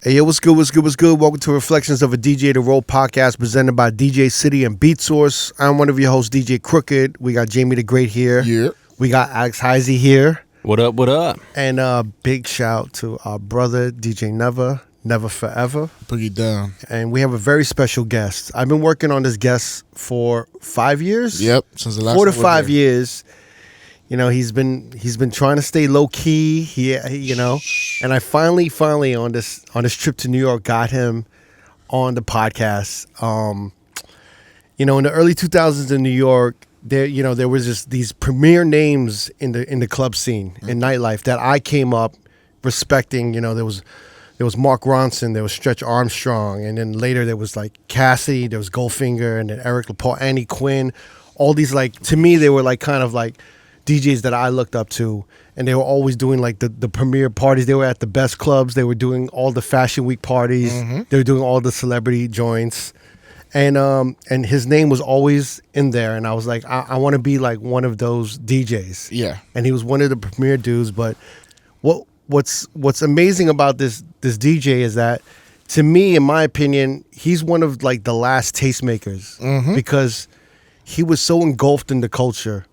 Hey, yo, what's good, what's good, what's good? Welcome to Reflections of a DJ, the R.O.A.D podcast presented by DJ City and Beat Source. I'm one of your hosts, DJ Crooked. We got Jamie the Great here. Yeah. We got Alex Heisey here. What up, what up? And big shout to our brother, DJ Never Forever. Bring it down. And we have a very special guest. I've been working on this guest for 5 years. Yep, since the last 4 to 5 years. You know, he's been trying to stay low key. He you know, and I finally on this trip to New York got him on the podcast. You know, in the early 2000s in New York, there was just these premier names in the club scene, in nightlife, that I came up respecting. You know, there was Mark Ronson, there was Stretch Armstrong, and then later there was like Cassidy, there was Goldfinger, and then Eric LaPaul, Annie Quinn. All these, like, to me, they were like kind of like DJs that I looked up to, and they were always doing like the premier parties. They were at the best clubs. They were doing all the Fashion Week parties. Mm-hmm. They were doing all the celebrity joints, and his name was always in there. And I was like, I want to be like one of those DJs. Yeah. And he was one of the premier dudes. But what's amazing about this DJ is that, to me, in my opinion, he's one of like the last tastemakers, because he was so engulfed in the culture.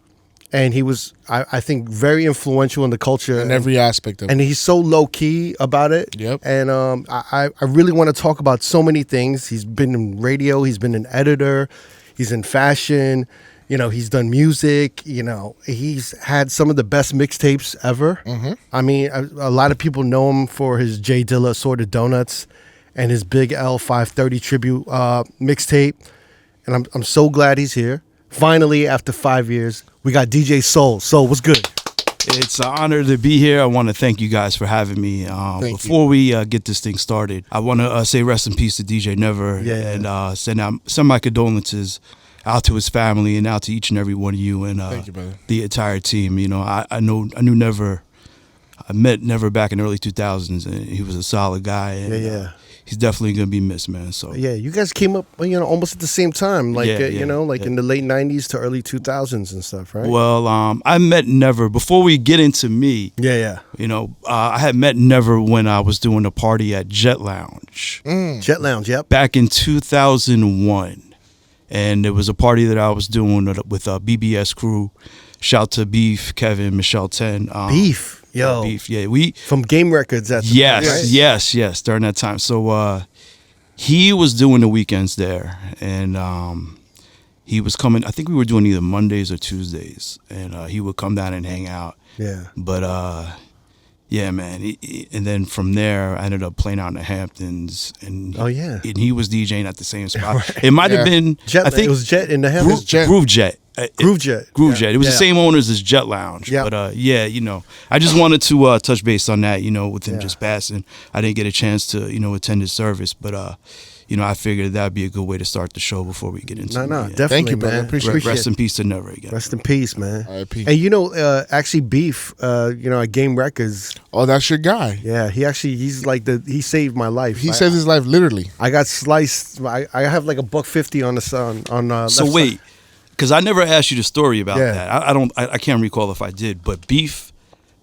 And he was, I think, very influential in the culture. In every aspect of it. And he's so low-key about it. Yep. And I really want to talk about so many things. He's been in radio. He's been an editor. He's in fashion. You know, he's done music. You know, he's had some of the best mixtapes ever. Mm-hmm. I mean, a lot of people know him for his J Dilla Assorted Donuts and his Big L 530 tribute mixtape. And I'm so glad he's here. Finally, after 5 years, we got DJ Soul. Soul, what's good? It's an honor to be here. I want to thank you guys for having me. Before we get this thing started, I want to say rest in peace to DJ Never, and send my condolences out to his family and out to each and every one of you and thank you, brother. The entire team. You know, I knew Never. I met Never back in the early 2000s, and he was a solid guy. And, he's definitely gonna be missed, man. So yeah, you guys came up, you know, almost at the same time, like you know, like in the late '90s to early 2000s and stuff, right? Well, I met Never before we get into me. Yeah. You know, I had met Never when I was doing a party at Jet Lounge. Jet Lounge, yep. Back in 2001, and it was a party that I was doing with a BBS crew. Shout to Beef, Kevin, Michelle 10. Beef. Yo, Beef, yeah, we from Game Records. At the yes, time, right? yes, during that time. So he was doing the weekends there, and he was coming. I think we were doing either Mondays or Tuesdays, and he would come down and hang out. Yeah, but yeah, man. And then from there, I ended up playing out in the Hamptons, and and he was DJing at the same spot. Right. It might have been Jet. I think it was Jet in the Hamptons. Groove Jet. Groove Jet. It was the same owners as Jet Lounge. Yeah. But you know, I just wanted to touch base on that, you know, with him just passing. I didn't get a chance to, you know, attend his service, but you know, I figured that'd be a good way to start the show before we get into it. No, definitely, thank you, man. man. Appreciate Rest in peace to Never again. Rest in peace, man. R.I.P. And you know, actually, Beef, you know, at Game Records. Oh, that's your guy. Yeah, he's like he saved my life. He saved his life literally. I got sliced. I have like $1.50 on the sun on. So wait. Side. Because I never asked you the story about that. I can't recall if I did, but Beef,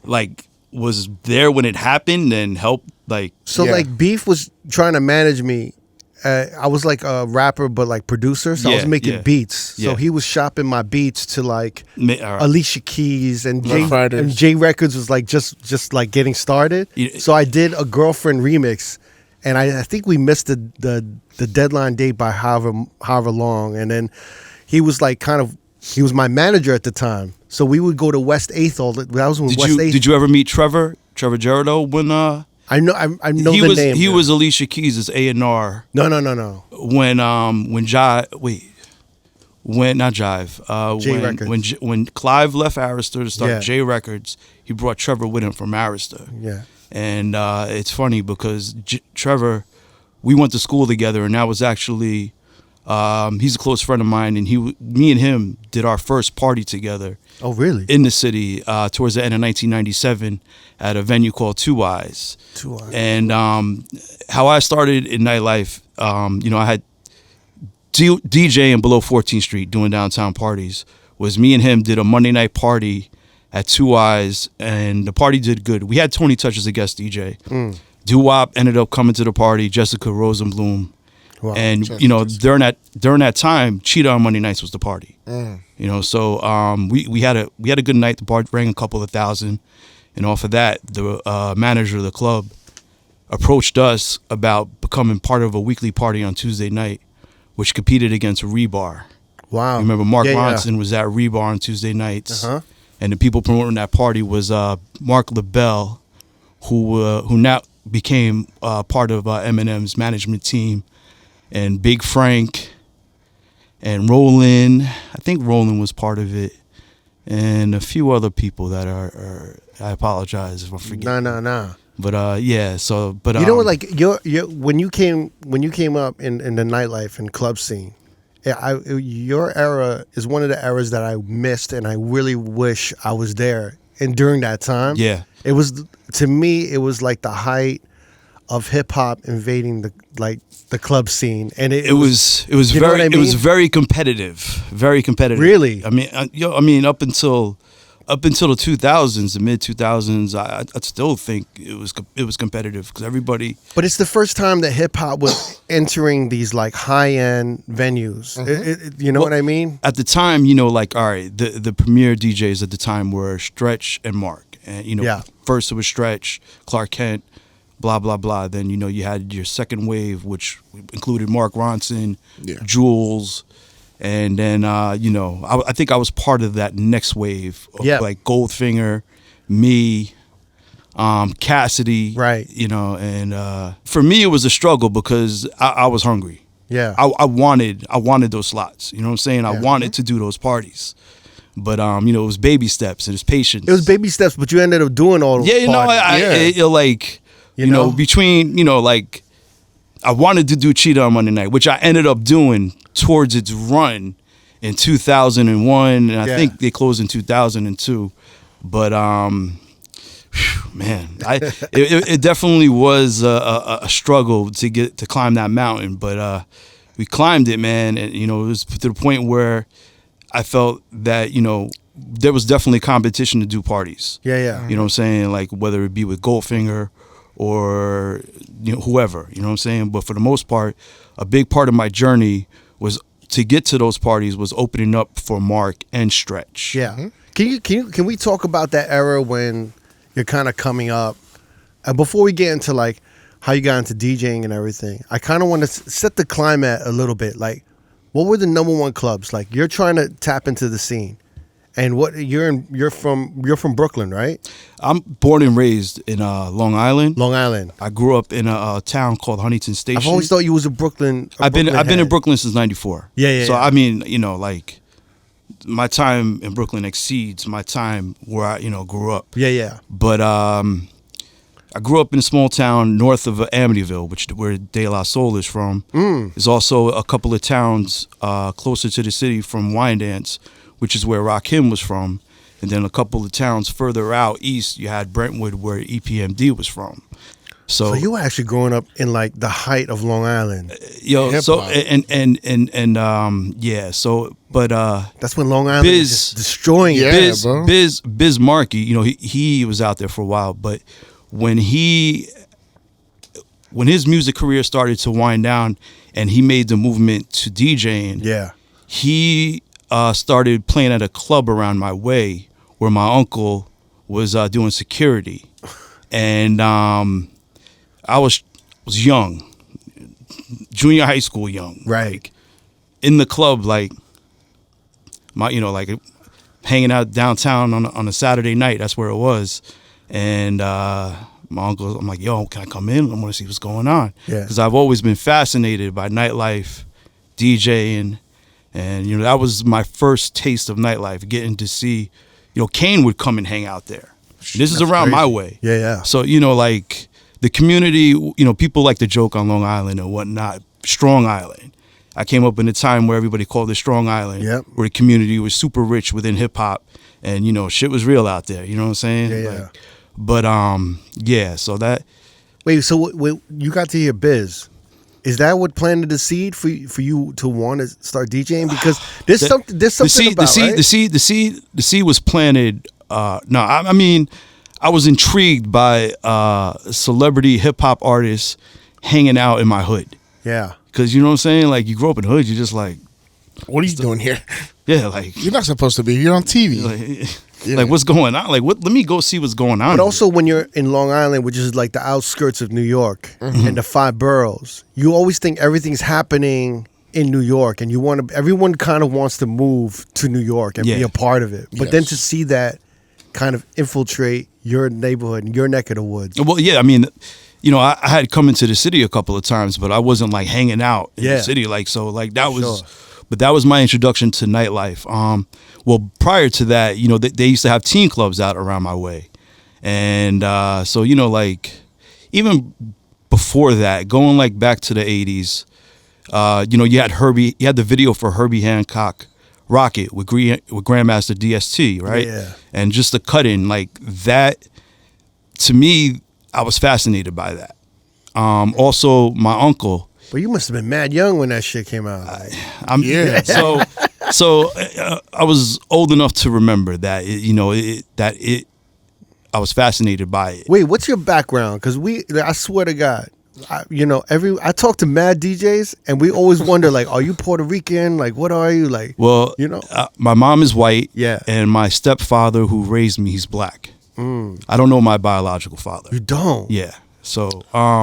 like, was there when it happened and helped, like. So like Beef was trying to manage me. I was like a rapper, but like producer, so I was making beats. So he was shopping my beats to like Alicia Keys and J Records was like just like getting started. So I did a Girlfriend remix, and I think we missed the deadline date by however long, and then. He was like he was my manager at the time. So we would go to West 8th all the that was when West 8th. Did you ever meet Trevor Gerardo when I know the name. He was Alicia Keys' A&R. No. When not Jive. J Records. When Clive left Arista to start J Records, he brought Trevor with him from Arista. Yeah. And it's funny because Trevor, we went to school together, and that was actually he's a close friend of mine, and me and him did our first party together. Oh, really? In the city towards the end of 1997 at a venue called Two Eyes. Two Eyes. And how I started in nightlife, you know, I had DJing below 14th Street doing downtown parties. Was me and him did a Monday night party at Two Eyes, and the party did good. We had Tony Touch as a guest DJ. Doo-Wop ended up coming to the party, Jessica Rosenblum. Wow. And, you know, during that time, Cheetah on Monday nights was the party. You know, so we had a good night. The bar rang a couple of thousand. And off of that, the manager of the club approached us about becoming part of a weekly party on Tuesday night, which competed against Rebar. Wow. You remember Mark Ronson was at Rebar on Tuesday nights. And the people promoting that party was Mark LaBelle, who now became part of Eminem's management team, and Big Frank, and Roland. I think Roland was part of it, and a few other people that are I apologize if I forget. Nah. But yeah, so but you know what, like your when you came up in the nightlife and club scene, your era is one of the eras that I missed, and I really wish I was there. And during that time, yeah, it was, to me, it was like the height of hip hop invading the club scene, and it was very it was very competitive, very competitive. Really, I mean, up until the 2000s, the mid 2000s, I still think it was competitive because everybody. But it's the first time that hip hop was entering these like high end venues. You know what I mean? At the time, you know, like, all right, the premier DJs at the time were Stretch and Mark, and you know, first it was Stretch, Clark Kent, blah blah blah. Then you know you had your second wave, which included Mark Ronson, Jules. And then, you know, I think I was part of that next wave of like Goldfinger, me, Cassidy. Right. You know, and for me, it was a struggle because I was hungry. Yeah. I wanted those slots. You know what I'm saying? I wanted to do those parties. But, you know, it was baby steps and it was patience. It was baby steps, but you ended up doing all those you parties. know, like, you know, between, you know, like, I wanted to do Cheetah on Monday night, which I ended up doing towards its run in 2001, and I think they closed in 2002. But man, it definitely was a struggle to climb that mountain. But we climbed it, man, and you know it was to the point where I felt that you know there was definitely competition to do parties. Yeah. You know what I'm saying? Like whether it be with Goldfinger or you know whoever, you know what I'm saying? But for the most part, a big part of my journey was to get to those parties was opening up for Mark and Stretch. Yeah. Can we talk about that era when you're kind of coming up? And before we get into like how you got into DJing and everything, I kind of want to set the climate a little bit. Like, what were the number one clubs? Like, you're trying to tap into the scene. And what you're from Brooklyn, right? I'm born and raised in Long Island. Long Island. I grew up in a town called Huntington Station. I've always thought you was a Brooklyn. I've been in Brooklyn since '94. Yeah. So I mean, you know, like my time in Brooklyn exceeds my time where I, you know, grew up. Yeah. But I grew up in a small town north of Amityville, where De La Soul is from. There's also a couple of towns closer to the city from Wyandanch, which is where Rakim was from. And then a couple of towns further out east, you had Brentwood, where EPMD was from. So you were actually growing up in like the height of Long Island. So but that's when Long Island was just destroying it. Biz Markie, you know, he was out there for a while, but when his music career started to wind down and he made the movement to DJing, he started playing at a club around my way where my uncle was doing security, and I was young, junior high school young, right? Like, in the club, like like hanging out downtown on a Saturday night. That's where it was, and my uncle, I'm like, yo, can I come in? I want to see what's going on, because I've always been fascinated by nightlife, DJing. And, you know, that was my first taste of nightlife, getting to see, you know, Kane would come and hang out there. This is around my way. Yeah. So, you know, like the community, you know, people like to joke on Long Island and whatnot, Strong Island. I came up in a time where everybody called it Strong Island, where the community was super rich within hip hop and, you know, shit was real out there. You know what I'm saying? Yeah. Like, but, so that. Wait, so when you got to hear Biz, is that what planted the seed for you to want to start DJing? Because there's something about the seed was planted. I mean, I was intrigued by celebrity hip hop artists hanging out in my hood. Yeah. Because you know what I'm saying? Like, you grow up in the hood, you're just like, what are you doing here? yeah, like, You're not supposed to be. You're on TV. like what's going on? Like, what? Let me go see what's going on. But also when you're in Long Island, which is like the outskirts of New York and the 5 boroughs, you always think everything's happening in New York, and everyone kind of wants to move to New York and be a part of it. But then to see that kind of infiltrate your neighborhood and your neck of the woods. Well, yeah, I mean, you know, I had come into the city a couple of times, but I wasn't like hanging out in the city, like, so like that was. But that was my introduction to nightlife. Well, prior to that, you know, they used to have teen clubs out around my way. And so, you know, like, even before that, going like back to the 80s, you know, you had the video for Herbie Hancock Rocket with Grandmaster DST, right? Yeah. And just the cut-in, like that, to me, I was fascinated by that. Also, my uncle. Well, you must have been mad young when that shit came out. So I was old enough to remember that, I was fascinated by it. Wait, what's your background? Because I swear to God, I talk to mad DJs and we always wonder, like, are you Puerto Rican? Like, what are you? Like, well, you know, my mom is white, yeah, and my stepfather who raised me, he's black. I don't know my biological father. You don't? Yeah. So,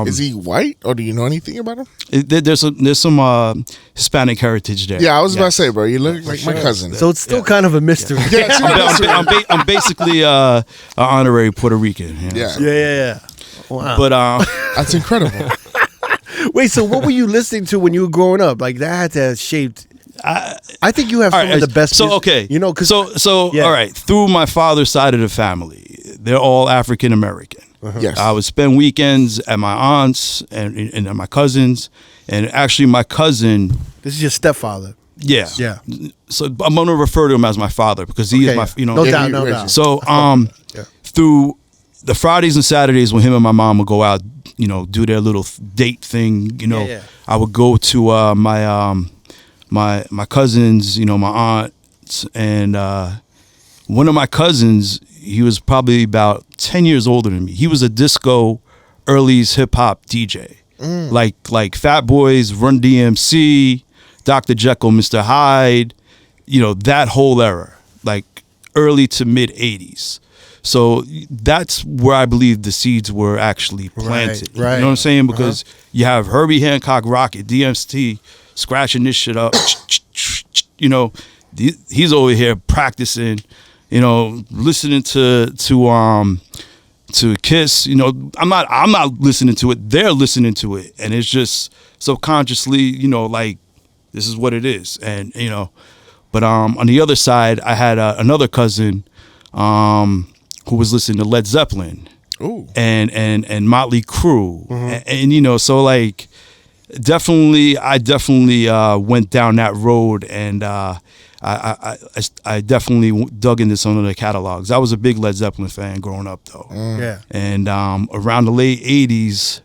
is he white, or do you know anything about him? There's some Hispanic heritage there. Yeah, I was about to say, bro, you look like my cousin. So it's still kind of a mystery. I'm basically an honorary Puerto Rican. Yeah. Wow. But that's incredible. Wait, so what were you listening to when you were growing up? Like, that had to have shaped. I think you have some of the best. So okay, you know, because all right. Through my father's side of the family, they're all African American. Yes, I would spend weekends at my aunts and at my cousins, and actually my cousin. This is your stepfather. Yeah. So I'm gonna refer to him as my father because he is my, you know. No doubt. So through the Fridays and Saturdays when him and my mom would go out, you know, do their little date thing, you know, I would go to my cousins, you know, my aunts, and one of my cousins, he was probably about 10 years older than me. He was a disco early's hip hop DJ, like Fat Boys, Run DMC, Dr. Jekyll, Mr. Hyde, you know, that whole era, like early to mid 80s. So that's where I believe the seeds were actually planted. Right. You know what I'm saying? Because you have Herbie Hancock Rocket, DMT, scratching this shit up. You know, he's over here practicing, you know, listening to Kiss. You know, I'm not listening to it. They're listening to it. And it's just subconsciously, you know, like, this is what it is. And, you know, but on the other side, I had another cousin who was listening to Led Zeppelin. Ooh. And Motley Crue. And you know, so like I definitely went down that road, and I definitely dug into some of the catalogs. I was a big Led Zeppelin fan growing up, though. Yeah. And around the late 80s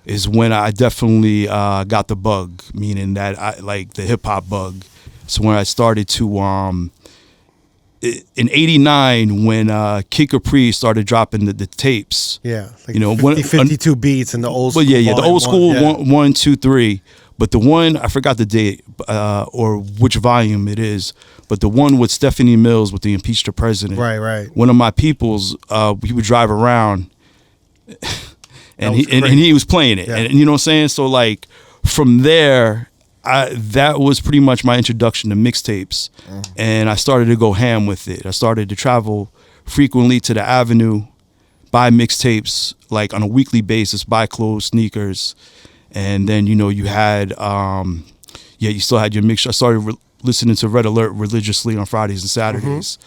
is when I definitely got the bug, meaning that I like the hip hop bug. So when I started to in '89, when Kid Capri started dropping the tapes, like, you know, 52 beats and the old school. Well, the old school 1, 2, 3. But the one, I forgot the date or which volume it is, but the one with Stephanie Mills with the Impeach the President. Right. One of my peoples, he would drive around and he was playing it. And you know what I'm saying? So like from there, that was pretty much my introduction to mixtapes. And I started to go ham with it. I started to travel frequently to the Avenue, buy mixtapes like on a weekly basis, buy clothes, sneakers. And then, you know, you had, you still had your mixture. I started listening to Red Alert religiously on Fridays and Saturdays.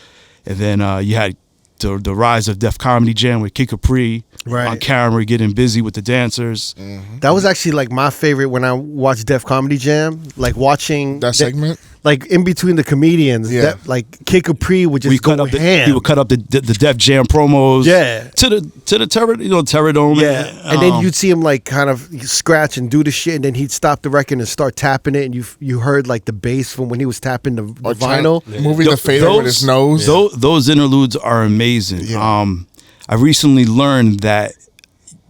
And then you had the rise of Def Comedy Jam with Kid Capri on camera, getting busy with the dancers. That was actually like my favorite when I watched Def Comedy Jam, like watching that segment. Like in between the comedians, like Kid Capri would just go ham. He would cut up the Def Jam promos, to the Terror Dome, and then you'd see him like kind of scratch and do the shit, and then he'd stop the record and start tapping it, and you heard like the bass from when he was tapping the vinyl, moving the fader with his nose. Those interludes are amazing. I recently learned that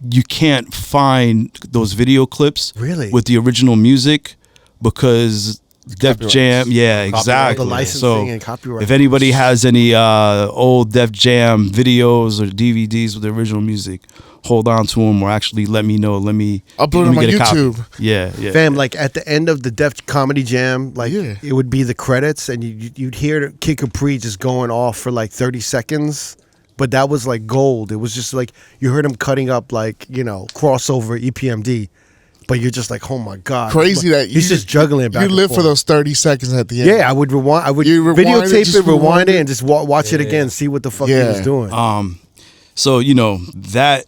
you can't find those video clips Really? with the original music because Def Copyrights. Jam, yeah, exactly. The licensing So and copyright. if anybody has any old Def Jam videos or DVDs with the original music, hold on to them or actually let me know. Let me Upload let me them on get a copy. YouTube. Yeah, yeah. Fam, like at the end of the Def Comedy Jam, like it would be the credits, and you'd hear Kid Capri just going off for like 30 seconds. But that was like gold. It was just like you heard him cutting up like, you know, crossover EPMD. But you're just like, oh my God. Crazy that he's just juggling it back You and live for forth. those 30 seconds at the end. Yeah, I would rewind. I would videotape it, rewind it, and just watch it again, see what the fuck he was doing. So, you know, that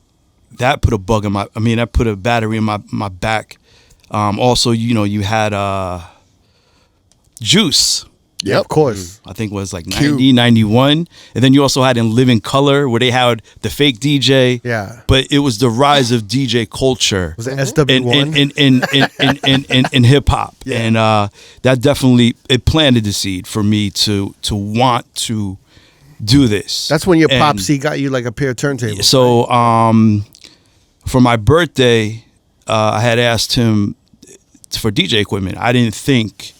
put a bug in my, I mean, that put a battery in my back. Also, you know, you had Juice. Yeah, of course. I think it was like 90, 91. And then you also had in Living Color where they had the fake DJ. Yeah. But it was the rise of DJ culture. Was it SW1? In hip hop. Yeah. And that definitely, it planted the seed for me to want to do this. That's when your And popsy got you like a pair of turntables. so for my birthday, I had asked him for DJ equipment. I didn't think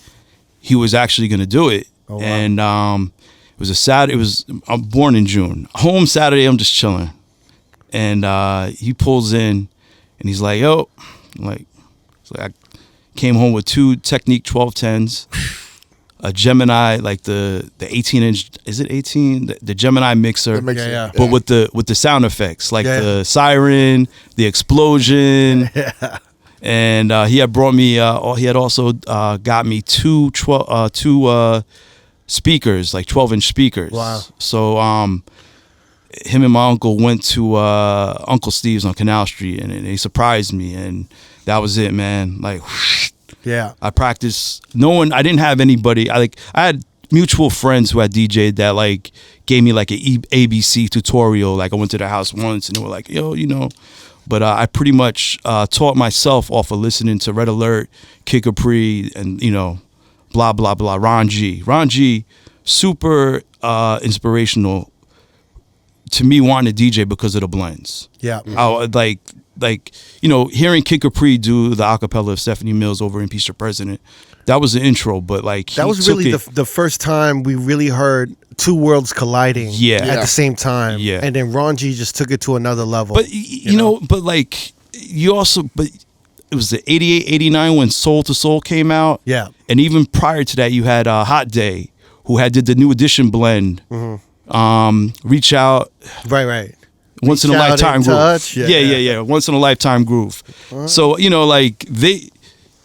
he was actually going to do it. Oh, wow. And it was a Saturday. I'm born in June. Home Saturday, I'm just chilling. And he pulls in and he's like, yo, I came home with 2 Technique 1210s, a Gemini, like the 18-inch, is it 18? The Gemini mixer. Yeah. But with the sound effects, like the siren, the explosion. Yeah. And he had brought me. He had also got me two speakers, like 12-inch speakers. Wow. So him and my uncle went to Uncle Steve's on Canal Street, and they surprised me, and that was it, man. Like, Yeah. I practiced. I didn't have anybody. I had mutual friends who had DJ'd that like gave me like an ABC tutorial. Like I went to their house once, and they were like, yo, you know. But I pretty much taught myself off of listening to Red Alert, Kid Capri, and, you know, blah, blah, blah, Ron G. Ron G, super inspirational to me wanting to DJ because of the blends. Yeah. I, like, you know, hearing Kid Capri do the acapella of Stephanie Mills over in Peace the President, that was the intro, but like that was really the first time we really heard two worlds colliding at the same time. Yeah. And then Ron G just took it to another level. But you know, but like but it was the 88, 89 when Soul to Soul came out. Yeah. And even prior to that you had Hot Day, who did the New Edition blend. Mm-hmm. Reach Out. Right. Once in a Lifetime groove. Touch. Yeah. Once in a Lifetime groove. So, you know, like they,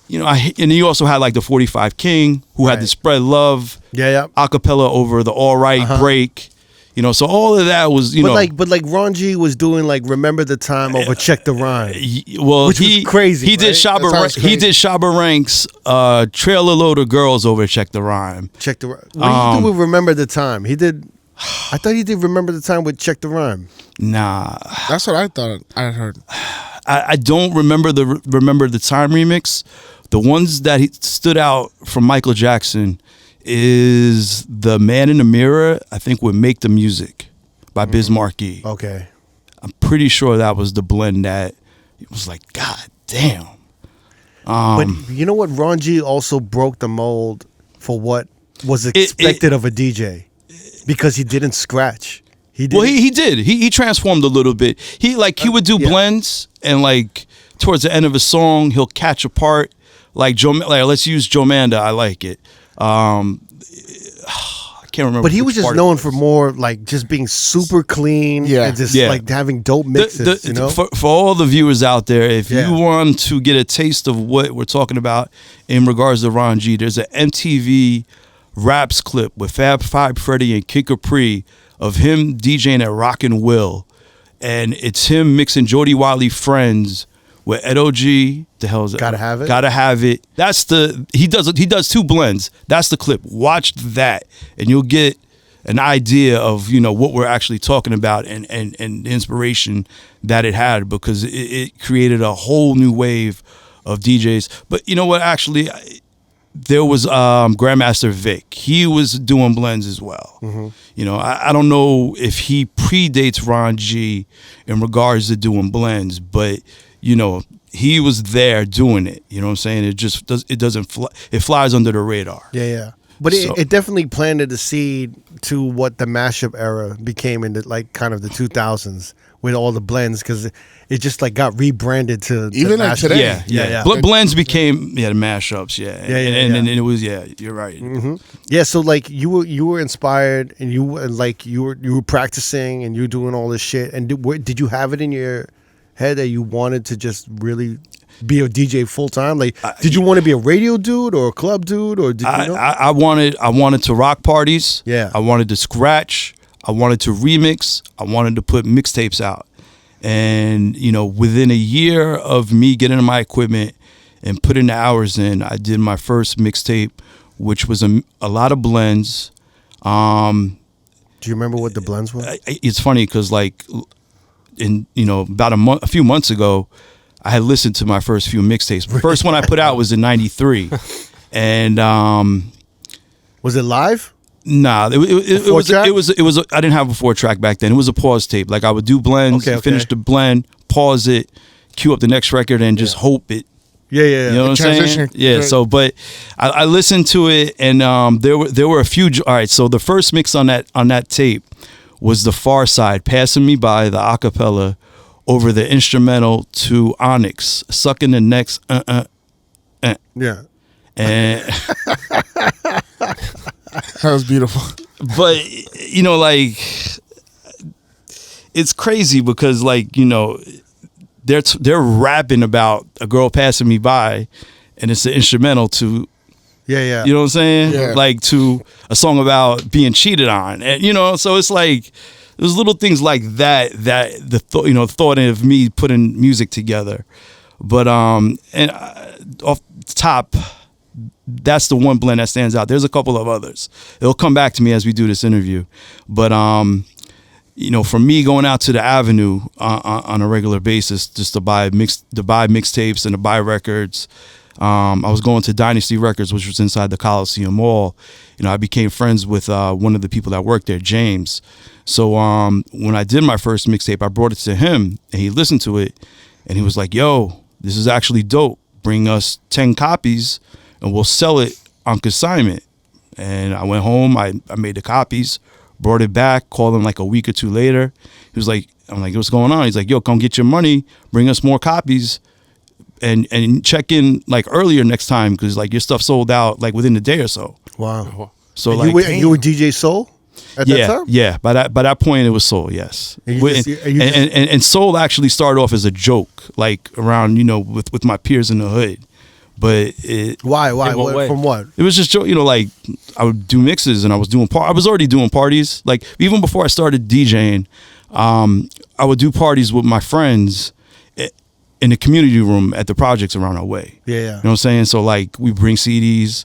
you know, and you also had like the 45 King, who had the Spread Love, acapella over the All Right break, you know. So all of that was, you know, but like Ron G was doing like Remember the Time over Check the Rhyme. Well, which was crazy. He did Shabba Ranks, Trail a Load of Girls over Check the Rhyme. Check the Rhyme. What did he do with Remember the Time? He did. I thought he did Remember the Time with Check the Rhyme. Nah, that's what I thought I heard. I don't remember the Remember the Time remix. The ones that stood out from Michael Jackson is the Man in the Mirror, I think, would Make the Music by Biz Markie. Okay. I'm pretty sure that was the blend that it was like, God damn. But you know what? Ron G also broke the mold for what was expected of a DJ because he didn't scratch. He did. Well, he did. He transformed a little bit. He would do blends, and like towards the end of a song, he'll catch a part. Like let's use Jomanda. I like it. I can't remember. But he was just known for more like just being super clean. And just like having dope mixes. You know, for all the viewers out there, if you want to get a taste of what we're talking about in regards to Ron G, there's an MTV Raps clip with Fab Five Freddy and Kid Capri of him DJing at Rockin' Will, and it's him mixing Jody Wiley Friends with Ed O.G. The hell's Gotta Have It? Gotta Have It. That's he does 2 blends. That's the clip. Watch that, and you'll get an idea of, you know, what we're actually talking about and the inspiration that it had, because it created a whole new wave of DJs. But you know what? Actually, there was Grandmaster Vic. He was doing blends as well. You know, I don't know if he predates Ron G in regards to doing blends, but you know, he was there doing it. You know what I'm saying? It just it flies under the radar. Yeah. But it definitely planted the seed to what the mashup era became in the like kind of the 2000s with all the blends, because it just like got rebranded to even like today. Yeah. Blends became the mashups. And it was you're right. Yeah, so like you were inspired, and you were practicing, and you were doing all this shit. And did you have it in your head that you wanted to just really be a DJ full time? Like, did you want to be a radio dude or a club dude, or did you know? I wanted to rock parties. Yeah. I wanted to scratch. I wanted to remix. I wanted to put mixtapes out. And, you know, within a year of me getting my equipment and putting the hours in, I did my first mixtape, which was a lot of blends. Do you remember what the blends were? It's funny because, like, about a few months ago, I had listened to my first few mixtapes. The first one I put out was in '93, and was it live? Nah, it was. I didn't have a 4-track back then. It was a pause tape. Like I would do blends, finish the blend, pause it, cue up the next record, and just hope it. Yeah. You know what I'm saying? Yeah. So, but I listened to it, and there were a few. All right. So the first mix on that tape was The Far Side, Passing Me By, the acapella over the instrumental to Onyx, Sucking the Next. Yeah. And that was beautiful. But you know, like, it's crazy because, like, you know, they're rapping about a girl passing me by, and it's an instrumental to. Yeah. You know what I'm saying? Yeah. Like, to a song about being cheated on, and you know, so it's like there's little things like that the thought of me putting music together. But and off the top, that's the one blend that stands out. There's a couple of others. It'll come back to me as we do this interview. But you know, for me going out to the Avenue on a regular basis just to buy mixtapes and to buy records. I was going to Dynasty Records, which was inside the Coliseum Mall. You know, I became friends with one of the people that worked there, James. So when I did my first mixtape, I brought it to him, and he listened to it, and he was like, "Yo, this is actually dope. Bring us 10 copies, and we'll sell it on consignment." And I went home. I made the copies, brought it back, called him like a week or two later. He was like, I'm like, "What's going on?" He's like, "Yo, come get your money. Bring us more copies. And check in like earlier next time because like your stuff sold out like within a day or so." Wow. So and like you were DJ Soul at that time? Yeah. By that point it was Soul, yes. And Soul actually started off as a joke, like around, you know, with my peers in the hood. But why? From what? It was just, you know, like I would do mixes and I was already doing parties. Like even before I started DJing, I would do parties with my friends in the community room at the projects around our way. Yeah. You know what I'm saying? So like we bring CDs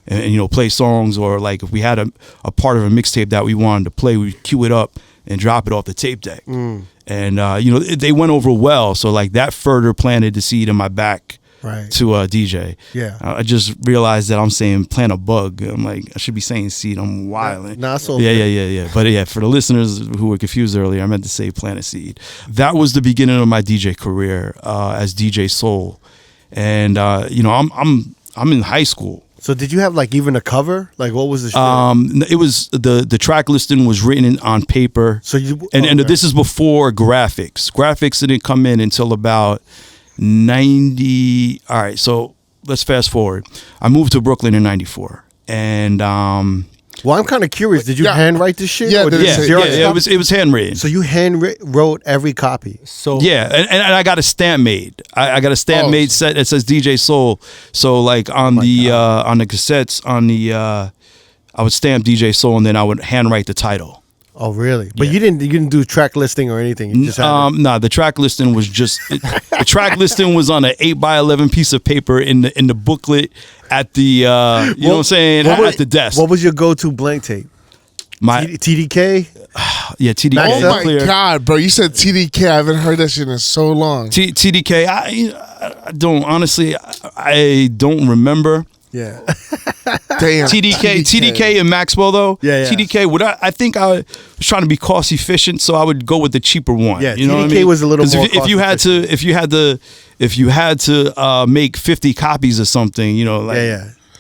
and you know, play songs, or like if we had a part of a mixtape that we wanted to play, we'd cue it up and drop it off the tape deck. And you know, they went over well. So like that further planted the seed in my back to DJ. Yeah. I just realized that I'm saying plant a bug. I'm like, I should be saying seed. I'm wilding. Nah, so yeah. But yeah, for the listeners who were confused earlier, I meant to say plant a seed. That was the beginning of my DJ career as DJ Soul. And you know, I'm in high school. So did you have like even a cover? Like what was the it was the track listing was written on paper. So and this is before graphics. Graphics didn't come in until about 90. All right, so let's fast forward. I moved to Brooklyn in 94. And well, I'm kind of curious. Did you handwrite this shit? Yeah, it was handwritten. So you wrote every copy. So yeah, and I got a stamp made. I got a stamp made set that says DJ Soul. So like on the cassettes I would stamp DJ Soul and then I would handwrite the title. Oh really? But you didn't do track listing or anything. You just nah, the track listing was just the track listing was on an 8x11 piece of paper in the booklet at the you know what I'm saying, at the desk. What was your go-to blank tape? My TDK? Yeah, TDK. Oh my God, bro! You said TDK. I haven't heard that shit in so long. TDK. I don't honestly. I don't remember. Yeah. Damn. TDK and Maxwell though. Yeah. TDK. I think I was trying to be cost efficient, so I would go with the cheaper one. Yeah, you know TDK what I mean? was a little more if you had to make 50 copies of something, you know, like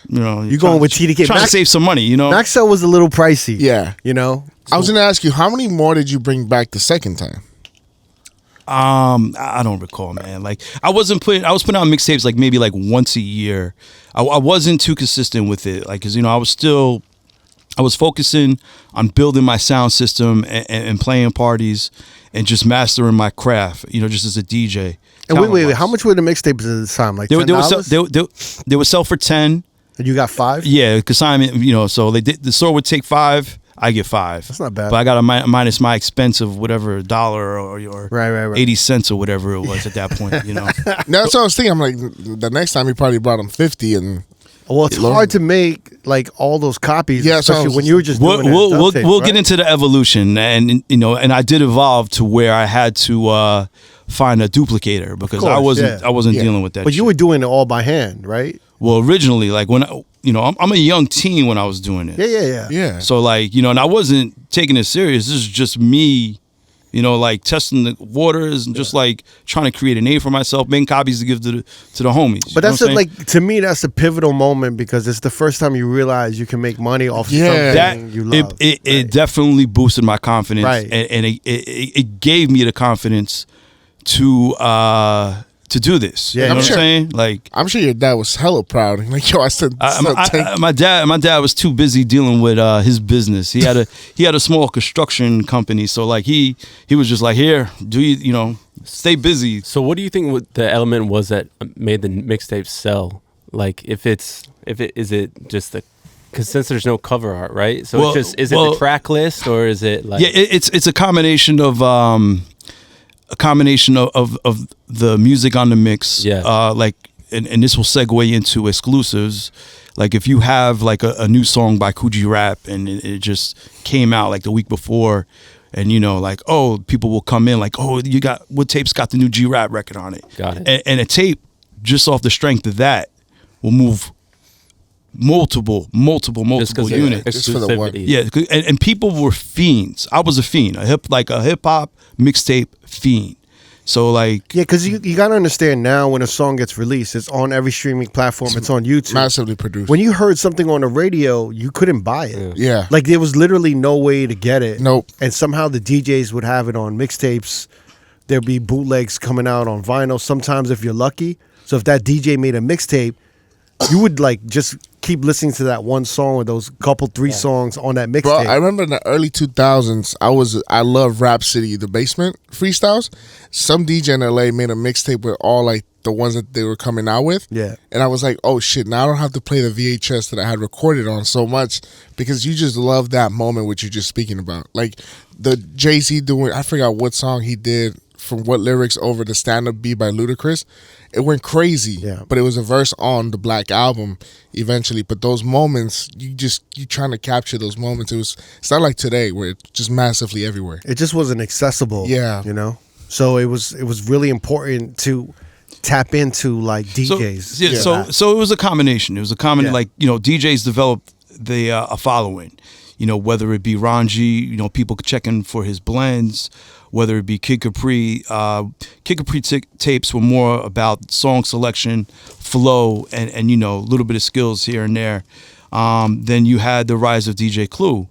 you know, you going with TDK? Trying to save some money, you know. Maxwell was a little pricey. Yeah. You know. I was gonna ask you, how many more did you bring back the second time? I don't recall, man. Like I was putting out mixtapes like maybe like once a year. I wasn't too consistent with it, like, cause you know I was focusing on building my sound system and playing parties and just mastering my craft, you know, just as a DJ. And wait, how much were the mixtapes at the time? Like $10? They would sell for 10. And you got 5? Yeah, consignment. You know, so the store would take 5. I get 5. That's not bad. But I got to minus my expense of whatever $1 or right. 80 cents or whatever it was at that point. You know. That's what I was thinking. I'm like, the next time he probably brought him 50 and. Well, it's hard to make like all those copies, especially when you were just doing we'll get into the evolution, and you know, and I did evolve to where I had to find a duplicator because I wasn't dealing with that. But you were doing it all by hand, right? Well, originally, like when I'm a young teen when I was doing it. Yeah. So like, you know, and I wasn't taking it serious. This is just me, you know, like testing the waters and just like trying to create a name for myself, making copies to give to the homies. But that's to me, that's a pivotal moment because it's the first time you realize you can make money off something you love. It definitely boosted my confidence, right? And it gave me the confidence to do this. Yeah, you know what I'm saying? Like, I'm sure your dad was hella proud. Like, yo, my dad was too busy dealing with his business. He had a small construction company, so like he was just like, here, you know, stay busy. So what do you think the element was that made the mixtape sell? Like, is it just the, because since there's no cover art, right? So is it the track list or is it like? Yeah, it's a combination of the music on the mix. Yeah. Like, and this will segue into exclusives. Like if you have like a new song by Coogee Rap and it just came out like the week before, and you know, like, oh, people will come in like, oh, what tape's got the new G Rap record on it? Got it. And a tape just off the strength of that will move multiple units. Just for the one. Yeah, and people were fiends. I was a fiend, a hip hop mixtape fiend. So like, yeah, because you got to understand now when a song gets released, it's on every streaming platform. It's on YouTube. Massively produced. When you heard something on the radio, you couldn't buy it. Yeah. Like there was literally no way to get it. Nope. And somehow the DJs would have it on mixtapes. There'd be bootlegs coming out on vinyl. Sometimes if you're lucky. So if that DJ made a mixtape, you would like just keep listening to that one song or those couple 3 songs on that mixtape. Bro, I remember in the early 2000s, I loved Rap City, the basement freestyles. Some DJ in LA made a mixtape with all like the ones that they were coming out with. Yeah. And I was like, oh shit, now I don't have to play the VHS that I had recorded on so much because you just love that moment which you're just speaking about. Like the Jay-Z doing, I forgot what song he did from what lyrics over the stand-up beat by Ludacris. It went crazy, yeah. But it was a verse on the Black Album eventually. But those moments, you trying to capture those moments. It's not like today where it's just massively everywhere. It just wasn't accessible. Yeah, you know. So it was really important to tap into like DJs. So it was a combination. It was a common like, you know, DJs developed a following. You know, whether it be Ranji, you know, people checking for his blends, whether it be Kid Capri. Kid Capri tapes were more about song selection, flow, and you know, a little bit of skills here and there. Then you had the rise of DJ Clue.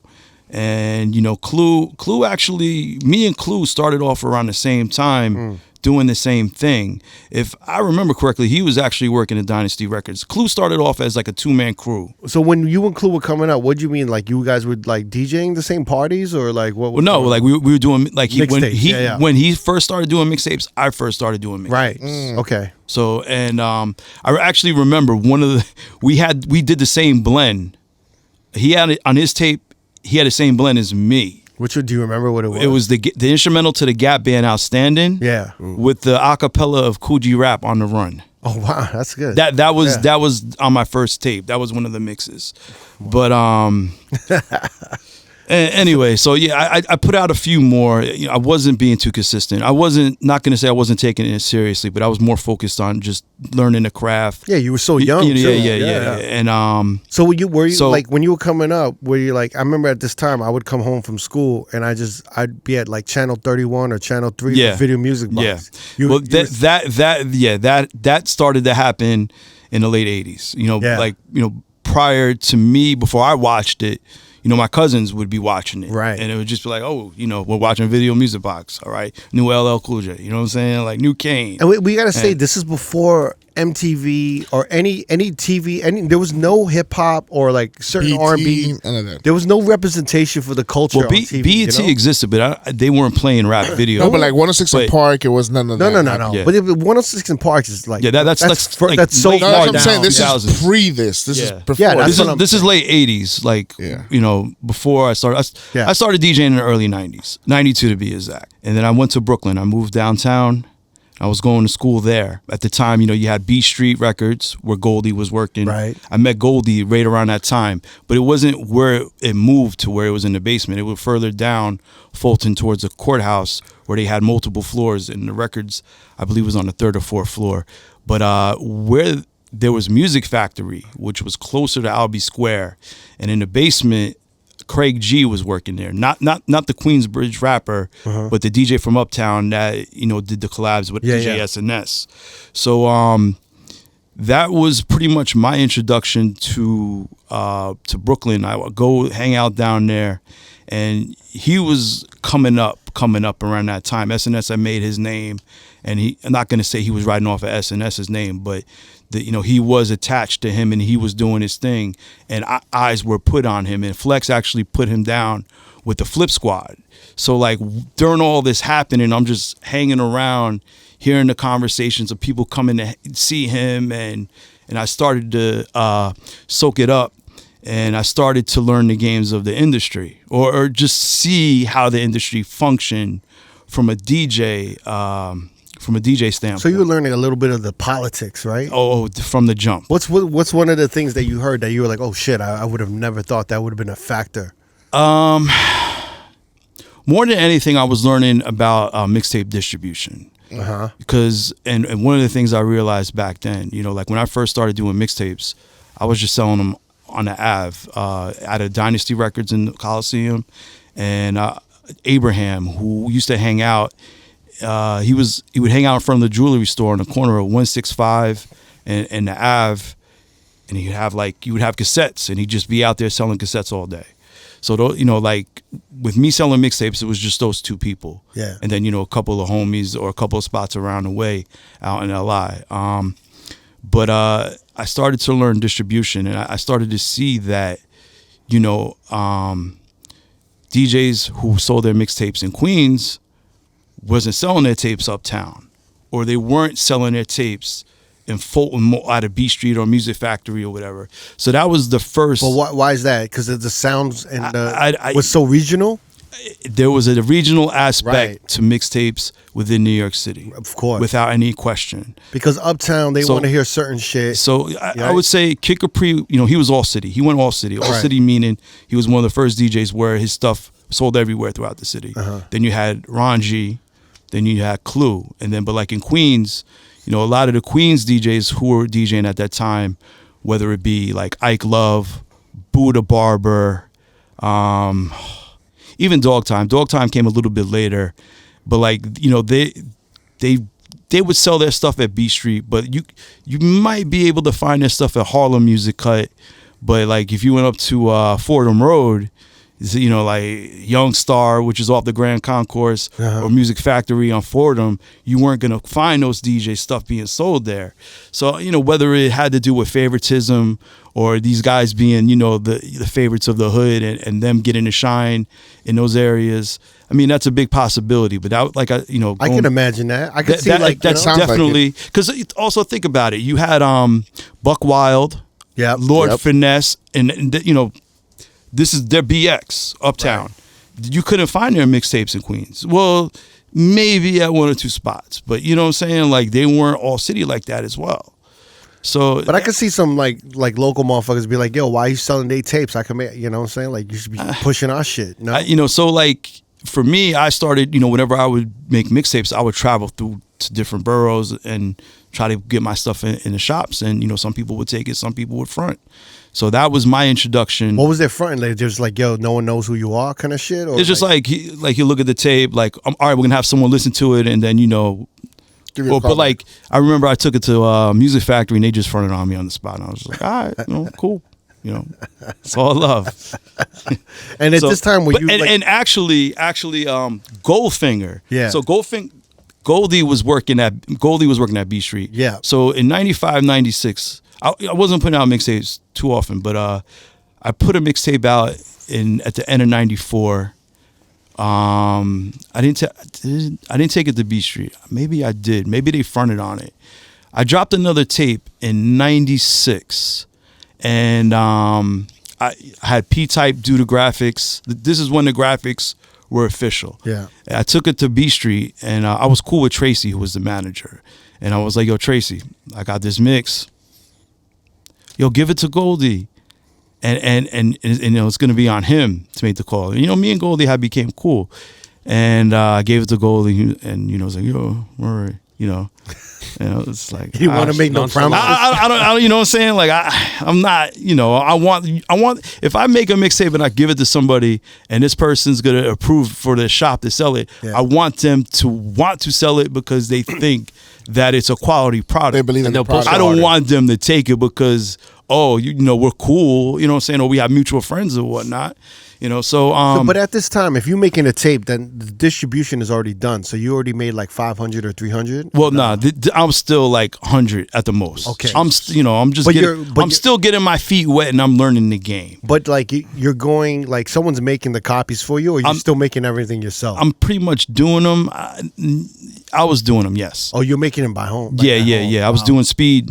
And, you know, Clue actually, me and Clue started off around the same time doing the same thing. If I remember correctly, he was actually working at Dynasty Records. Clue started off as like a 2-man crew. So when you and Clue were coming out, what do you mean? Like you guys were like DJing the same parties or like what? Well, no, like we were doing like when he first started doing mixtapes, I first started doing mixtapes. Right. Okay. So, and I actually remember we did the same blend. He had it on his tape. He had the same blend as me. Which do you remember what it was? It was the instrumental to the Gap band Outstanding. Yeah. With the acapella of Coogee Rap on the Run. Oh wow, that's good. That was on my first tape. That was one of the mixes. Wow. But Anyway, so yeah, I put out a few more. You know, I wasn't being too consistent. I wasn't not going to say I wasn't taking it seriously, but I was more focused on just learning the craft. Yeah, you were so young. Yeah. And so were you like when you were coming up? Were you like? I remember at this time I would come home from school and I'd be at like channel 31 or channel 3 with Video Music Box. Yeah. That started to happen in the late 80s. You know, like prior to me, before I watched it. You know, my cousins would be watching it. Right. And it would just be like, oh, we're watching Video Music Box. All right. New LL Cool J. You know what I'm saying? Like New Kane. And we got to say, this is before MTV or any TV. There was no hip hop or like certain R&B. None of that. There was no representation for the culture on TV. BET existed, but they weren't playing rap videos. No, but like 106 in Park, it was none of that. No. Yeah. But 106 in Park is like that's like so far that's what I'm down. saying. This 2000s. is pre this. This is before. Yeah, this is late 80s. Like before I started. I started DJing in the early 90s, 92 to be exact. And then I went to Brooklyn. I moved downtown. I was going to school there. At the time, you had B Street Records where Goldie was working. Right. I met Goldie right around that time, but it wasn't where it moved to where it was in the basement. It was further down Fulton towards the courthouse where they had multiple floors, and the records, I believe, was on the 3rd or 4th floor. But where there was Music Factory, which was closer to Albee Square, and in the basement, Craig G was working there, not the Queensbridge rapper, but the DJ from Uptown that did the collabs with DJ SNS. So that was pretty much my introduction to Brooklyn. I would go hang out down there, and he was coming up around that time. SNS had made his name, and I'm not going to say he was riding off of SNS's name, but he was attached to him and he was doing his thing, and eyes were put on him, and Flex actually put him down with the Flip Squad. So like during all this happening, I'm just hanging around, hearing the conversations of people coming to see him, and I started to soak it up, and I started to learn the games of the industry, or just see how the industry functioned from a DJ standpoint. So you were learning a little bit of the politics, right? Oh, from the jump. What's one of the things that you heard that you were like, oh shit, I would have never thought that would have been a factor? More than anything, I was learning about mixtape distribution. Because and one of the things I realized back then, like when I first started doing mixtapes, I was just selling them on the Ave at a Dynasty Records in the Coliseum, and Abraham, who used to hang out. He would hang out in front of the jewelry store on the corner of 165 and the Ave, and you would have cassettes, and he'd just be out there selling cassettes all day. So like with me selling mixtapes, it was just those two people. Yeah. And then a couple of homies or a couple of spots around the way out in LI. But I started to learn distribution, and I started to see that DJs who sold their mixtapes in Queens wasn't selling their tapes uptown, or they weren't selling their tapes in Fulton out of B Street or Music Factory or whatever. So that was the first. But why is that? Because the sounds and was so regional? There was a regional aspect to mixtapes within New York City. Of course. Without any question. Because uptown, they want to hear certain shit. So I would say Kid Capri, he was all city. He went all city. All city meaning he was one of the first DJs where his stuff sold everywhere throughout the city. Then you had Ron G, then you had Clue, but like in Queens, a lot of the Queens DJs who were DJing at that time, whether it be like Ike Love, Buddha Barber, even Dog Time. Dog Time came a little bit later, but like they would sell their stuff at B Street, but you might be able to find their stuff at Harlem Music Cut, but like if you went up to Fordham Road, like Young Star, which is off the Grand Concourse, or Music Factory on Fordham, you weren't going to find those DJ stuff being sold there. So, whether it had to do with favoritism or these guys being, the favorites of the hood and them getting to shine in those areas, I mean, that's a big possibility. But that, like, I can imagine that. I can see that's definitely, because also think about it. You had Buck Wild, Lord Finesse, and this is their BX uptown. Right. You couldn't find their mixtapes in Queens. Well, maybe at one or two spots, but you know what I'm saying? Like they weren't all city like that as well. So, but I could see some like local motherfuckers be like, yo, why are you selling their tapes? I can make, you know what I'm saying? Like, you should be pushing our shit. No? You know, so like for me, I started, you know, whenever I would make mixtapes, I would travel through to different boroughs and try to get my stuff in the shops. And, you know, some people would take it, some people would front. So that was my introduction. What was their front? Like, just like, yo, no one knows who you are kind of shit? Or it's just like you look at the tape, like, all right, we're going to have someone listen to it, and then, you know, well, but like, I remember I took it to Music Factory, and they just fronted on me on the spot. And I was just like, all right, you know, cool. You know, it's all love. And at this time, were you and actually, Goldfinger. Yeah. So Goldie was working at B Street. Yeah. So in 95, 96, I wasn't putting out mixtapes too often, but I put a mixtape out at the end of 94. I didn't take it to B Street. Maybe I did. Maybe they fronted on it. I dropped another tape in 96, and I had P-Type do the graphics. This is when the graphics were official. Yeah. I took it to B Street, and I was cool with Tracy, who was the manager. And I was like, yo, Tracy, I got this mix. Yo, give it to Goldie. And you know, it's going to be on him to make the call. And, you know, me and Goldie became cool. And I gave it to Goldie, and, you know, I was like, yo, all right, you know. It's like, you want to make no promises. I don't, you know what I'm saying? Like, I'm not, you know, I want, if I make a mixtape and I give it to somebody and this person's going to approve for the shop to sell it, I want them to want to sell it because they think that it's a quality product. They believe in the product. I don't want them to take it because, oh, you know, we're cool, you know what I'm saying? Or we have mutual friends or whatnot. You know, so but at this time, if you're making a tape, then the distribution is already done. So you already made like 500 or 300. Well, nah, I'm still like 100 at the most. Okay, I'm still getting my feet wet and I'm learning the game. But like you're going, like someone's making the copies for you, or you're still making everything yourself. I'm pretty much doing them. I was doing them, yes. Oh, you're making them by home? Yeah. Wow. I was doing the speed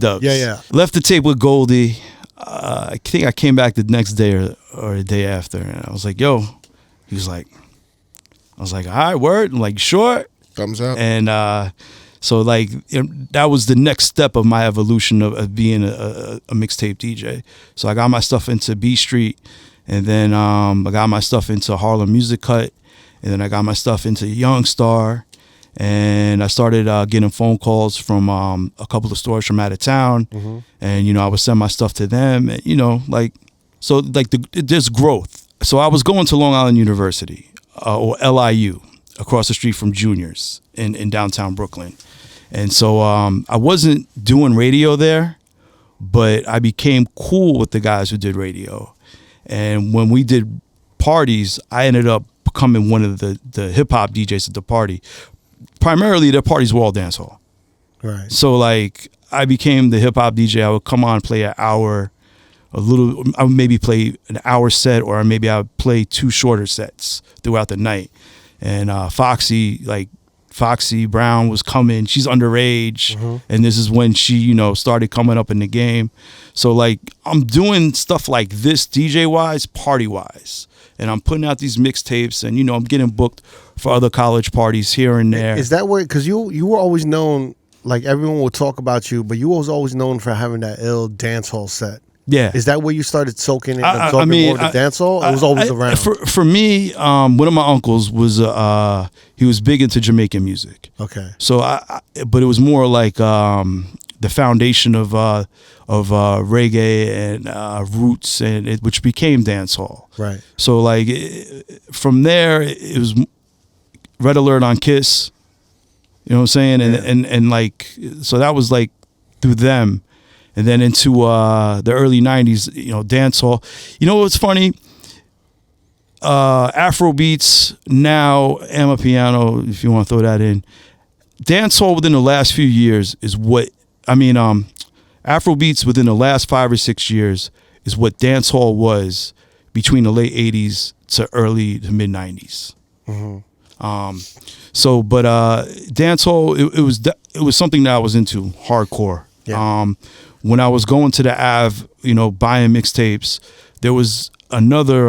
dubs. Yeah. Left the tape with Goldie. I think I came back the next day or the day after, and I was like, yo, he was like, I was like, all right, word. I'm like, sure. Thumbs up. And so like that was the next step of my evolution of being a mixtape DJ. So I got my stuff into B Street, and then I got my stuff into Harlem Music Cut, and then I got my stuff into Young Star. And I started getting phone calls from a couple of stores from out of town, and you know I would send my stuff to them, and you know there's growth. So I was going to Long Island University or LIU across the street from Juniors in downtown Brooklyn, and so I wasn't doing radio there, but I became cool with the guys who did radio, and when we did parties, I ended up becoming one of the hip hop DJs at the party. Primarily, the parties were all dancehall. Right. So, like, I became the hip hop DJ. I would come on, play an hour, I would maybe play an hour set, or maybe I would play 2 shorter sets throughout the night. And Foxy Brown was coming. She's underage, and this is when she, you know, started coming up in the game. So, like, I'm doing stuff like this DJ-wise, party-wise. And I'm putting out these mixtapes, and, you know, I'm getting booked for other college parties here and there. Is that where, because you were always known, like everyone will talk about you, but you was always known for having that ill dancehall set. Yeah. Is that where you started soaking and absorbing more of the dancehall? It was always around. For me, one of my uncles was he was big into Jamaican music. Okay. So but it was more like the foundation of reggae and roots, and which became dancehall. Right. So like from there, it was Red Alert on Kiss. You know what I'm saying? And like, so that was like through them. And then into the early 90s, you know, dancehall. You know what's funny? Afro beats, now Amapiano, if you want to throw that in. Dancehall within the last few years is what, Afro beats within the last 5 or 6 years is what dancehall was between the late 80s to early to mid 90s. But dancehall, it was something that I was into hardcore. Yeah. When I was going to the Ave, you know, buying mixtapes, there was another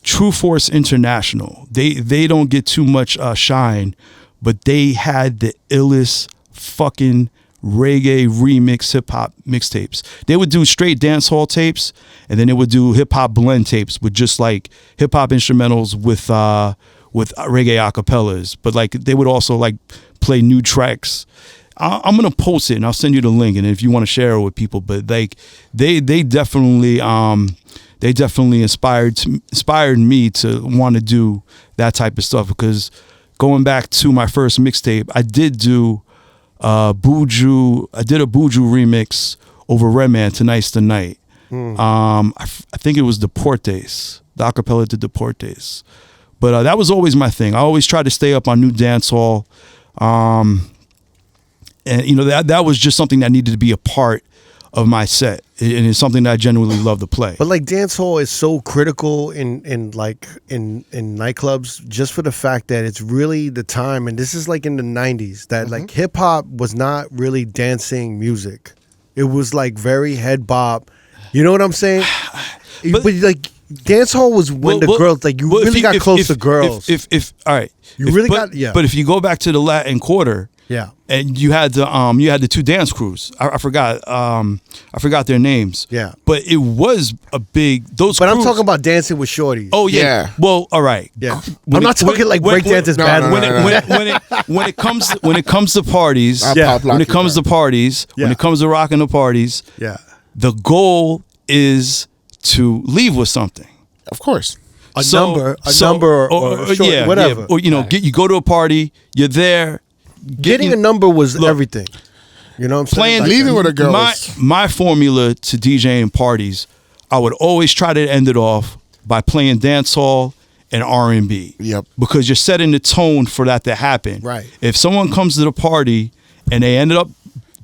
True Force International. They don't get too much shine, but they had the illest fucking reggae remix hip hop mixtapes. They would do straight dancehall tapes, and then they would do hip hop blend tapes with just like hip hop instrumentals with reggae acapellas. But like they would also like play new tracks. I'm gonna post it and I'll send you the link, and if you want to share it with people. But like they definitely inspired me to want to do that type of stuff, because going back to my first mixtape, I did do Buju. I did a Buju remix over Redman, Tonight's the Night. I think it was Deportes. The acapella to Deportes. But that was always my thing. I always tried to stay up on new dancehall. And you know, that was just something that needed to be a part of my set, and it's something that I genuinely love to play. But like dancehall is so critical in nightclubs, just for the fact that it's really the time, and this is like in the 90s, that like hip hop was not really dancing music. It was like very head bop. You know what I'm saying? but like dancehall was when the girls, like you really got close to girls. If all right, But if you go back to the Latin Quarter. Yeah, and you had the two dance crews. I forgot their names. Yeah, but it was a big those. But crews, I'm talking about dancing with shorties. Oh yeah. Well, all right. Yeah, I'm not talking like breakdance is bad. When it comes to parties, when it comes to parties, when it comes to rocking the parties, the goal is to leave with something. Of course. A number, or short, whatever. Yeah. Or you go to a party, you're there. Getting a number was everything. You know what I'm saying? Leaving with a girl. My formula to DJing parties, I would always try to end it off by playing dancehall and R&B. Yep. Because you're setting the tone for that to happen. Right. If someone comes to the party and they ended up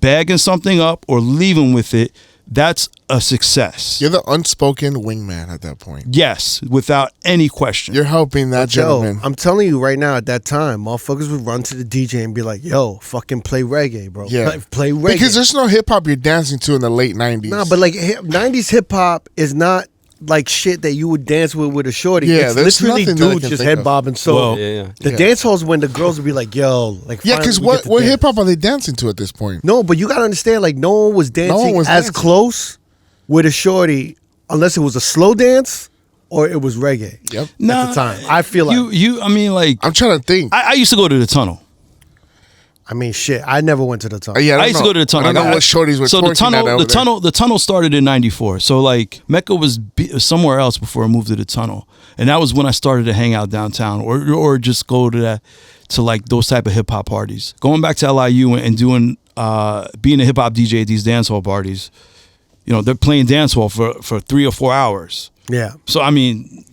bagging something up or leaving with it, that's a success. You're the unspoken wingman at that point. Yes, without any question. You're helping that gentleman. I'm telling you right now, at that time, motherfuckers would run to the DJ and be like, yo, fucking play reggae, bro. Yeah. Play reggae. Because there's no hip-hop you're dancing to in the late 90s. Nah, but like 90s hip-hop is not like shit that you would dance with a shorty. Yeah, it's literally dudes just head bobbing. So the dance halls when the girls would be like, yo, like because what hip hop are they dancing to at this point? No, but you gotta understand, like no one was dancing close with a shorty unless it was a slow dance or it was reggae. Yep. At the time, I feel like I mean, like I'm trying to think. I used to go to the tunnel. I mean, shit. I never went to the tunnel. Yeah, I used to go to the tunnel. I don't know what shorties were. So the tunnel started in '94. So like Mecca was somewhere else before I moved to the tunnel, and that was when I started to hang out downtown, or just go to like those type of hip hop parties. Going back to LIU and doing being a hip hop DJ at these dancehall parties, you know, they're playing dancehall for 3 or 4 hours. Yeah. So I mean,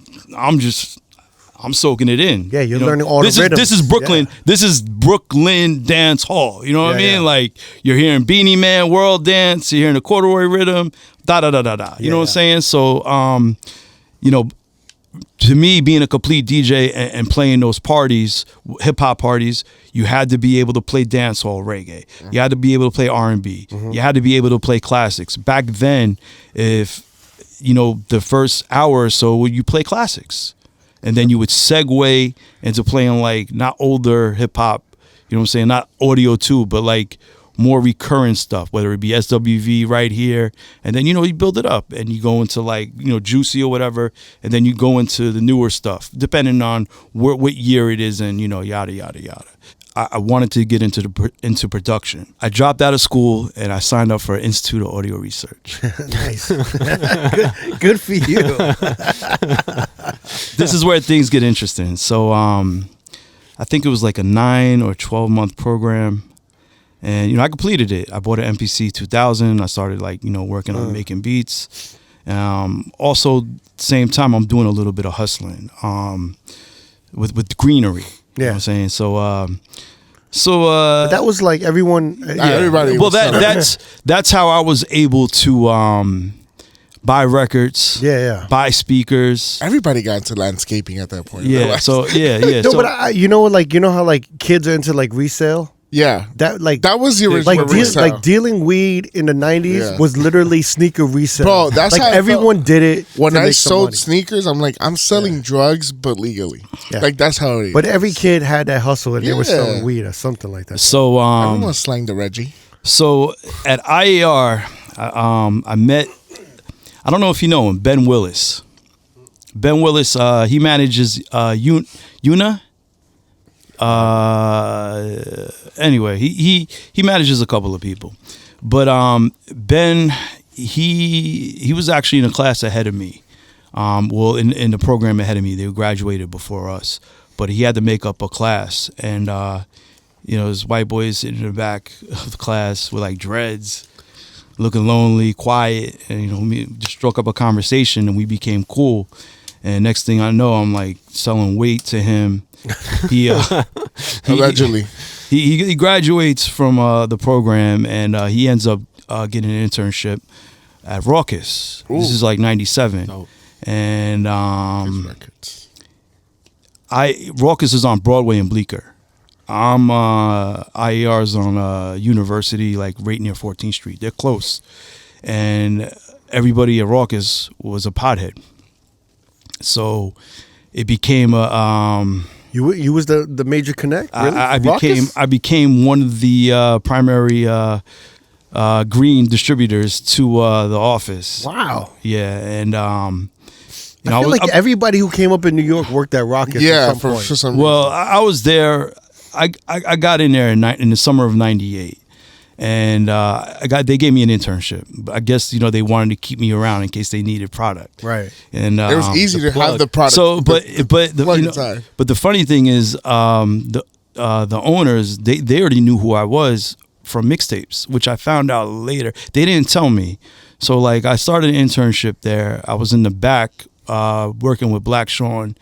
I'm soaking it in. Yeah, you're learning all the rhythms. This is Brooklyn. Yeah. This is Brooklyn dance hall. You know what I mean? Yeah. Like you're hearing Beanie Man, World Dance. You're hearing the corduroy rhythm. Da da da da da. You know what I'm saying? So, you know, to me, being a complete DJ and playing those parties, hip hop parties, you had to be able to play dancehall, reggae. Mm-hmm. You had to be able to play R&B. Mm-hmm. You had to be able to play classics. Back then, if you know the first hour or so, you play classics. And then you would segue into playing like not older hip hop, you know what I'm saying? Not audio too, but like more recurrent stuff, whether it be SWV right here. And then, you know, you build it up and you go into like, you know, Juicy or whatever. And then you go into the newer stuff, depending on what year it is and, you know, yada, yada, yada. I wanted to get into production. I dropped out of school and I signed up for Institute of Audio Research. Nice. Good for you. This is where things get interesting. So I think it was like a 9 or 12 month program. And, you know, I completed it. I bought an MPC 2000. I started like, you know, working on making beats. Also, same time, I'm doing a little bit of hustling with greenery. You know what I'm saying? So but that was like everyone. Everybody. Well, that's how I was able to buy records. Buy speakers. Everybody got into landscaping at that point. Yeah. So yeah. No, but you know how like kids are into like resale. Yeah, that was the original like dealing weed in the 90s was literally sneaker resale. Bro, that's like how everyone did it. When I sold sneakers, I'm like, I'm selling drugs, but legally. Yeah. Like that's how it is. But every kid had that hustle, and they were selling weed or something like that. So I don't want to slang the Reggie. So at IAR, I met, I don't know if you know him, Ben Willis. Ben Willis, he manages Una. Anyway, he manages a couple of people. But Ben, he was actually in a class ahead of me. Well, in the program ahead of me. They graduated before us. But he had to make up a class. And, this white boy sitting in the back of the class with like dreads, looking lonely, quiet. And, we just struck up a conversation and we became cool. And next thing I know, I'm like selling weight to him. Allegedly. He graduates from the program and he ends up getting an internship at Rawkus. Ooh. This is like 97. Oh. And Rawkus is on Broadway and Bleecker. I'm IAR's on University, like right near 14th Street. They're close. And everybody at Rawkus was a pothead. So it became a You was the major connect? Really? I became one of the primary green distributers to the office. Wow. Yeah, and I feel like everybody who came up in New York worked at Rawkus. Yeah, at some point. For some reason. Well, I was there. I got in there in the summer of '98. And they gave me an internship. I guess they wanted to keep me around in case they needed product. Right. And it was easy to have the product. So, but the funny thing is, the owners they already knew who I was from mixtapes, which I found out later. They didn't tell me. So like I started an internship there. I was in the back working with Black Sean.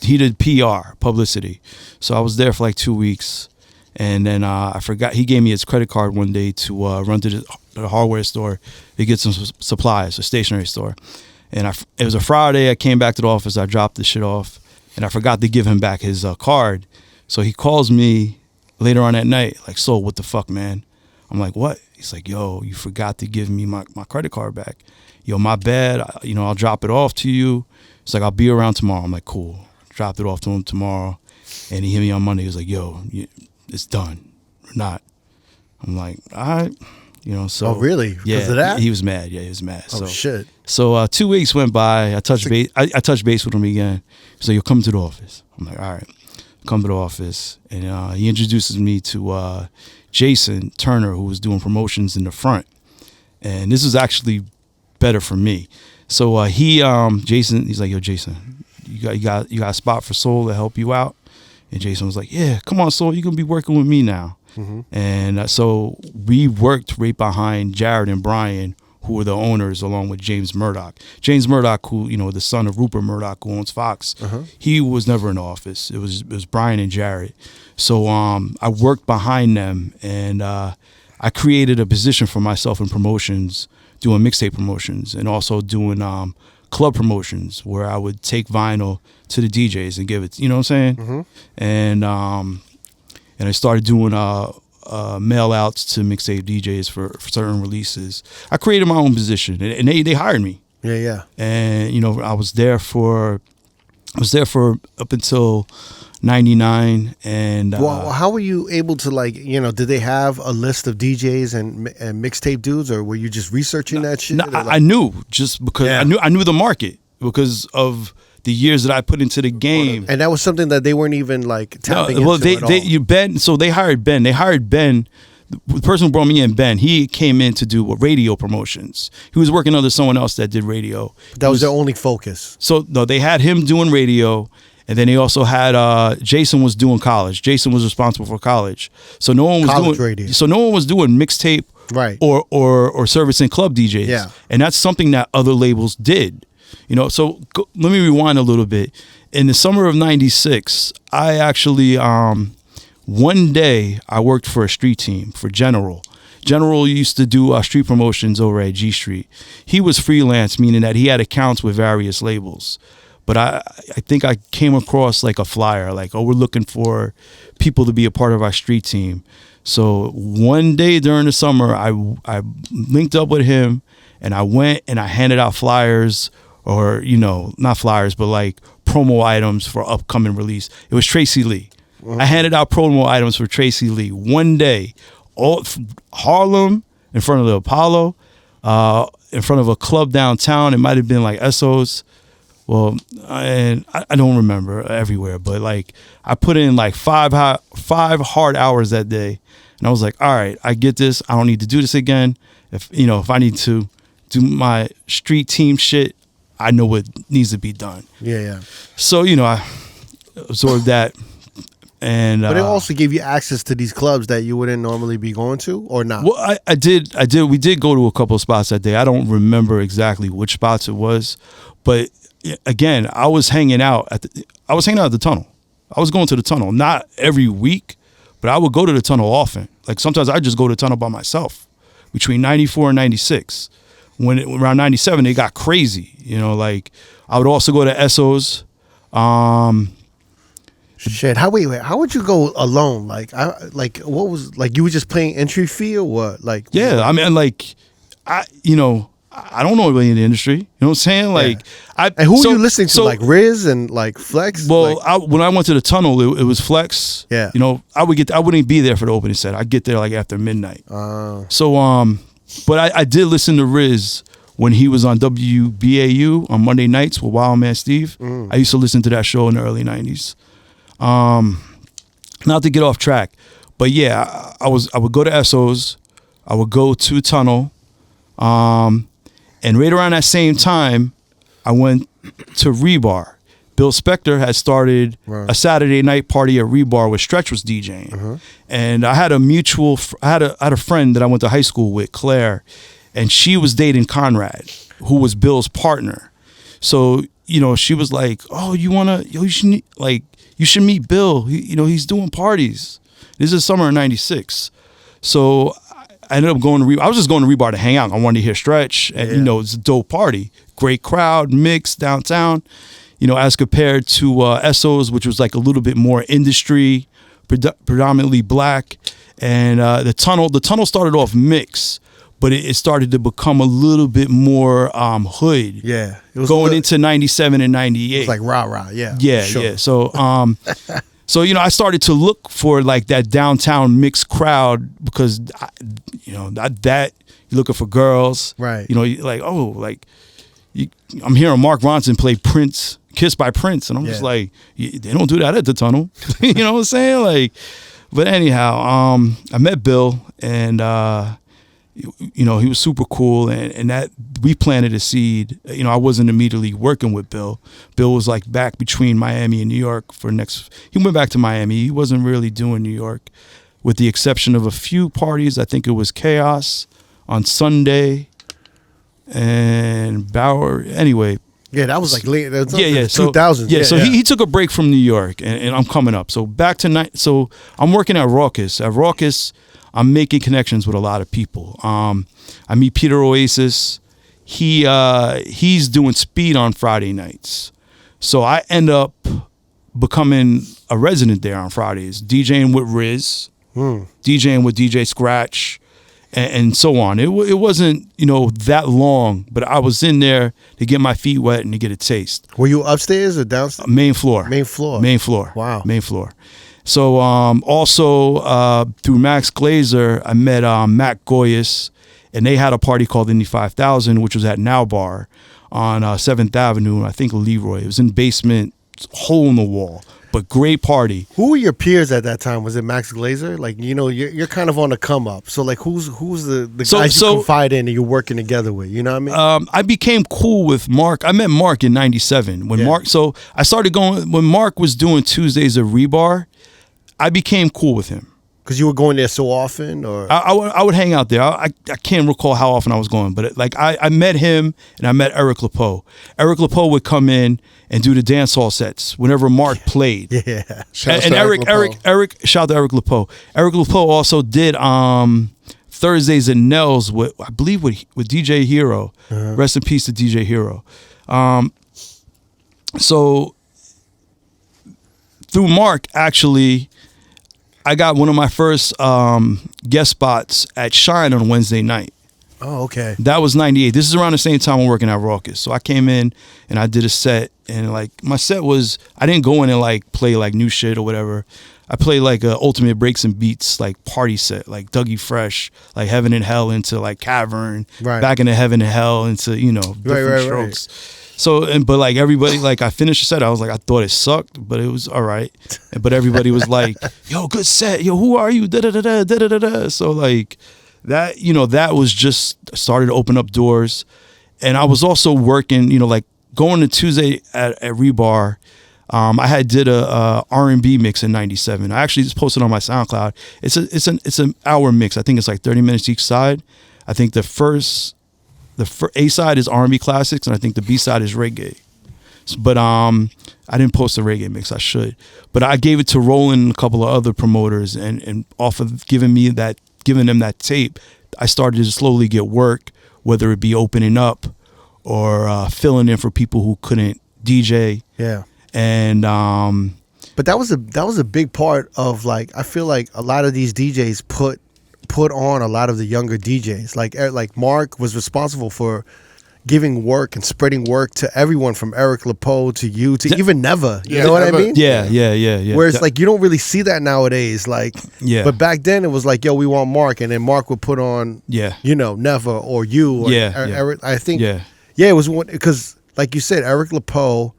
He did PR publicity. So I was there for like 2 weeks. And then I forgot, he gave me his credit card one day to run to the hardware store to get some supplies, a stationery store. And it was a Friday, I came back to the office, I dropped the shit off, and I forgot to give him back his card. So he calls me later on that night, like, so what the fuck, man? I'm like, what? He's like, yo, you forgot to give me my credit card back. Yo, my bad, I'll drop it off to you. He's like, I'll be around tomorrow. I'm like, cool. Dropped it off to him tomorrow. And he hit me on Monday, he was like, yo, it's done or not. I'm like, all right, so. Oh, really? Because of that? He was mad. Yeah, he was mad. Oh, shit. So 2 weeks went by. I touched base. I touched base with him again. He's like, you'll come to the office. I'm like, all right, come to the office. And he introduces me to Jason Turner, who was doing promotions in the front. And this was actually better for me. So Jason, he's like, yo, Jason, you got a spot for Soul to help you out? And Jason was like, yeah, come on, Soul, you're going to be working with me now. Mm-hmm. And so we worked right behind Jared and Brian, who were the owners, along with James Murdoch. James Murdoch, who, the son of Rupert Murdoch, who owns Fox, he was never in the office. It was Brian and Jared. So I worked behind them, and I created a position for myself in promotions, doing mixtape promotions, and also doing club promotions where I would take vinyl to the DJs and give it, you know what I'm saying? Mm-hmm. And I started doing mail outs to mixtape DJs for certain releases. I created my own position, and they hired me. Yeah. And I was there for up until 99. And well, how were you able to did they have a list of DJs and mixtape dudes, or were you just researching that shit? No, I knew, just because I knew the market because of the years that I put into the game. And that was something that they weren't even tapping into at all. So they hired Ben. The person who brought me in, Ben, he came in to do radio promotions. He was working under someone else that did radio. That was their only focus. So no, they had him doing radio, and then they also had Jason was doing college. Jason was responsible for college. So no one was doing radio. So no one was doing mixtape, right, or servicing club DJs. Yeah, and that's something that other labels did. So let me rewind a little bit. In the summer of '96, I actually one day I worked for a street team for General. General used to do street promotions over at G Street. He was freelance, meaning that he had accounts with various labels. But I think I came across a flyer, we're looking for people to be a part of our street team. So one day during the summer, I linked up with him, and I went and I handed out flyers, or not flyers, but promo items for upcoming release. It was Tracy Lee. I handed out promo items for Tracy Lee one day. all Harlem, in front of the Apollo, in front of a club downtown. It might have been like Esso's. Well, and I don't remember everywhere, but like I put in like 5 hard hours that day, and I was like, all right, I get this. I don't need to do this again. If I need to do my street team shit, I know what needs to be done. Yeah. So I absorbed that, and but it also gave you access to these clubs that you wouldn't normally be going to, or not? Well, I did. We did go to a couple of spots that day. I don't remember exactly which spots it was, but again, I was hanging out at the tunnel. I was going to the tunnel, not every week, but I would go to the tunnel often. Like sometimes I just go to the tunnel by myself between 94 and 96. Around 97, it got crazy. Like I would also go to Esso's. Shit, how would you go alone? What was like? You were just paying entry fee or what? Like, yeah, I mean, like, I don't know anybody in the industry. You know what I'm saying? Like, and who are you listening to? Like Riz and like Flex? Well, when I went to the tunnel, it was Flex. Yeah. I wouldn't be there for the opening set. I'd get there like after midnight. So, but I did listen to Riz when he was on WBAU on Monday nights with Wild Man Steve. I used to listen to that show in the early 90s. Not to get off track, but yeah, I would go to Esso's. I would go to Tunnel. And right around that same time, I went to Rebar. Bill Spector had started a Saturday night party at Rebar where Stretch was DJing. And I had a friend that I went to high school with, Claire, and she was dating Conrad, who was Bill's partner. So, she was like, oh, you should meet Bill. He's doing parties. This is summer of 96. So I ended up going to Rebar. I was just going to Rebar to hang out. I wanted to hear Stretch. And, it's a dope party. Great crowd, mixed downtown. As compared to Esso's, which was like a little bit more industry, predominantly black. And the tunnel started off mixed, but it started to become a little bit more hood. Yeah. It was going into 97 and 98. It was like rah-rah, yeah. Yeah, sure. yeah. So, I started to look for like that downtown mixed crowd because, that you're looking for girls. Right. I'm hearing Mark Ronson play Prince, Kissed by Prince, and I'm just like, they don't do that at the tunnel. You know what I'm saying? Like, but anyhow, I met Bill, and he was super cool, and that we planted a seed. I wasn't immediately working with Bill. Bill was like back between Miami and New York he went back to Miami. He wasn't really doing New York, with the exception of a few parties. I think it was Chaos on Sunday and Bauer. Anyway. Yeah, that was like late. That was yeah. 2000s. Yeah, so he took a break from New York, and I'm coming up. So back to so I'm working at Rawkus. At Rawkus, I'm making connections with a lot of people. I meet Peter Oasis. He's doing speed on Friday nights. So I end up becoming a resident there on Fridays, DJing with Riz, DJing with DJ Scratch, and so on. It wasn't, that long, but I was in there to get my feet wet and to get a taste. Were you upstairs or downstairs? Main floor. Main floor. Main floor. Wow. Main floor. So also through Max Glazer, I met Matt Goyas, and they had a party called Indy 5000, which was at Now Bar on 7th Avenue, I think Leroy. It was in basement, hole in the wall, but great party. Who were your peers at that time? Was it Max Glazer? Like, you're kind of on the come up. So like, who's the guys you confide in and you're working together with? You know what I mean? I became cool with Mark. I met Mark in 97 when so I started going, when Mark was doing Tuesdays at Rebar, I became cool with him. Because you were going there so often, or I would hang out there. I can't recall how often I was going, but I met him and I met Eric LaPoe. Eric LaPoe would come in and do the dancehall sets whenever Mark played. Yeah, and Eric, shout out to Eric LaPoe. Eric LaPoe also did Thursdays at Nell's with DJ Hero. Rest in peace to DJ Hero. So through Mark, actually, I got one of my first guest spots at Shine on Wednesday night. Oh, okay. That was 98. This is around the same time I'm working at Rawkus. So I came in and I did a set, and like my set was, I didn't go in and like play like new shit or whatever. I played like a Ultimate Breaks and Beats like party set, like Dougie Fresh, like Heaven and Hell into like Cavern, back into Heaven and Hell into, you know, different strokes. So, but like everybody, like I finished the set, I was like, I thought it sucked, but it was all right. But everybody was like, yo, good set. Yo, who are you? Da da da da da da da. So like that, you know, that was just started to open up doors. And I was also working, you know, like going to Tuesday at Rebar. I had did a R&B mix in '97. I actually just posted on my SoundCloud. It's an hour mix. I think it's like 30 minutes each side. I think the A side is R&B classics, and I think the B side is reggae. But I didn't post a reggae mix. I should. But I gave it to Roland and a couple of other promoters, and off of giving them that tape, I started to slowly get work, whether it be opening up or filling in for people who couldn't DJ. Yeah. And but that was a big part of, like, I feel like a lot of these DJs put on a lot of the younger DJs. Like Mark was responsible for giving work and spreading work to everyone from Eric LePaul to you to even Never. You know what I mean? Yeah. Whereas like you don't really see that nowadays. Like, but back then it was like, yo, we want Mark, and then Mark would put on, you know, Never or you. Or Eric, I think. Yeah, it was one, because like you said, Eric LePaul,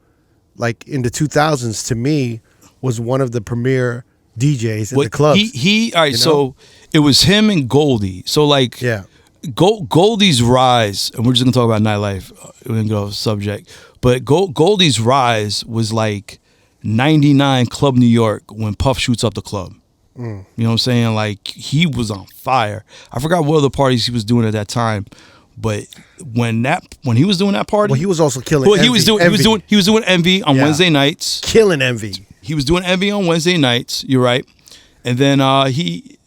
like in the 2000s, to me, was one of the premier DJs in the clubs. All right, you know? So it was him and Goldie. So like, Goldie's rise, and we're just gonna talk about Nightlife. We're gonna go off subject, but Goldie's rise was like '99 Club New York when Puff shoots up the club. You know what I'm saying? Like, he was on fire. I forgot what other parties he was doing at that time. But when he was doing that party, well, he was also killing. Well, he was doing Envy on Wednesday nights. Killing Envy. He was doing Envy on Wednesday nights. You're right. And then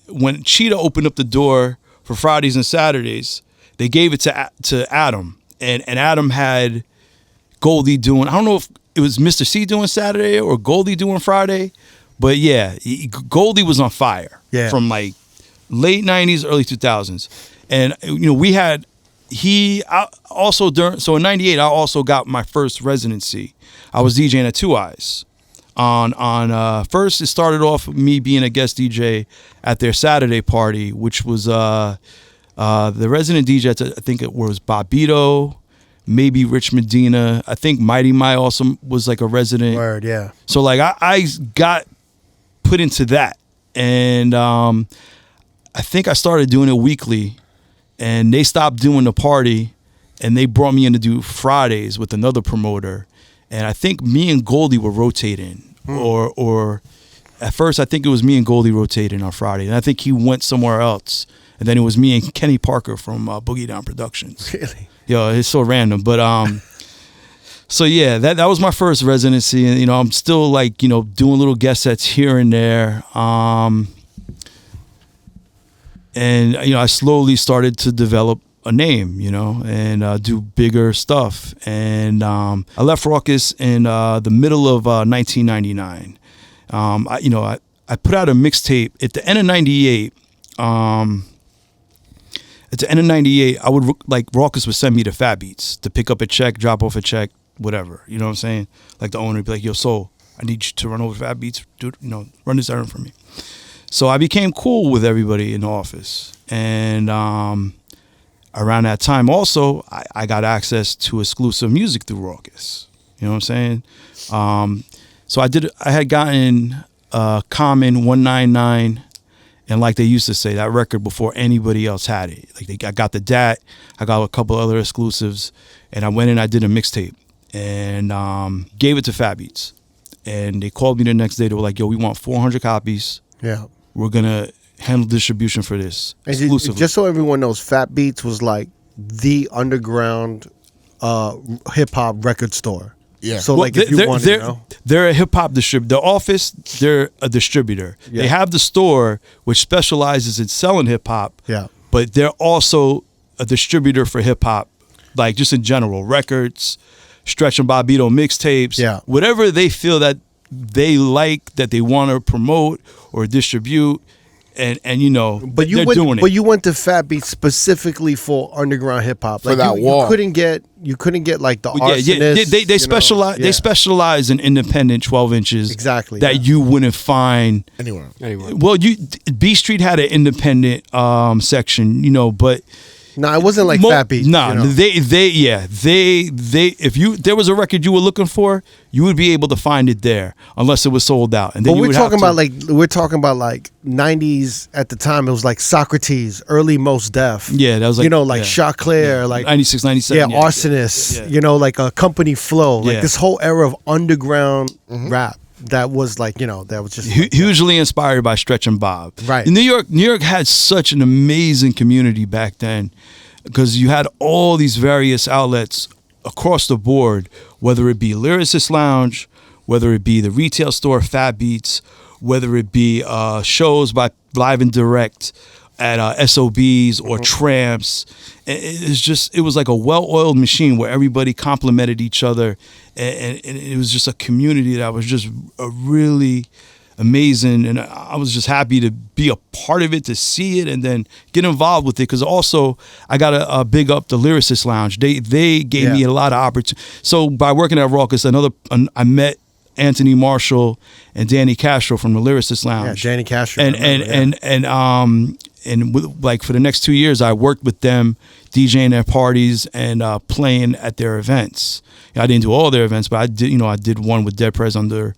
when Cheetah opened up the door for Fridays and Saturdays, they gave it to Adam, and Adam had Goldie doing. I don't know if it was Mr. C doing Saturday or Goldie doing Friday, but yeah, Goldie was on fire. Yeah. From like late '90s, early 2000s, and you know we had. So in '98, I also got my first residency. I was DJing at Two Eyes. First, it started off with me being a guest DJ at their Saturday party, which was the resident DJ. I think it was Bobito, maybe Rich Medina. I think Mighty Mai also was like a resident. Word, yeah. So like I got put into that, and I think I started doing it weekly. And they stopped doing the party, and they brought me in to do Fridays with another promoter. And I think me and Goldie were rotating, or at first I think it was me and Goldie rotating on Friday, and I think he went somewhere else. And then it was me and Kenny Parker from Boogie Down Productions. Really? Yo, it's so random, but so yeah, that was my first residency, and you know I'm still like, you know, doing little guest sets here and there. And, you know, I slowly started to develop a name, you know, and do bigger stuff. And I left Rawkus in the middle of 1999. I put out a mixtape at the end of '98. At the end of '98, I would, like, Rawkus would send me to Fat Beats to pick up a check, drop off a check, whatever. You know what I'm saying? Like, the owner would be like, yo, Soul, I need you to run over to Fat Beats, dude, you know, run this errand for me. So I became cool with everybody in the office. And around that time also, I got access to exclusive music through Rawkus. You know what I'm saying? So I had gotten Common 199, and like they used to say, that record before anybody else had it. Like I got the DAT, I got a couple other exclusives, and I went in, I did a mixtape, and gave it to Fat Beats. And they called me the next day, they were like, yo, we want 400 copies. Yeah. We're going to handle distribution for this exclusively. Just so everyone knows, Fat Beats was like the underground hip-hop record store. Yeah. So like if you wanted to know. They're a hip-hop distributor. The office, they're a distributor. Yeah. They have the store, which specializes in selling hip-hop. Yeah. But they're also a distributor for hip-hop, like just in general. Records, Stretch and Bobito mixtapes. Yeah. Whatever they feel that they like, that they want to promote or distribute, and you know, but you they're went, doing it. But you went to Fat Beat specifically for underground hip hop. For that wall. You couldn't get like the Yeah, arsonists. they specialize. They specialize in independent 12 inches. Exactly. That you wouldn't find anywhere. Well, B Street had an independent section, you know, but no, it wasn't like Fat Beat. No, you know? they if there was a record you were looking for, you would be able to find it there unless it was sold out. And then but we're talking about like 90s at the time. It was like Socrates, early Mos Def. Yeah, that was like, you know, like Shot Clear, like 96, 97. Yeah, Arsonists. You know, like a Company Flow, like this whole era of underground rap. That was like, you know, that was just hugely inspired by Stretch and Bob. Right. In New York had such an amazing community back then because you had all these various outlets across the board, whether it be Lyricist Lounge, whether it be the retail store Fat Beats, whether it be shows by Live and Direct at SOBs or Tramps. It was like a well-oiled machine where everybody complimented each other, and it was just a community that was just a really amazing, and I was just happy to be a part of it, to see it, and then get involved with it. Because also I got a big up the Lyricist Lounge. They gave me a lot of opportunity. So by working at Rawkus, I met Anthony Marshall and Danny Castro from the Lyricist Lounge. Yeah, Danny Castro. And like for the next 2 years, I worked with them, DJing their parties and playing at their events. I didn't do all their events, but I did one with Dead Prez under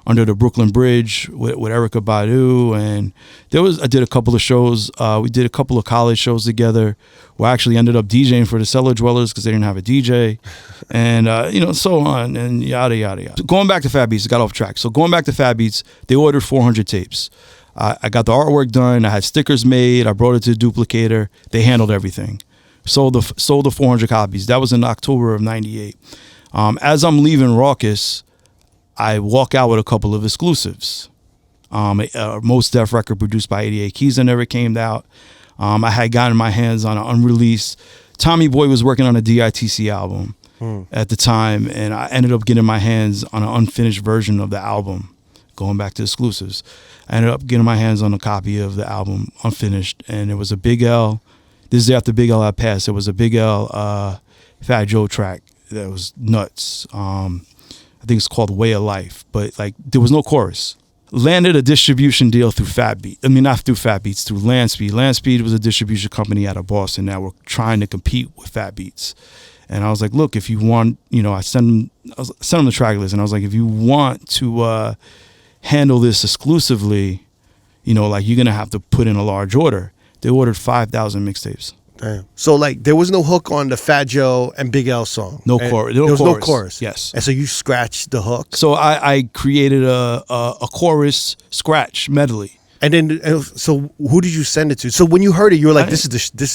the Brooklyn Bridge with Erykah Badu, and I did a couple of shows. We did a couple of college shows together. We actually ended up DJing for the Cellar Dwellers because they didn't have a DJ, and so on and yada yada yada. So going back to Fat Beats, I got off track. So going back to Fat Beats, they ordered 400 tapes. I got the artwork done. I had stickers made. I brought it to the duplicator. They handled everything. Sold the 400 copies. That was in October of '98. As I'm leaving Rawkus, I walk out with a couple of exclusives. A Mos Def record produced by 88 Keys that never came out. I had gotten my hands on an unreleased. Tommy Boy was working on a DITC album at the time, and I ended up getting my hands on an unfinished version of the album. Going back to exclusives, I ended up getting my hands on a copy of the album unfinished, and it was a Big L. This is after Big L had passed. It was a Big L Fat Joe track that was nuts. I think it's called Way of Life, but like there was no chorus. Landed a distribution deal through Fat Beat. I mean, not through Fat Beats, through Landspeed. Landspeed was a distribution company out of Boston that were trying to compete with Fat Beats. And I was like, look, if you want, I sent them the track list, and I was like, if you want to handle this exclusively, like you're gonna have to put in a large order. They ordered 5,000 mixtapes. Damn. So like there was no hook on the Fat Joe and Big L song. No chorus. There was no chorus. Yes. And so you scratched the hook. So I created a chorus scratch medley. And then, so who did you send it to? So when you heard it, you were like, "This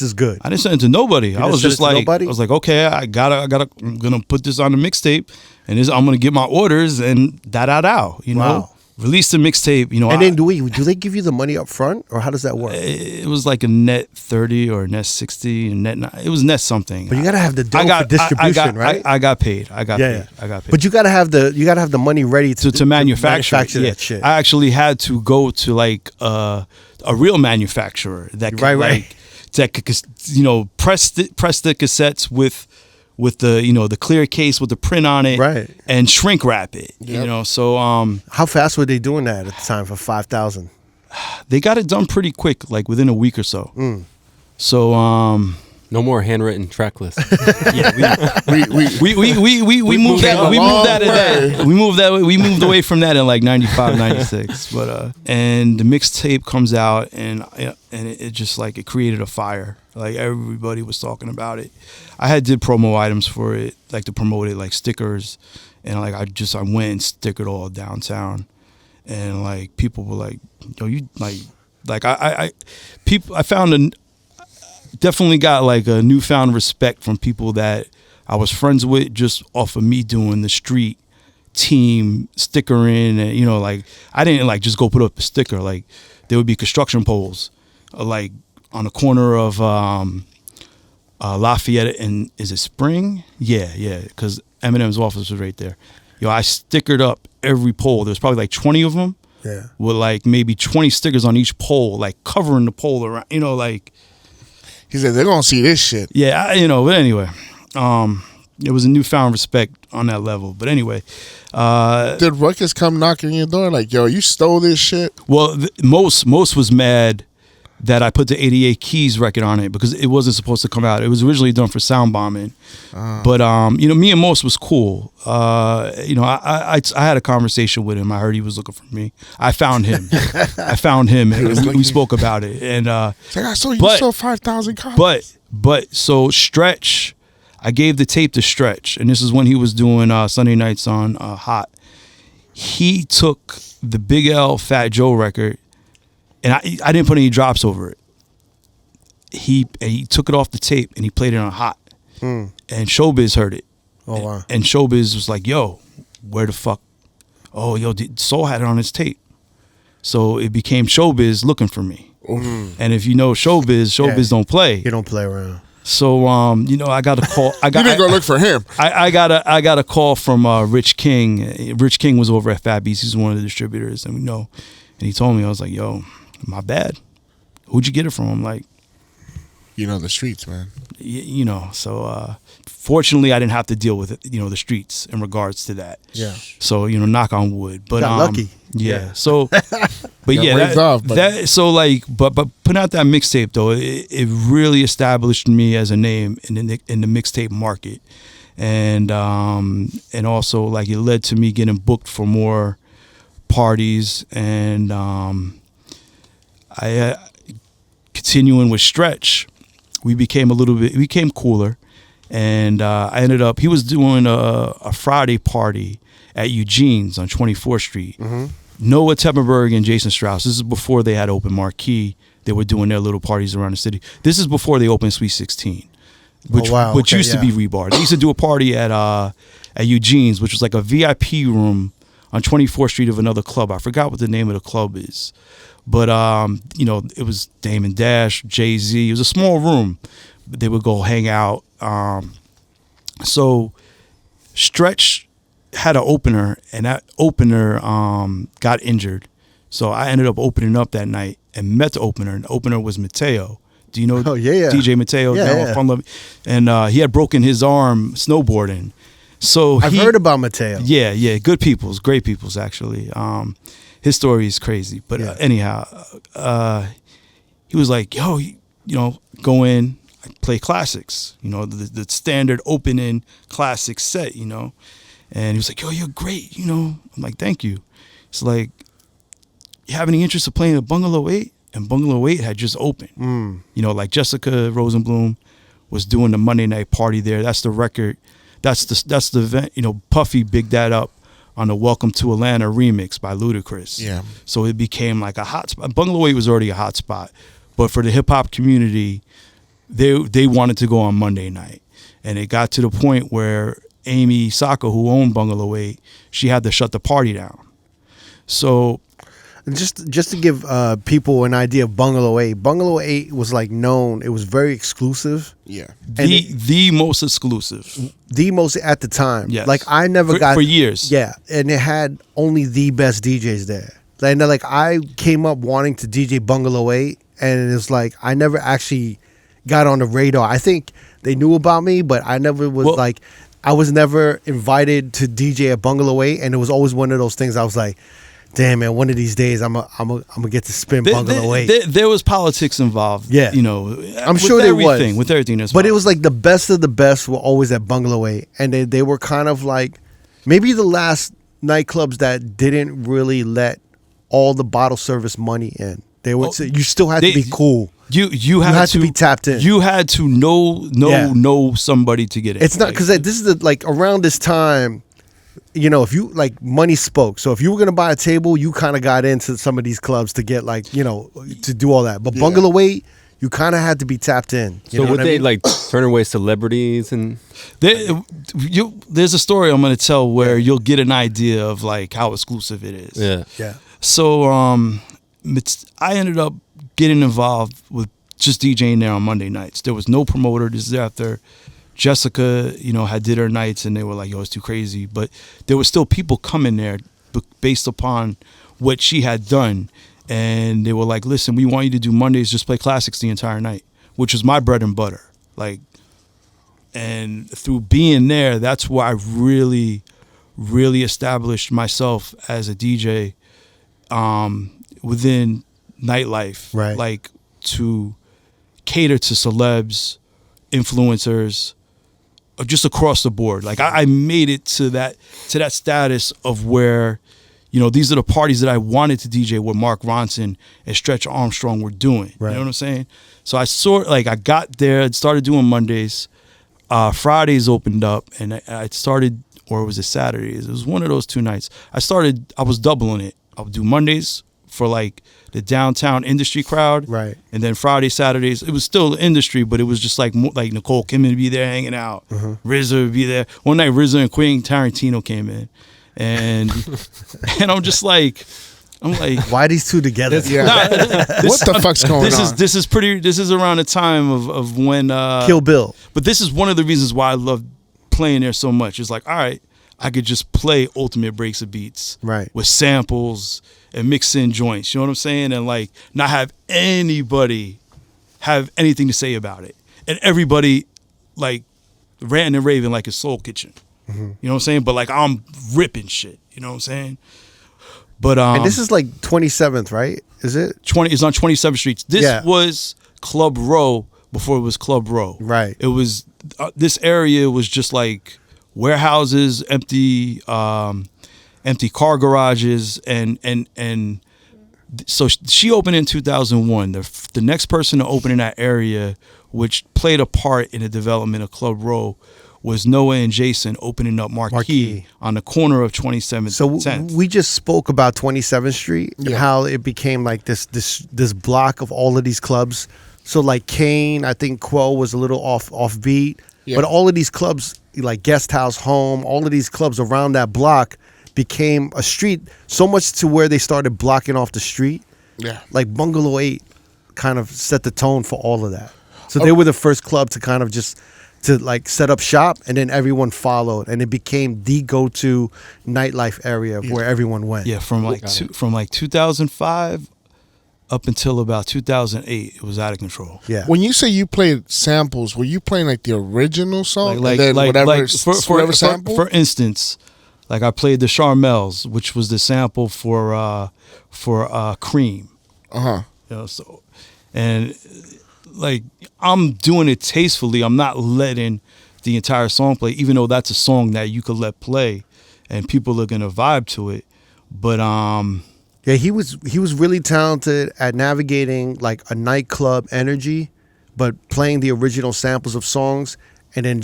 is good." I didn't send it to nobody. I was just like, nobody? I was like, okay, I'm gonna put this on the mixtape, and I'm gonna get my orders and da. Wow. Release the mixtape, And then do they give you the money up front, or how does that work? It was like a net 30 or net 60, and it was net something. But you gotta have the dough for distribution, right? I got paid. I got paid. But you gotta have the money ready to manufacture that shit. I actually had to go to like a real manufacturer that could that could press the cassettes with the clear case with the print on it, right, and shrink wrap it. Yep. So how fast were they doing that at the time for 5,000? They got it done pretty quick, like within a week or so. So no more handwritten track lists. Yeah, we moved that. We moved away from that in like 95, 96. But and the mixtape comes out, and it just like it created a fire. Like everybody was talking about it. I did promo items for it, like to promote it, like stickers, and like I went and stickered all downtown, and like people were like, "Yo, you like I found definitely got like a newfound respect from people that I was friends with just off of me doing the street team stickering, and like I didn't like just go put up a sticker. Like there would be construction poles, like on the corner of Lafayette and is it Spring? Yeah, because Eminem's office was right there. I stickered up every pole. There was probably like 20 of them. with like maybe 20 stickers on each pole, like covering the pole around, you know, like. He said, they're going to see this shit. Yeah, you know, but anyway, it was a newfound respect on that level. But anyway. Did Rawkus come knocking your door like, yo, you stole this shit? Well, most was mad that I put the 88 Keys record on it because it wasn't supposed to come out. It was originally done for Sound Bombing. But, you know, me and Most was cool. You know, I had a conversation with him. I heard he was looking for me. I found him. And we spoke about it. And it's like, I saw you sold 5,000 copies. But so Stretch, I gave the tape to Stretch, and this is when he was doing Sunday nights on Hot. He took the Big L Fat Joe record, and I didn't put any drops over it. He took it off the tape and he played it on Hot, and Showbiz heard it. Oh wow! And Showbiz was like, "Yo, where the fuck? Oh, yo, Soul had it on his tape." So it became Showbiz looking for me. And if you know Showbiz don't play. He don't play around. So you know, I got a call. You didn't go look for him. I got a call from Rich King. Rich King was over at Fat Beats. He's one of the distributors, and we know. And he told me, I was like, "Yo, my bad. Who'd you get it from?" I'm like, you know, the streets, man. You know. So fortunately, I didn't have to deal with it, you know, the streets in regards to that. Yeah. So you know, knock on wood. But got lucky. Yeah. So, but yeah, but putting out that mixtape though, it really established me as a name in the mixtape market, and also like it led to me getting booked for more parties, and I continuing with Stretch, we became cooler, and I ended up, he was doing a Friday party at Eugene's on 24th Street. Noah Teppenberg and Jason Strauss. This is before they had open Marquee. They were doing their little parties around the city. This is before they opened Sweet 16, which used to be Rebar. They used to do a party at Eugene's, which was like a VIP room on 24th Street of another club. I forgot what the name of the club is. But, you know, it was Damon Dash, Jay-Z. It was a small room. They would go hang out. So Stretch had an opener, and that opener got injured. So I ended up opening up that night and met the opener, and the opener was Mateo. Do you know DJ Mateo? Yeah. Fun Love? And he had broken his arm snowboarding. So I've heard about Mateo. Yeah, good peoples, great peoples actually. His story is crazy, but anyhow, he was like, "Yo, you know, go in, play classics, you know, the standard opening classic set, you know." And he was like, "Yo, you're great, you know." I'm like, "Thank you." It's like, "You have any interest of playing at Bungalow 8?" And Bungalow 8 had just opened. You know, like Jessica Rosenblum was doing the Monday night party there. That's the record. That's the event. You know, Puffy bigged that up on the Welcome to Atlanta remix by Ludacris. Yeah. So it became like a hot spot. Bungalow 8 was already a hot spot, but for the hip hop community, they wanted to go on Monday night, and it got to the point where Amy Saka, who owned Bungalow 8, she had to shut the party down. So just to give people an idea of Bungalow 8 was like known, it was very exclusive. Yeah. The most exclusive. The most at the time. Yes. Like I never got for years. Yeah. And it had only the best DJs there. And like I came up wanting to DJ Bungalow 8, and it's like I never actually got on the radar. I think they knew about me, but I never was I was never invited to DJ at Bungalow 8, and it was always one of those things I was like, damn, man, one of these days I'm gonna get to spin Bungalow 8. There was politics involved. Yeah. You know, I'm sure there was. With everything that's But it was like the best of the best were always at Bungalow 8. And they were kind of like maybe the last nightclubs that didn't really let all the bottle service money in. They would say you still had to be cool. You had to be tapped in. You had to know somebody to get it. It's not because this is like around this time, you know, if you like money spoke. So if you were gonna buy a table, you kind of got into some of these clubs to get like, you know, to do all that. But Bungalow 8, you kind of had to be tapped in. So would they like turn away celebrities and? There's a story I'm gonna tell where you'll get an idea of like how exclusive it is. Yeah. So I ended up getting involved with just DJing there on Monday nights. There was no promoter. This is after Jessica, you know, had did her nights, and they were like, "Yo, it's too crazy." But there was still people coming there based upon what she had done. And they were like, listen, we want you to do Mondays, just play classics the entire night, which was my bread and butter. Like, and through being there, that's where I really, really established myself as a DJ within nightlife. Right. Like, to cater to celebs, influencers, just across the board. Like, I made it to that status of where, you know, these are the parties that I wanted to DJ, what Mark Ronson and Stretch Armstrong were doing. Right. You know what I'm saying? So I got there, started doing Mondays. Fridays opened up, and I started, or was it Saturdays? It was one of those 2 nights. I was doubling it. I would do Mondays for like the downtown industry crowd. Right. And then Friday, Saturdays, it was still industry, but it was just like Nicole Kidman would be there hanging out. RZA would be there. One night, RZA and Quentin Tarantino came in. And I'm like, why are these two together? Yeah. What the fuck's going on? This is around the time of when Kill Bill. But this is one of the reasons why I love playing there so much. It's like, all right, I could just play ultimate breaks of beats, right, with samples and mix in joints. You know what I'm saying? And like not have anybody have anything to say about it, and everybody like ranting and raving like it's Soul Kitchen. You know what I'm saying? But like I'm ripping shit. You know what I'm saying? But and this is like 27th, right? Is it? It's on 27th Street. This was Club Row before it was Club Row. Right. It was this area was just like warehouses, empty car garages, and so she opened in 2001. The next person to open in that area, which played a part in the development of Club Row, was Noah and Jason opening up Marquee on the corner of 27th so and 10th. We just spoke about 27th Street and how it became like this block of all of these clubs. So like Kane, I think Quo was a little off beat, but all of these clubs like Guest House, Home, all of these clubs around that block became a street, so much to where they started blocking off the street. Yeah. Like Bungalow 8 kind of set the tone for all of that. So they were the first club to kind of just to like set up shop, and then everyone followed, and it became the go-to nightlife area where everyone went. Yeah, from 2005 up until about 2008, it was out of control. Yeah. When you say you played samples, were you playing like the original song? For instance, like I played the Charmels, which was the sample for Cream. Uh-huh. You know, so, and like I'm doing it tastefully. I'm not letting the entire song play, even though that's a song that you could let play and people are gonna vibe to it. But yeah, he was really talented at navigating like a nightclub energy, but playing the original samples of songs and then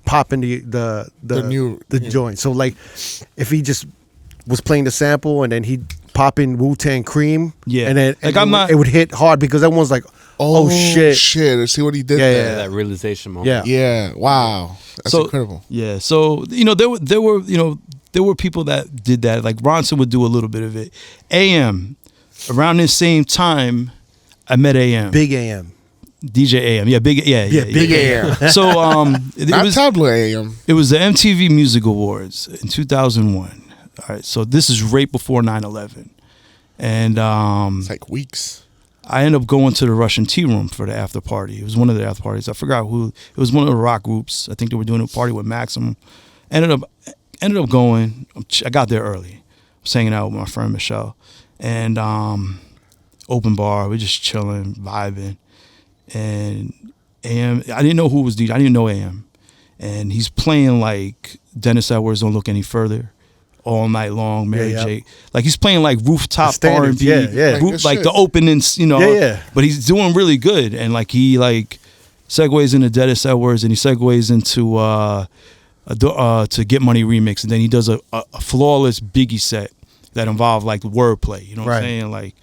popping the joint. So like if he just was playing the sample and then he'd pop in Wu-Tang Cream, and then it would hit hard because everyone's like, oh shit. See what he did Yeah, there. yeah. That realization moment. Yeah. Wow. That's incredible. Yeah. So, you know, there were people that did that. Like Ronson would do a little bit of it. AM, around this same time, I met AM. Big AM. DJ AM. Yeah, Big AM. So Not Tablet AM. It was the MTV Music Awards in 2001. All right. So this is right before 9/11. And it's like weeks. I ended up going to the Russian Tea Room for the after party. It was one of the after parties. I forgot who. It was one of the rock groups. I think they were doing a party with Maximum. Ended up going. I got there early. I was hanging out with my friend Michelle, and open bar. We're just chilling, vibing, and AM. I didn't know who was DJ. I didn't know AM, and he's playing like Dennis Edwards, Don't Look Any Further, all night long. Mary J. Like he's playing like rooftop R&B, like the openings, you know. But he's doing really good, and like he like segues into Dennis Edwards, and he segues into to Get Money remix, and then he does a flawless Biggie set that involved like wordplay. You know what I'm saying? Like,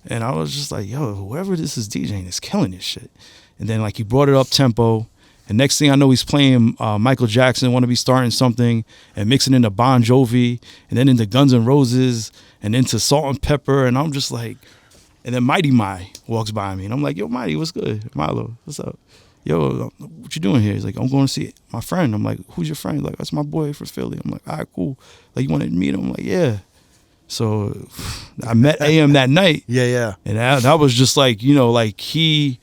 and I was just like, yo, whoever this is DJing is killing this shit. And then like he brought it up tempo. And next thing I know, he's playing Michael Jackson, Want to Be Starting Something, and mixing into Bon Jovi, and then into Guns N' Roses, and into Salt and Pepper. And I'm just like, and then Mighty Mai walks by me. And I'm like, yo, Mighty, what's good? Milo, what's up? Yo, what you doing here? He's like, I'm going to see my friend. I'm like, who's your friend? He's like, that's my boy from Philly. I'm like, all right, cool. Like, you want to meet him? I'm like, yeah. So I met AM that night. Yeah. And that was just like, like he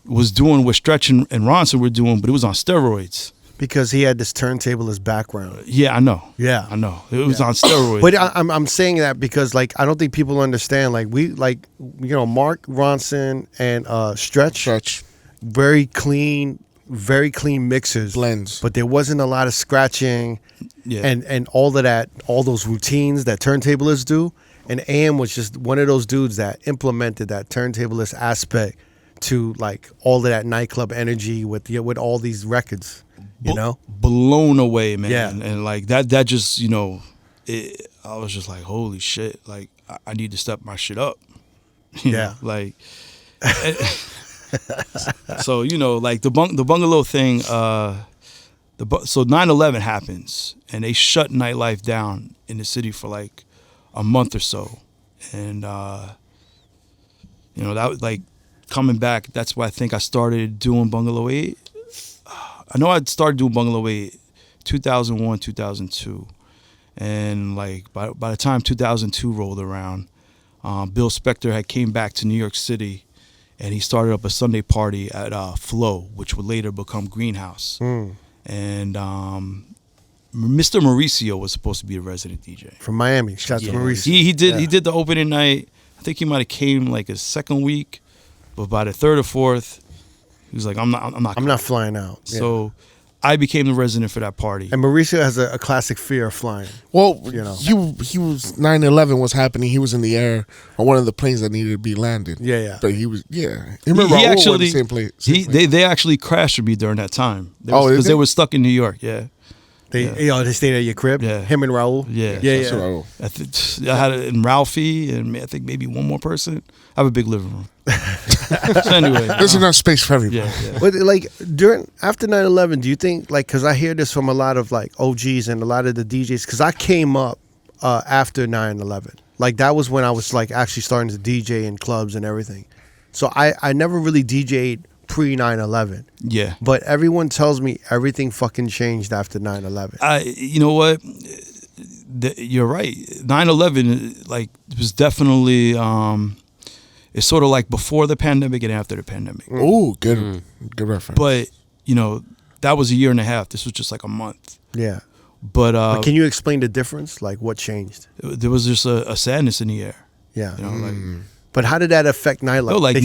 was doing what Stretch and Ronson were doing, but it was on steroids. Because he had this turntablist background. Yeah, I know. Yeah. I know. It was on steroids. But I'm saying that because like I don't think people understand. Like Mark Ronson and Stretch. Very clean mixers. Blends. But there wasn't a lot of scratching and all of that, all those routines that turntablists do. And AM was just one of those dudes that implemented that turntablist aspect to like all of that nightclub energy with all these records. Blown away, man. Yeah. And like that just, I was just like, holy shit, like I need to step my shit up. Yeah. Like so, like the bungalow thing, so 9/11 happens and they shut nightlife down in the city for like a month or so. And that was like coming back, that's why I think I started doing Bungalow 8. I know I'd started doing Bungalow 8 2001, 2002. And like by the time 2002 rolled around, Bill Spector had came back to New York City and he started up a Sunday party at Flow, which would later become Greenhouse. And Mr. Mauricio was supposed to be a resident DJ. From Miami. Shout out to Mauricio. He did the opening night. I think he might have came like a second week, but by the third or fourth, he was like, I'm not flying out. Yeah. So I became the resident for that party. And Mauricio has a classic fear of flying. Well, he was 9/11 was happening. He was in the air on one of the planes that needed to be landed. Yeah. But he was, yeah. Remember, he actually, the same place. They actually crashed with me during that time. Because they were stuck in New York. Yeah. They stayed at your crib. Yeah. Him and Raul. Yeah. Raul. I had it in Ralphie and I think maybe one more person. I have a big living room. So anyway, there's enough space for everybody. Yeah. But like after 9/11, do you think like because I hear this from a lot of like OGs and a lot of the DJs because I came up after 9/11. Like that was when I was like actually starting to DJ in clubs and everything. So I never really DJ'd pre 9/11. Yeah. But everyone tells me everything fucking changed after 9/11. You know what? You're right. 9/11 like was definitely it's sort of like before the pandemic and after the pandemic. Ooh, good reference. But that was a year and a half. This was just like a month. Yeah. But can you explain the difference? Like what changed? There was just a sadness in the air. Yeah. But how did that affect nightlife? No, like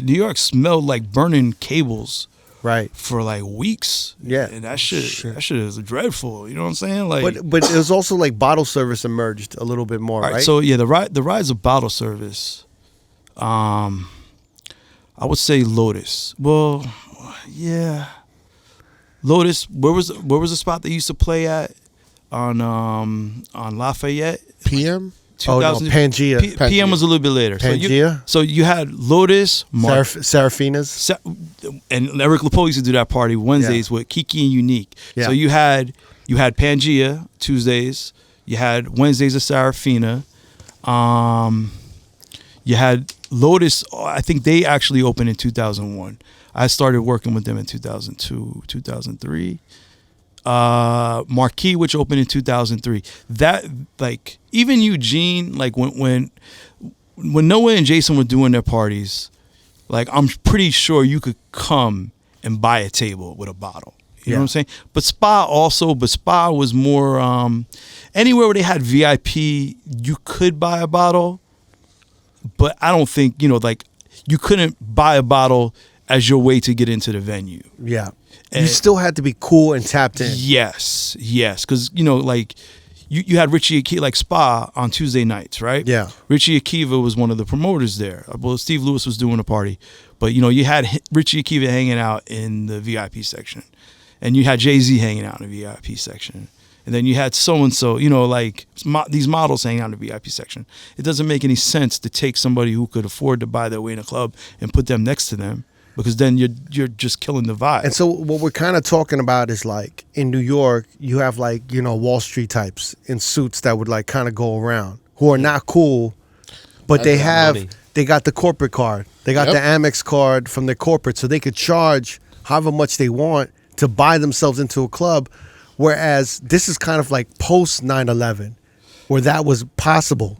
New York smelled like burning cables. Right. For like weeks. Yeah. And that shit is dreadful. You know what I'm saying? Like But it was also like bottle service emerged a little bit more, right? So yeah, the rise of bottle service, I would say Lotus. Well, yeah. Lotus, where was the spot they used to play at on Lafayette? PM? 2000, Pangea. PM was a little bit later. Pangea? So you had Lotus, Serafina's. And Eric LaPoe used to do that party Wednesdays with Kiki and Unique. Yeah. So you had Pangea Tuesdays. You had Wednesdays of Serafina. You had Lotus. I think they actually opened in 2001. I started working with them in 2002, 2003. Marquee, which opened in 2003. That like even Eugene, like when Noah and Jason were doing their parties, like I'm pretty sure you could come and buy a table with a bottle. You know what I'm saying? But Spa was more anywhere where they had VIP, you could buy a bottle, but I don't think like you couldn't buy a bottle as your way to get into the venue. Yeah. You still had to be cool and tapped in. Yes, because like you had Richie Akiva, like Spa on Tuesday nights, right? Yeah. Richie Akiva was one of the promoters there. Well, Steve Lewis was doing a party, but you had Richie Akiva hanging out in the VIP section, and you had Jay-Z hanging out in the VIP section, and then you had so and so, like these models hanging out in the VIP section. It doesn't make any sense to take somebody who could afford to buy their way in a club and put them next to them, because then you're just killing the vibe. And so what we're kind of talking about is like in New York, you have like, Wall Street types in suits that would like kind of go around who are not cool, but they got the corporate card. They got the Amex card from their corporate, so they could charge however much they want to buy themselves into a club. Whereas this is kind of like post 9/11. where that was possible.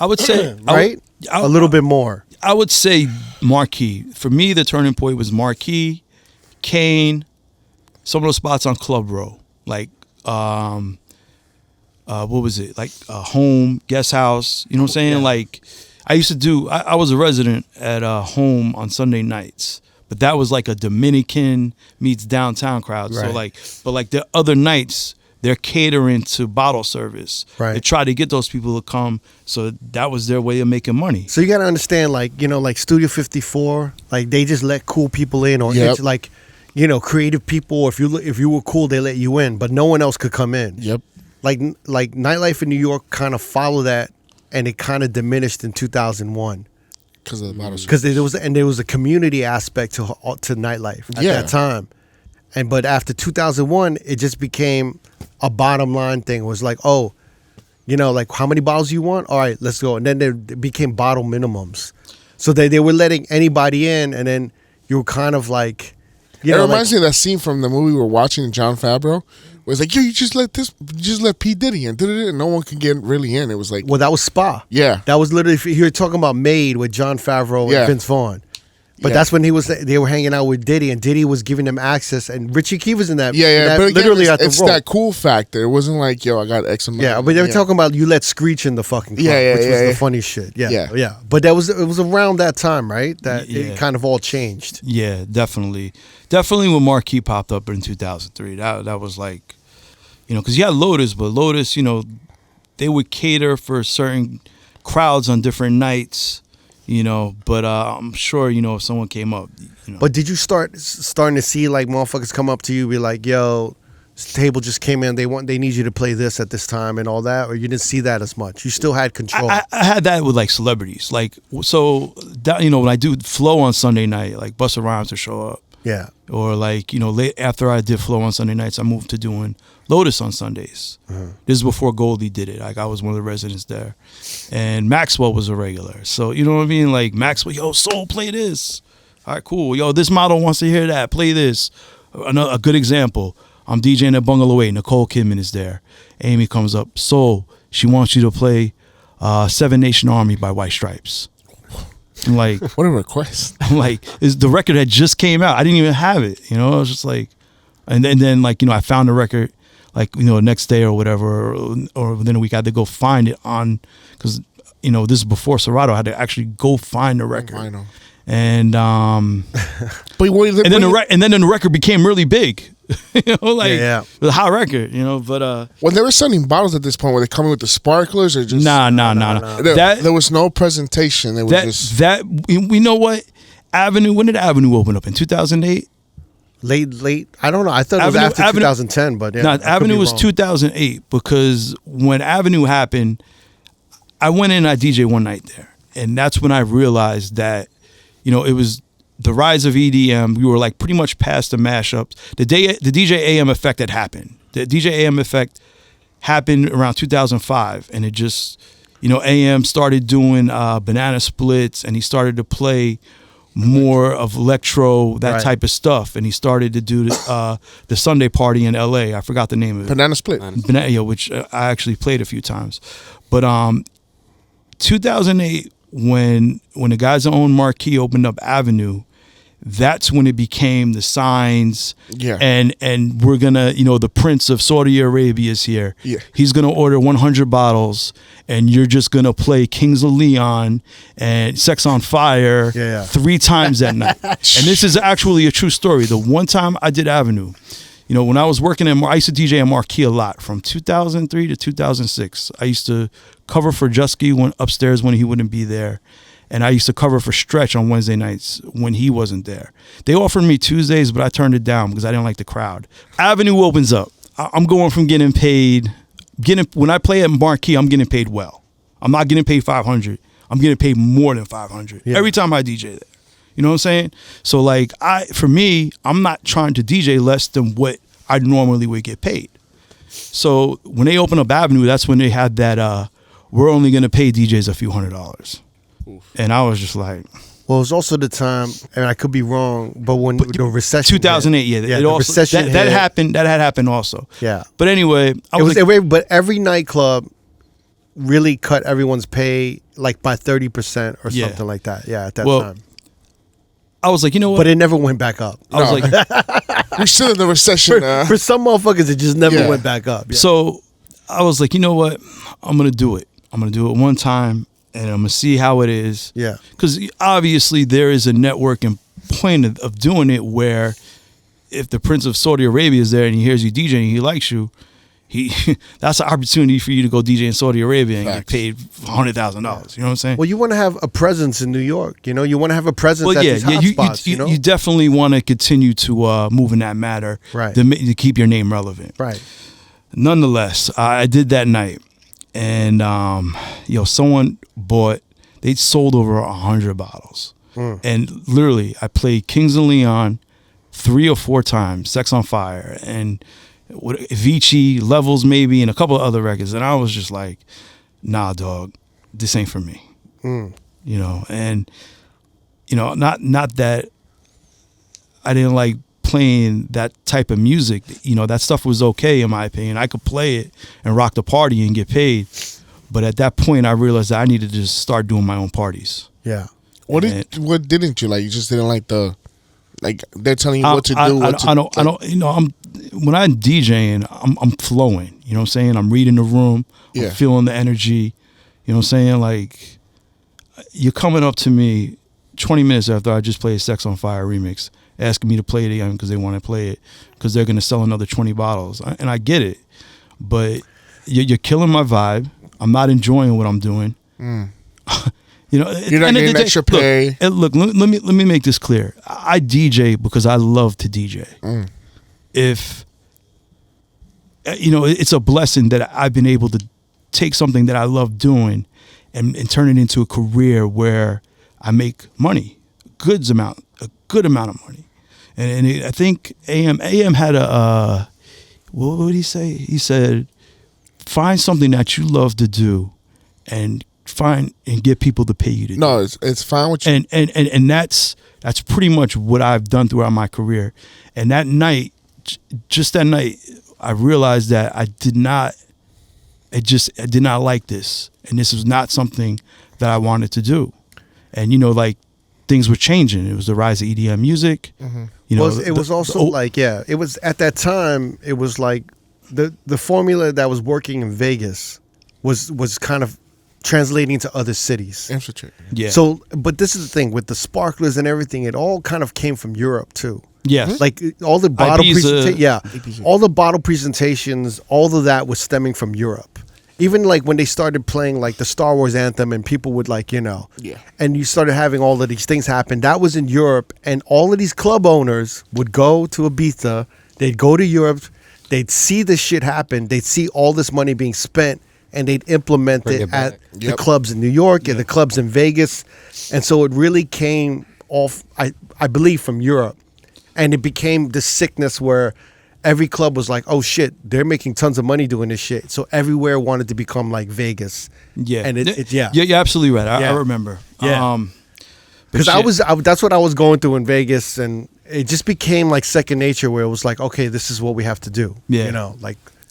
I would say right, a little bit more. I would say Marquee. For me, the turning point was Marquee, Kane, some of those spots on Club Row, like what was it? Like Home, Guest House. You know what I'm saying? Yeah. Like I used to do. I was a resident at Home on Sunday nights, but that was like a Dominican meets downtown crowd. Right. So like the other nights, they're catering to bottle service. Right. They try to get those people to come. So that was their way of making money. So you got to understand, like, you know, like Studio 54, like they just let cool people in, or it's like, you know, creative people. If you were cool, they let you in, but no one else could come in. Yep. Like nightlife in New York kind of followed that, and it kind of diminished in 2001 because of the bottle service. Because there was a community aspect to nightlife at that time, but after 2001, it just became a bottom line thing. It was like, oh, you know, like how many bottles you want? All right, let's go. And then there became bottle minimums. So they were letting anybody in, and then you were kind of like, you know. It reminds me of that scene from the movie we were watching, John Favreau, where it's like, yo, you just let P. Diddy in, and no one can get really in. It was like, well, that was Spa. Yeah. That was literally, you're talking about Made with John Favreau and Vince Vaughn. But that's when they were hanging out with Diddy, and Diddy was giving them access, and Richie Key was in that. But again, literally at the it's rope. that cool factor. It wasn't like, yo, I got X amount. Yeah, but they were talking about you let Screech in the fucking club, which was the funny shit. Yeah. But it was around that time, right? That it kind of all changed. Yeah, definitely when Marquee popped up in 2003. That was like, you know, because you had Lotus, but Lotus, you know, they would cater for certain crowds on different nights. You know, but I'm sure, you know, if someone came up, you know. But did you starting to see like motherfuckers come up to you, be like, yo, this table just came in, they need you to play this at this time and all that, or you didn't see that as much? You still had control. I had that with like celebrities, like, so that, you know, when I do Flow on Sunday night, like Busta Rhymes would show up. Yeah. Or like, you know, late after I did Flow on Sunday nights, I moved to doing Lotus on Sundays. This is before Goldie did it. Like I was one of the residents there, and Maxwell was a regular. So you know what I mean? Like Maxwell, yo, Soul, play this. All right, cool. Yo, this model wants to hear that. Play this. A good example. I'm DJing at Bungalow 8. Nicole Kidman is there. Amy comes up. Soul, she wants you to play Seven Nation Army by White Stripes. I'm like, what a request. I'm like, the record had just came out. I didn't even have it. You know, I was just like, and then like, you know, I found the record. Like, you know, next day or whatever, or within a week, I had to go find it on, because, you know, this is before Serato. I had to actually go find the record. I know. And and then the record became really big. You know, like it was a hot record. You know, but when they were selling bottles at this point, were they coming with the sparklers or just nah. There was no presentation. It was just we know what Avenue. When did Avenue open up in 2008? Late. I don't know. I thought it was after 2010, but no, Avenue was 2008, because when Avenue happened, I went in at DJ one night there, and that's when I realized that, you know, it was the rise of EDM. We were like pretty much past the mashups. The DJ AM effect had happened. The DJ AM effect happened around 2005, and it just, you know, AM started doing banana splits, and he started to play more of electro, that type of stuff, and he started to do the Sunday party in LA. I forgot the name of it. Banana Split. Which I actually played a few times. But 2008, when the guys that owned Marquee opened up Avenue, that's when it became the signs. Yeah. And we're gonna, you know, the Prince of Saudi Arabia is here. Yeah. He's gonna order 100 bottles, and you're just gonna play Kings of Leon and Sex on Fire 3 times that night. And this is actually a true story. The one time I did Avenue, you know, when I was working I used to DJ at Marquee a lot from 2003 to 2006. I used to cover for Jusky upstairs when he wouldn't be there. And I used to cover for Stretch on Wednesday nights when he wasn't there. They offered me Tuesdays, but I turned it down because I didn't like the crowd. Avenue opens up. I'm going from getting paid. When I play at Marquee, I'm getting paid well. I'm not getting paid $500. I'm getting paid more than $500 every time I DJ there. You know what I'm saying? So like, for me, I'm not trying to DJ less than what I normally would get paid. So when they open up Avenue, that's when they had that, we're only going to pay DJs a few $100s. And I was just like, well, it was also the time, and I could be wrong, but when the recession 2008, hit, it also, recession that happened. That had happened also. Yeah. But anyway, but every nightclub really cut everyone's pay like by 30% or something like that. Yeah, at that time. I was like, you know what? But it never went back up. I was like, we're still in the recession. For some motherfuckers, it just never went back up. Yeah. So I was like, you know what? I'm gonna do it. I'm gonna do it one time, and I'm gonna see how it is. Yeah. Because obviously there is a networking point of doing it where if the Prince of Saudi Arabia is there and he hears you DJing and he likes you, that's an opportunity for you to go DJ in Saudi Arabia and get paid $100,000. You know what I'm saying? Well, you want to have a presence in New York. You know, you want to have a presence at these hotspots. You definitely want to continue to move in that matter, right? To keep your name relevant, right? Nonetheless, I did that night, and someone bought. They sold over 100 bottles, and literally, I played Kings and Leon 3 or 4 times, Sex on Fire, and Avicii, Levels maybe, and a couple of other records, and I was just like, nah, dog, this ain't for me. And not that I didn't like playing that type of music. That stuff was okay in my opinion. I could play it and rock the party and get paid, but at that point I realized that I needed to just start doing my own parties. Yeah. What didn't you like? You just didn't like they're telling you what to do. When I'm DJing, I'm flowing. You know what I'm saying? I'm reading the room. I'm feeling the energy. You know what I'm saying? Like, you're coming up to me 20 minutes after I just played Sex on Fire remix, asking me to play it again because they want to play it because they're going to sell another 20 bottles. And I get it, but you're killing my vibe. I'm not enjoying what I'm doing. You're not getting extra pay. Look, let me make this clear. I DJ because I love to DJ. If it's a blessing that I've been able to take something that I love doing and turn it into a career where I make money, a good amount of money. And I think AM had what would he say? He said, find something that you love to do and find and get people to pay you to do. No, it's fine with you. And that's pretty much what I've done throughout my career. And that night, I realized that I did not like this, and this was not something that I wanted to do. And things were changing. It was the rise of EDM music. It was at that time. It was like the formula that was working in Vegas was kind of translating to other cities. Yeah. So, but this is the thing with the sparklers and everything. It all kind of came from Europe too. Yeah. Like all the bottle all the bottle presentations, all of that was stemming from Europe. Even like when they started playing like the Star Wars anthem and people would and you started having all of these things happen. That was in Europe, and all of these club owners would go to Ibiza, they'd go to Europe, they'd see this shit happen, they'd see all this money being spent, and they'd implement it at the clubs in New York and the clubs in Vegas. And so it really came off, I believe, from Europe. And it became this sickness where every club was like, oh shit, they're making tons of money doing this shit. So everywhere wanted to become like Vegas. Yeah. And you're absolutely right. I remember. Yeah. Because that's what I was going through in Vegas, and it just became like second nature where it was like, okay, this is what we have to do. Yeah.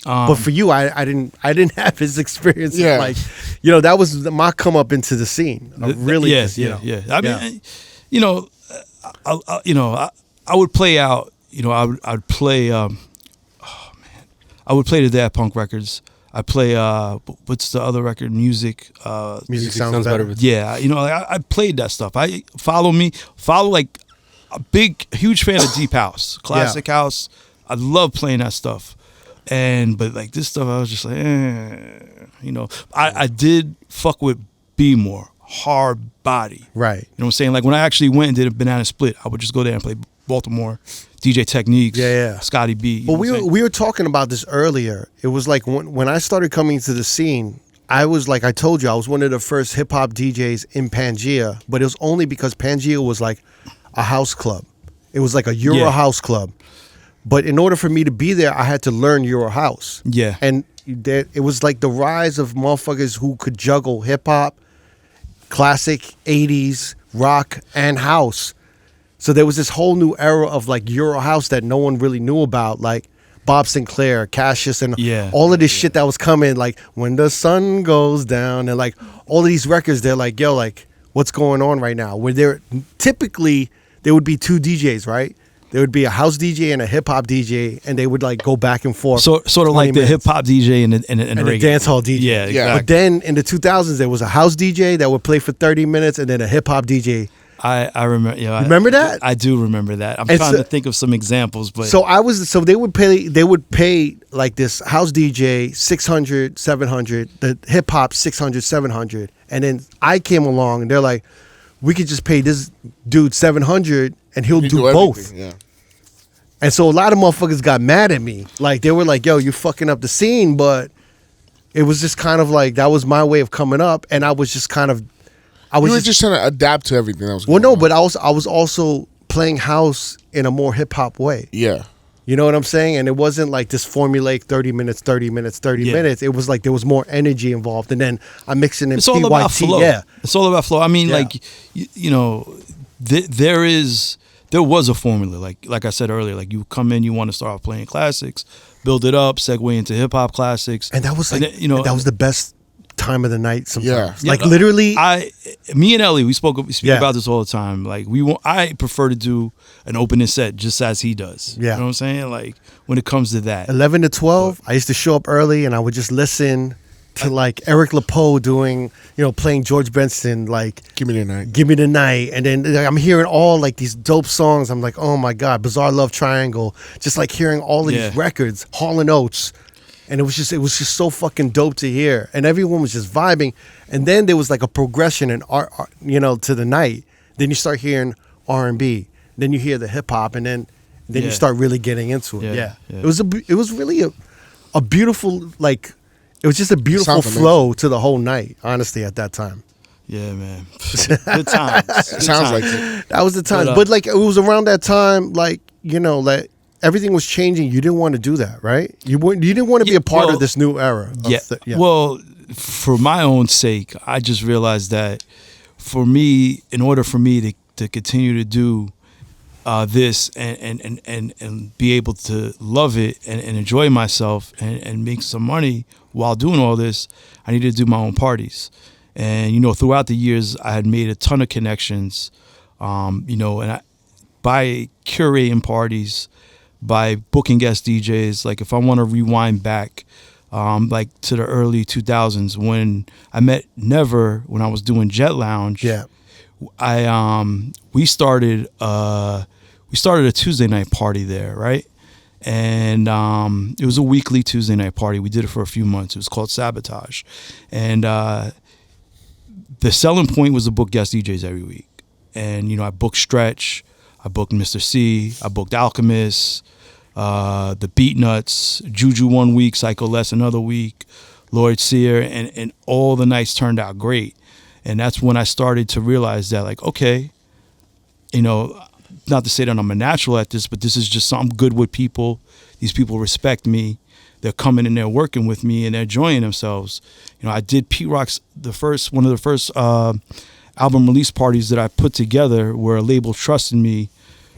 But for you, I didn't have this experience. Yeah. Like, that was my come up into the scene. Really, I would play out. I'd play. I would play the Daft Punk records. I play. What's the other record? Music. Music sounds better. Yeah, I played that stuff. Follow like a huge fan of Deep House, Classic House. I love playing that stuff. But like this stuff, I was just like, I did fuck with B more, hard body. Right. You know what I'm saying? Like when I actually went and did a Banana Split, I would just go there and play Baltimore, DJ Techniques, Scotty B. But we were talking about this earlier. It was like when I started coming to the scene, I was like, I told you, I was one of the first hip hop DJs in Pangea, but it was only because Pangea was like a house club. It was like a Euro house club. But in order for me to be there, I had to learn Euro house. Yeah. And it was like the rise of motherfuckers who could juggle hip hop, classic 80s, rock, and house. So there was this whole new era of like Euro house that no one really knew about. Like Bob Sinclair, Cassius, and Yeah. all of this shit that was coming, like When the Sun Goes Down, and like all of these records. They're like, yo, like what's going on right now? Where typically there would be two DJs, right? There would be a house DJ and a hip hop DJ, and they would like go back and forth. So sort of like the hip hop DJ and the the dancehall DJ. Yeah, exactly. But then in the 2000s, there was a house DJ that would play for 30 minutes, and then a hip hop DJ. I remember. Yeah, remember that? I do remember that. I'm And trying so- to think of some examples, but So they would pay like this house DJ 600, 700, the hip hop 600, 700, and then I came along and they're like, we could just pay this dude 700 and he'll do both. everything, yeah. And so a lot of motherfuckers got mad at me. Like they were like, yo, you're fucking up the scene. But it was just kind of like, that was my way of coming up. And I was just kind of, You were just trying to adapt to everything that was well, going no, on. but I was also playing house in a more hip hop way. Yeah. You know what I'm saying? And it wasn't like this formulaic 30 minutes, 30 minutes, 30 Yeah. minutes. It was like there was more energy involved. And then I'm mixing in it's all about flow. Yeah. It's all about flow. I mean, Yeah. like you know, there was a formula. Like I said earlier, like you come in, you want to start off playing classics, build it up, segue into hip hop classics, And that was like, then, you know, that was the best time of the night sometimes. Yeah. Like Yeah, literally. me and Ellie, we speak Yeah. about this all the time. Like I prefer to do an opening set just as he does. Yeah. You know what I'm saying? Like when it comes to that. 11 to 12, I used to show up early and I would just listen to like Eric LaPoe doing, playing George Benson, like Give me the night. Give Me the Night. And then like, I'm hearing all like these dope songs. I'm like, oh my God, Bizarre Love Triangle. Just like hearing all of these records, Hall & Oates. And it was just so fucking dope to hear. And everyone was just vibing. And then there was like a progression in art, to the night. Then you start hearing R&B. Then you hear the hip hop, and then you start really getting into it. Yeah, Yeah. yeah. It was really a beautiful, like, it was just a beautiful Sounds flow to the whole night, honestly, at that time. Yeah, man. Good times. Good Sounds times. like it. That was the time. But, But like it was around that time, like, like everything was changing. You didn't want to do that, right? You didn't want to be a part of this new era. Well, for my own sake, I just realized that for me, in order for me to continue to do this and be able to love it and enjoy myself and make some money while doing all this, I needed to do my own parties. And throughout the years, I had made a ton of connections, and by curating parties, by booking guest DJs. Like if I want to rewind back, like to the early 2000s when I met Never when I was doing Jet Lounge. Yeah. We started a Tuesday night party there, right? And it was a weekly Tuesday night party. We did it for a few months. It was called Sabotage. And the selling point was to book guest DJs every week. And, I booked Stretch, I booked Mr. C, I booked Alchemist, the Beat Nuts, Juju one week, Psycho Les another week, Lloyd Sear, and all the nights turned out great. And that's when I started to realize that, like, okay, not to say that I'm a natural at this, but this is just something good with people. These people respect me. They're coming and they're working with me and they're enjoying themselves. I did Pete Rock's one of the first album release parties that I put together where a label trusted me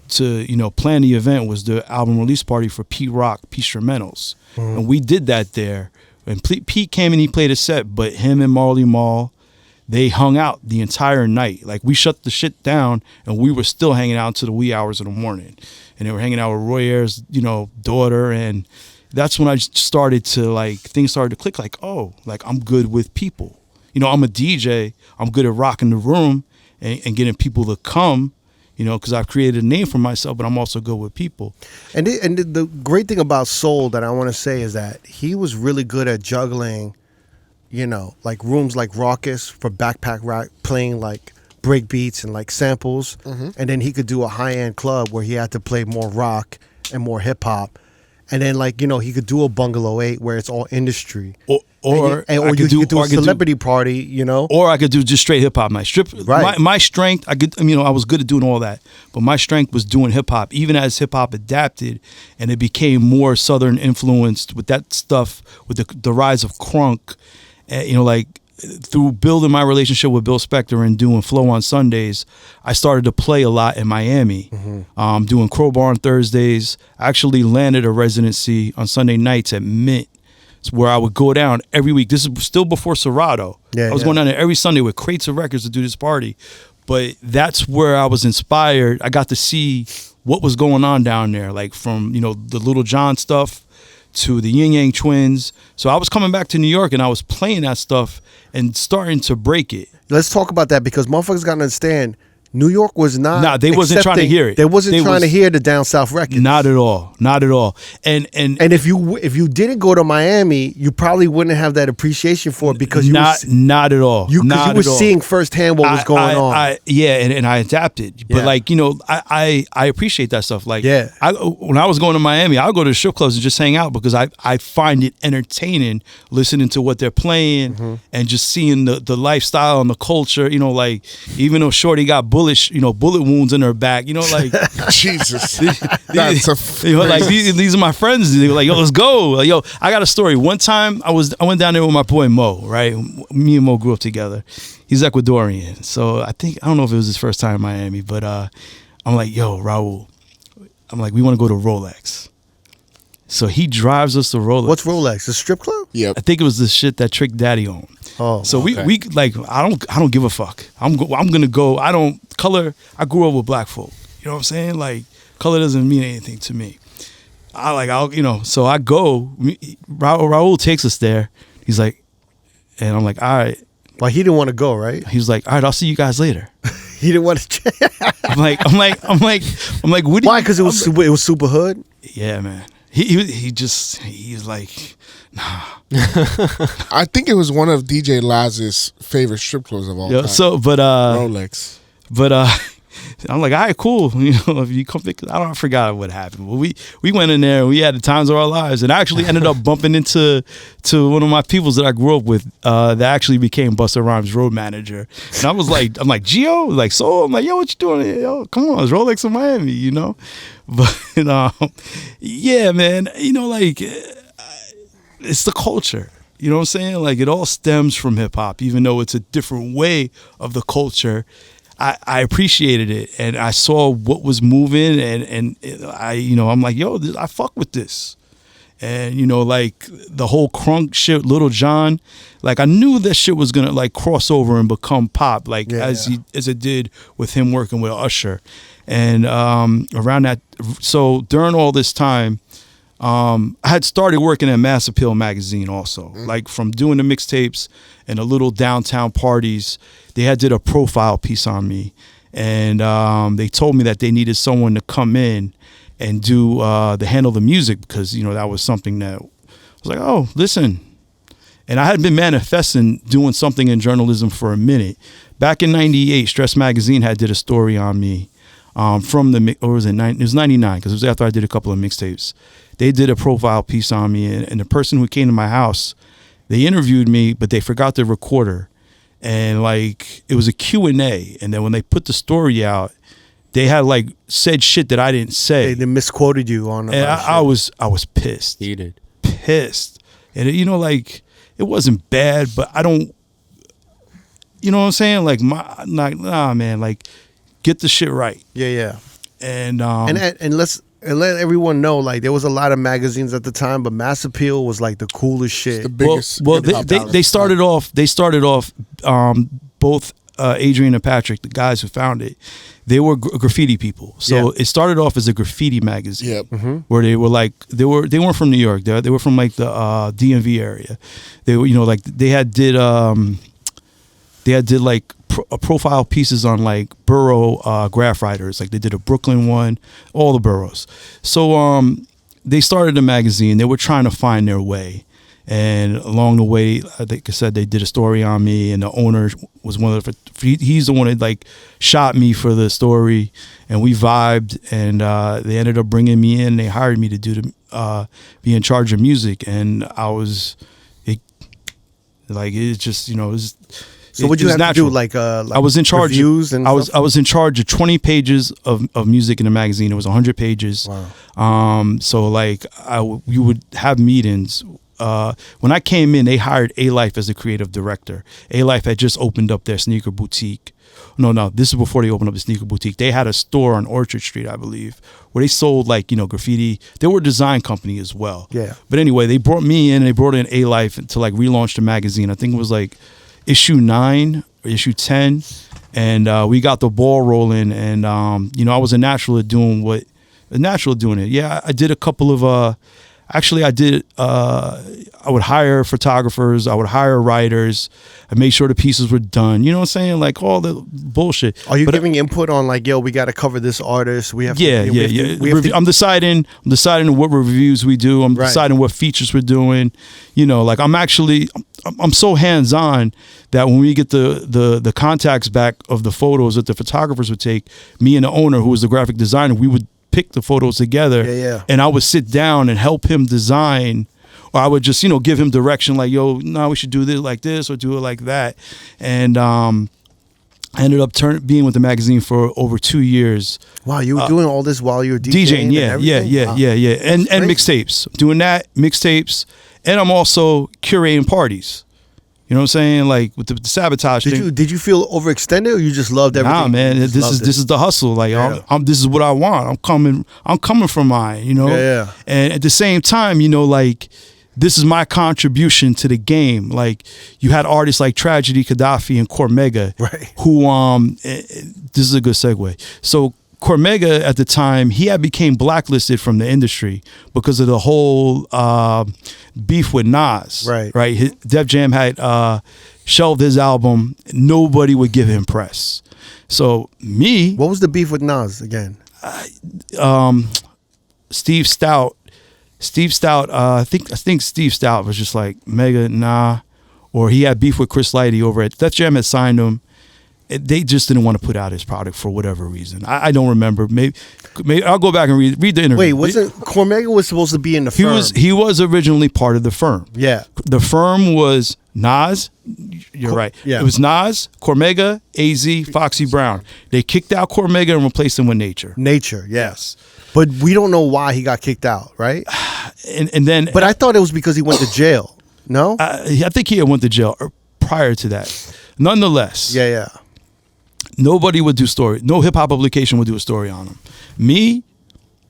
to, plan the event was the album release party for Pete Rock, Peacementals. Mm-hmm. And we did that there. And Pete came and he played a set, but him and Marley Marl, they hung out the entire night. Like we shut the shit down and we were still hanging out to the wee hours of the morning. And they were hanging out with Roy Ayers, daughter. And that's when I started to things started to click like, oh, like I'm good with people. I'm a DJ. I'm good at rocking the room and getting people to come, because I've created a name for myself, but I'm also good with people. And the great thing about Soul that I want to say is that he was really good at juggling, like rooms like Rawkus for backpack rock, playing like break beats and like samples. Mm-hmm. And then he could do a high-end club where he had to play more rock and more hip-hop. And then he could do a Bungalow 8 where it's all industry. Or you could do a celebrity party, Or I could do just straight hip hop night. Right. My strength, I was good at doing all that, but my strength was doing hip hop. Even as hip hop adapted and it became more Southern influenced with that stuff, with the rise of crunk, through building my relationship with Bill Spector and doing Flow on Sundays, I started to play a lot in Miami, doing Crowbar on Thursdays. I actually landed a residency on Sunday nights at Mint, where I would go down every week. This is still before Serato. I was going down there every Sunday with crates of records to do this party. But that's where I was inspired. I got to see what was going on down there, like from, the Little John stuff to the Yin Yang Twins. So I was coming back to New York and I was playing that stuff and starting to break it. Let's talk about that, because motherfuckers got to understand, New York was not. Nah, they wasn't trying to hear it. They wasn't trying to hear the down south records. Not at all. Not at all. And if you didn't go to Miami, you probably wouldn't have that appreciation for it, because not at all. You were seeing firsthand what was going on. And I adapted. But I appreciate that stuff. Like, when I was going to Miami, I would go to strip clubs and just hang out, because I find it entertaining listening to what they're playing and just seeing the lifestyle and the culture. Even though Shorty got bullet wounds in her back, Jesus. These are my friends. They were like, yo, let's go. Like, yo, I got a story. One time I went down there with my boy Mo, right? Me and Mo grew up together. He's Ecuadorian. So I don't know if it was his first time in Miami, but I'm like, yo, Raul, I'm like, we want to go to Rolex. So he drives us to Rolex. What's Rolex? A strip club? Yeah. I think it was the shit that Trick Daddy owned. Oh, so we like, I don't give a fuck. I'm gonna go. Color. I grew up with black folk. You know what I'm saying? Like, color doesn't mean anything to me. So I go. Raul takes us there. He's like, and I'm like, all right. Well, he didn't want to go, right? He was like, all right, I'll see you guys later. He didn't want to. I'm like, what? Why? Because it was super hood. Yeah, man. He's like, nah. I think it was one of DJ Laz's favorite strip clubs of all time. So, but Rolex. But I'm like, all right, cool. If you come, I forgot what happened. But we went in there and we had the times of our lives, and I actually ended up bumping into one of my peoples that I grew up with that actually became Busta Rhymes' road manager. And I'm like, Gio, like, so I'm like, yo, what you doing here? Yo, come on, it's Rolex in Miami, But yeah, man, it's the culture. You know what I'm saying? Like, it all stems from hip hop, even though it's a different way of the culture. I appreciated it, and I saw what was moving, and I'm like, yo, I fuck with this. And like the whole crunk shit, Little John, like I knew that shit was gonna like cross over and become pop, like as it did with him working with Usher. And around that, so during all this time, I had started working at Mass Appeal magazine also, like from doing the mixtapes and the little downtown parties. They had did a profile piece on me, and they told me that they needed someone to come in and do handle the music, because that was something that I was like, oh, listen. And I had been manifesting doing something in journalism for a minute. Back in '98, Stress Magazine had did a story on me from the, or was it it was '99, because it was after I did a couple of mixtapes. They did a profile piece on me, and the person who came to my house, they interviewed me, but they forgot the recorder. And like, it was a Q&A. And then when they put the story out, they had like said shit that I didn't say. They misquoted you on. And I was pissed. Heated. Pissed. And like, it wasn't bad, but I don't, you know what I'm saying? Like, nah, man, like, get the shit right. Yeah. And let's let everyone know, like, there was a lot of magazines at the time, but Mass Appeal was like the coolest shit. The biggest. Well, they started off. Both Adrian and Patrick, the guys who found it, they were graffiti people. So it started off as a graffiti magazine, where they were like they weren't from New York. They were from like the DMV area. They were like they had did like profile pieces on like borough graph writers. Like they did a Brooklyn one, all the boroughs. So they started a magazine. They were trying to find their way. And along the way, like I said, they did a story on me, and the owner was one of the, he's the one that like shot me for the story, and we vibed, and they ended up bringing me in. They hired me to do be in charge of music, and I was, it just, it was. So what you have natural. To do, like I was in charge. Reviews and I was in charge of 20 pages of music in the magazine. It was 100 pages. Wow. So like you would have meetings when I came in, they hired A-Life as the creative director. A-Life had just opened up their sneaker boutique. No, this is before they opened up the sneaker boutique. They had a store on Orchard Street, I believe, where they sold like, graffiti. They were a design company as well. Yeah. But anyway, they brought me in, and they brought in A-Life to like relaunch the magazine. I think it was like issue 9 or issue 10. And we got the ball rolling, and I was a natural at doing it. Yeah, I did a couple of I would hire photographers, I would hire writers, I made sure the pieces were done. You know what I'm saying? Like all the bullshit. Are you giving input on like, yo, we got to cover this artist? We have yeah. I'm deciding what reviews we do. I'm deciding what features we're doing. Like I'm so hands on that when we get the contacts back of the photos that the photographers would take, me and the owner, who was the graphic designer, we would pick the photos together. And I would sit down and help him design, or I would just give him direction, like, yo, no, we should do this like this or do it like that. And I ended up being with the magazine for over 2 years. Wow, you were doing all this while you were DJing? Yeah. And mixtapes, doing that, mixtapes, and I'm also curating parties. You know what I'm saying? Like with the sabotage thing. Did you feel overextended, or you just loved everything? Nah, man. This is the hustle. Like this is what I want. I'm coming from mine. Yeah. And at the same time, like this is my contribution to the game. Like you had artists like Tragedy, Gaddafi, and Cormega, right? Who this is a good segue. So Cormega at the time, he had became blacklisted from the industry because of the whole beef with Nas. Right. Def Jam had shelved his album. Nobody would give him press. So what was the beef with Nas again? Steve Stout. I think Steve Stout was just like, Mega, nah. Or he had beef with Chris Lighty over at Def Jam had signed him. They just didn't want to put out his product for whatever reason. I don't remember. Maybe I'll go back and read the interview. Wait, wasn't Cormega was supposed to be in the firm? He was originally part of the firm. Yeah. The firm was Nas. You're right. Yeah. It was Nas, Cormega, AZ, Foxy Brown. They kicked out Cormega and replaced him with Nature. Nature, yes. But we don't know why he got kicked out, right? And then, but I thought it was because he went to jail. No, I think he had went to jail prior to that. Nonetheless, yeah. Nobody would do story. No hip hop publication would do a story on him. Me,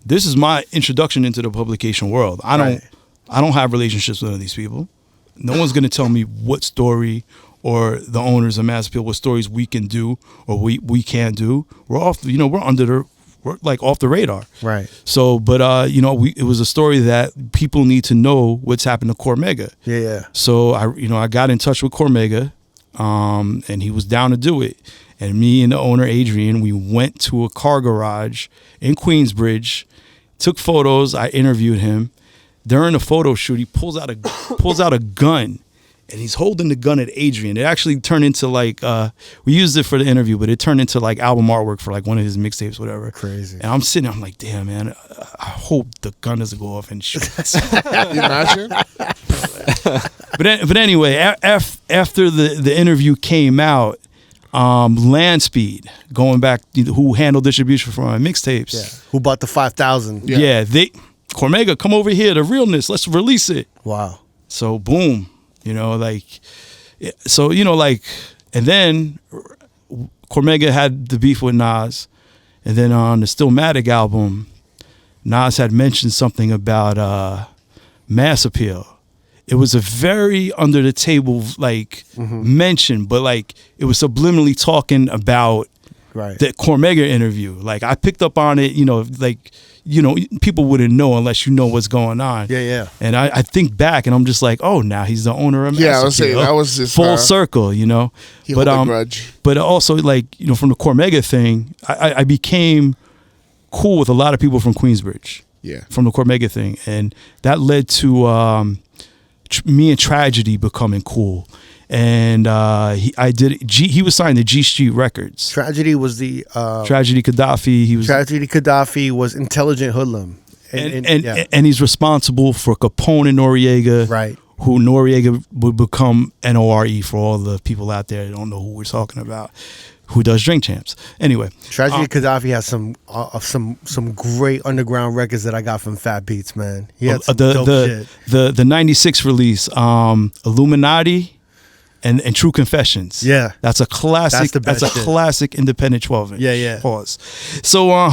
this is my introduction into the publication world. I don't have relationships with any of these people. No one's gonna tell me what story, or the owners of Mass Appeal, what stories we can do or we can't do. We're off. We're like off the radar. Right. So, but it was a story that people need to know what's happened to Cormega. Yeah. So I got in touch with Cormega, and he was down to do it. And me and the owner, Adrian, we went to a car garage in Queensbridge, took photos. I interviewed him. During the photo shoot, he pulls out a gun, and he's holding the gun at Adrian. It actually turned into like, we used it for the interview, but it turned into like album artwork for like one of his mixtapes, whatever. Crazy. And I'm sitting there, I'm like, damn, man, I hope the gun doesn't go off and shoot. You imagine? But anyway, after the interview came out, Landspeed, going back, who handled distribution for my mixtapes. Yeah. Who bought the 5,000? Yeah. Cormega, come over here, the realness, let's release it. Wow. So boom, and then Cormega had the beef with Nas, and then on the Stillmatic album, Nas had mentioned something about Mass Appeal. It was a very under the table mention, but like it was subliminally talking about the Cormega interview. Like I picked up on it, people wouldn't know unless you know what's going on. Yeah. And I think back and I'm just like, oh, now he's the owner of Mass Appeal. Yeah, I was saying that was just full circle, He held a grudge. But also from the Cormega thing, I became cool with a lot of people from Queensbridge. Yeah. From the Cormega thing, and that led to me and Tragedy becoming cool. And he was signed to G Street Records. Tragedy was the Tragedy Gaddafi. Tragedy Gaddafi was Intelligent Hoodlum, and he's responsible for Capone and Noriega, right? Who Noriega would become NORE for all the people out there that don't know who we're talking about. who does Drink Champs. Anyway, Tragedy Gaddafi has some great underground records that I got from Fat Beats, man. He had some dope shit. The 96 release, Illuminati and True Confessions. Yeah. That's a classic. That's a classic independent 12-inch. Yeah. Pause. So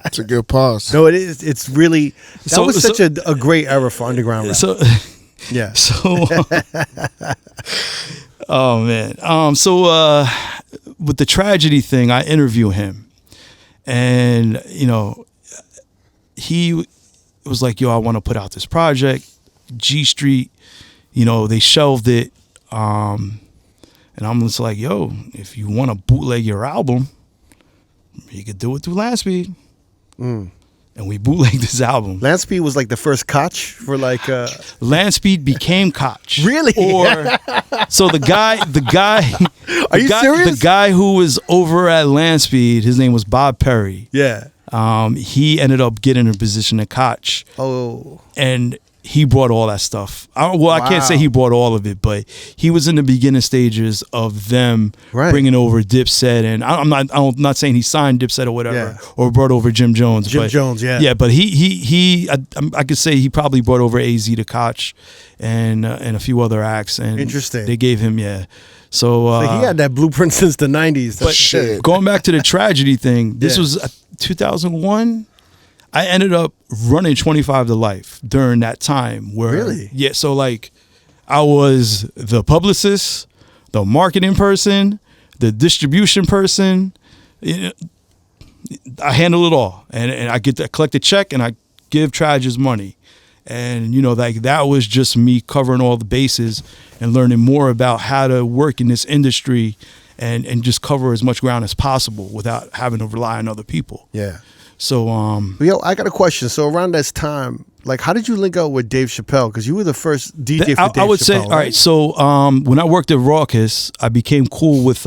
it's a good pause. No, it is. It's really that was such a great era for underground rap. So yeah. So oh man. So with the Tragedy thing, I interview him, and he was like, "Yo, I want to put out this project." G Street, they shelved it. And I'm just like, yo, if you want to bootleg your album, you could do it through Landspeed. And we bootlegged this album. Landspeed was like the first Koch for like Landspeed became Koch. Really? So the guy Are you serious? The guy who was over at Landspeed, his name was Bob Perry. Yeah. He ended up getting a position at Koch. Oh. And he brought all that stuff. I can't say he brought all of it, but he was in the beginning stages of them bringing over Dipset, and I'm not saying he signed Dipset or whatever, or brought over Jim Jones. Yeah, but I could say he probably brought over AZ to Koch, and a few other acts. And interesting. They gave him So he had that blueprint since the 90s. But shit. Going back to the Tragedy thing, this was 2001. I ended up running 25 to Life during that time. Really? Yeah, so like I was the publicist, the marketing person, the distribution person. I handle it all. And I collect a check and I give Trag his money. And, like that was just me covering all the bases and learning more about how to work in this industry and just cover as much ground as possible without having to rely on other people. Yeah. So, yo, I got a question. So around this time, like, how did you link up with Dave Chappelle? Because you were the first DJ for Dave Chappelle. I would say, all right. So, when I worked at Rawkus, I became cool with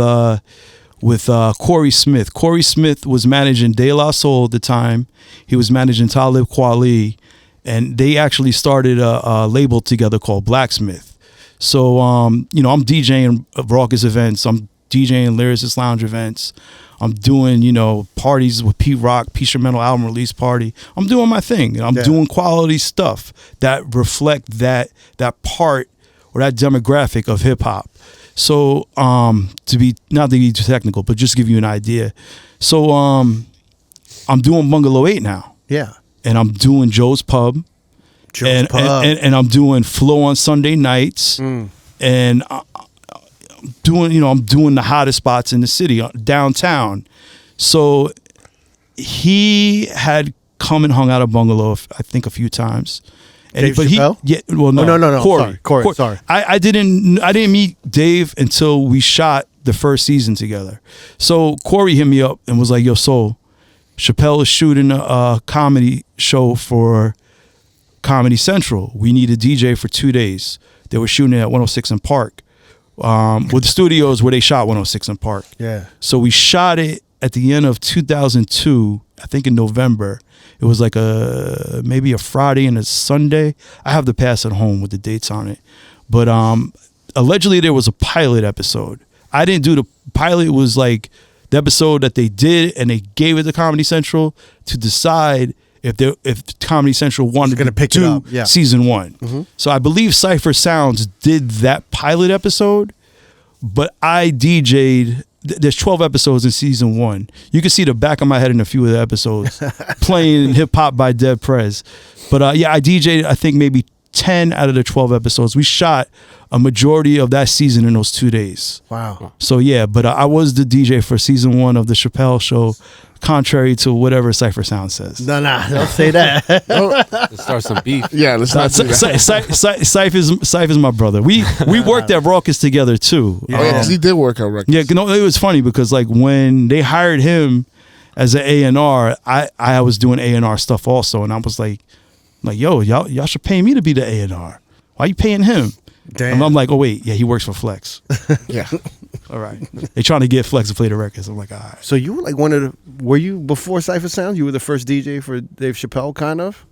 Corey Smith. Corey Smith was managing De La Soul at the time. He was managing Talib Kweli, and they actually started a label together called Blacksmith. So, I'm DJing Rawkus events. I'm DJing Lyricist Lounge events. I'm doing, parties with Pete Rock, Instrumental album release party. I'm doing my thing. I'm doing quality stuff that reflect that part or that demographic of hip hop. So, not to be too technical, but just to give you an idea. So, I'm doing Bungalow 8 now. Yeah. And I'm doing Joe's Pub. And I'm doing Flow on Sunday nights. And I'm doing the hottest spots in the city, downtown. So he had come and hung out at Bungalow, I think, a few times. Dave Chappelle? No. Corey. Sorry. I didn't meet Dave until we shot the first season together. So Corey hit me up and was like, yo, so Chappelle is shooting a comedy show for Comedy Central. We need a DJ for 2 days. They were shooting it at 106 in Park. With the studios where they shot 106 in Park. Yeah. So we shot it at the end of 2002, I think in November. It was like maybe a Friday and a Sunday. I have the pass at home with the dates on it. But allegedly there was a pilot episode. I didn't do the pilot. It was like the episode that they did and they gave it to Comedy Central to decide if Comedy Central wanted to pick do season 1. Mm-hmm. So I believe Cypher Sounds did that pilot episode, but I DJ'd. There's 12 episodes in season 1. You can see the back of my head in a few of the episodes playing hip hop by Dev Prez. But I DJ'd, I think maybe 10 out of the 12 episodes. We shot a majority of that season in those 2 days. Wow. So but I was the DJ for season 1 of the Chappelle Show, contrary to whatever Cypher Sound says. No, don't say that. Let's start some beef. Yeah, let's not do that. Cypher is my brother. We worked at Rawkus together too. Yeah, because he did work at Rawkus. Yeah, it was funny because like when they hired him as an A&R, I was doing A&R stuff also, and I was like, yo, y'all should pay me to be the A&R. Why are you paying him? Damn. And I'm like, oh wait, yeah, he works for Flex. Yeah. All right. They trying to get Flex to play the records. I'm like, all right. So you were like were you before Cypher Sound? You were the first DJ for Dave Chappelle, kind of?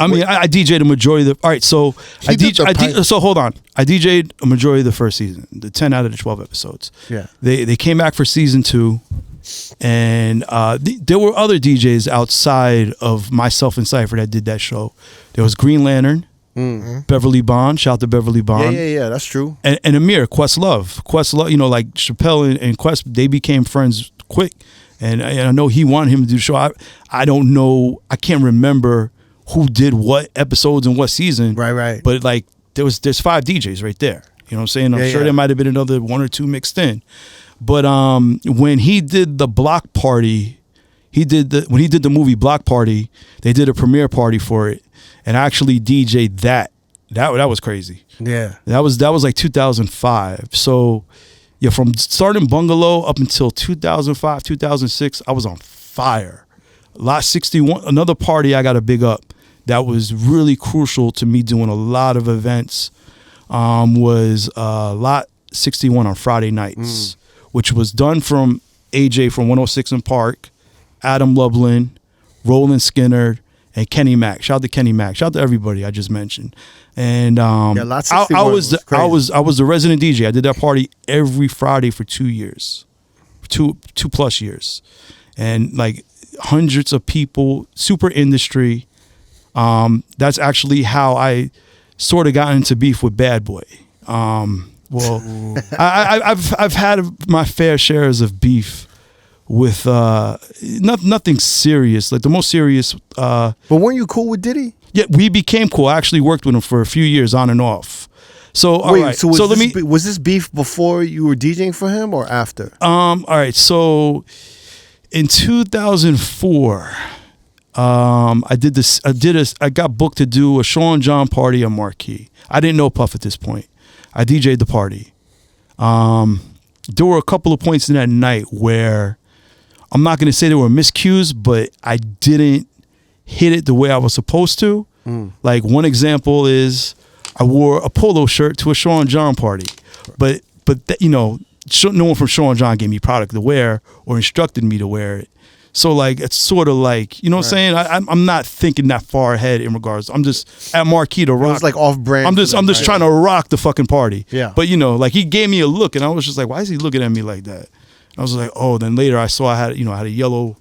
I mean, I DJ'd a majority of the. All right, so so hold on. I DJ'd a majority of the first season, the 10 out of the 12 episodes. Yeah. They came back for season 2, and there were other DJs outside of myself and Cypher that did that show. There was Green Lantern, Beverly Bond. Shout out to Beverly Bond. Yeah, that's true. And Amir, Questlove, you know, like Chappelle and Quest, they became friends quick. And I know he wanted him to do the show. I don't know. I can't remember who did what episodes and what season. Right. But like there's 5 DJs right there. You know what I'm saying? I'm sure there might have been another 1 or 2 mixed in. But when he did the block party, when he did the movie Block Party, they did a premiere party for it, and I actually DJ'd that. That was crazy. Yeah. That was like 2005. So yeah, from starting Bungalow up until 2005, 2006, I was on fire. Lot 61, another party I got to big up that was really crucial to me doing a lot of events, was Lot 61 on Friday nights, which was done from AJ from 106 in Park, Adam Lublin, Roland Skinner, and Kenny Mack. Shout out to Kenny Mack. Shout out to everybody I just mentioned. And Lot 61 I was the resident DJ. I did that party every Friday for 2 years, two plus years, and like hundreds of people, super industry. That's actually how I sort of got into beef with Bad Boy. I've had my fair shares of beef with nothing serious. Like the most serious. But weren't you cool with Diddy? Yeah, we became cool. I actually worked with him for a few years on and off. So all right. So was this beef before you were DJing for him or after? All right. So in 2004, I got booked to do a Sean John party on Marquee. I didn't know Puff at this point. I DJ'd the party. There were a couple of points in that night where I'm not going to say there were miscues, but I didn't hit it the way I was supposed to. Like one example is I wore a polo shirt to a Sean John party, but you know, no one from Sean John gave me product to wear or instructed me to wear it. So like it's sort of like, you know what I'm saying? I'm not thinking that far ahead in regards. I'm just at Marquee to rock. It was like off brand. I'm just trying to rock the fucking party. Yeah. But you know, like he gave me a look and I was just like, why is he looking at me like that? I was like, oh, then later I saw I had a yellow,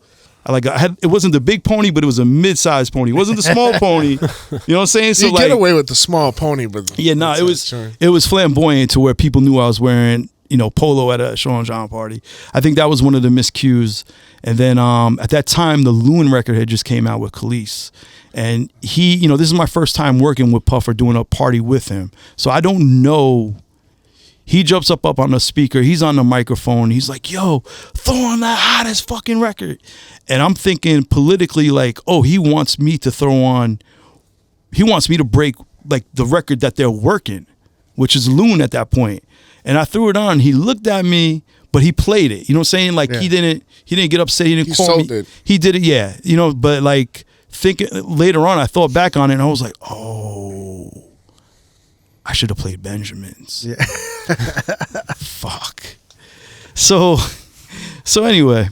it wasn't the big pony, but it was a mid-sized pony. It wasn't the small pony. You know what I'm saying? So you get away with the small pony, but yeah, no, it was flamboyant to where people knew I was wearing, you know, polo at a Sean John party. I think that was one of the miscues. And then at that time, the Loon record had just came out with Khalees. And he, you know, this is my first time working with Puff or doing a party with him. So I don't know. He jumps up on the speaker. He's on the microphone. He's like, yo, throw on that hottest fucking record. And I'm thinking politically like, oh, he wants me to break like the record that they're working, which is Loon at that point. And I threw it on. He looked at me, but he played it. You know what I'm saying? Like he didn't get upset. He didn't call me. It. He did it, yeah. You know, but like thinking later on, I thought back on it and I was like, oh, I should have played Benjamins. Yeah. Fuck. So anyway.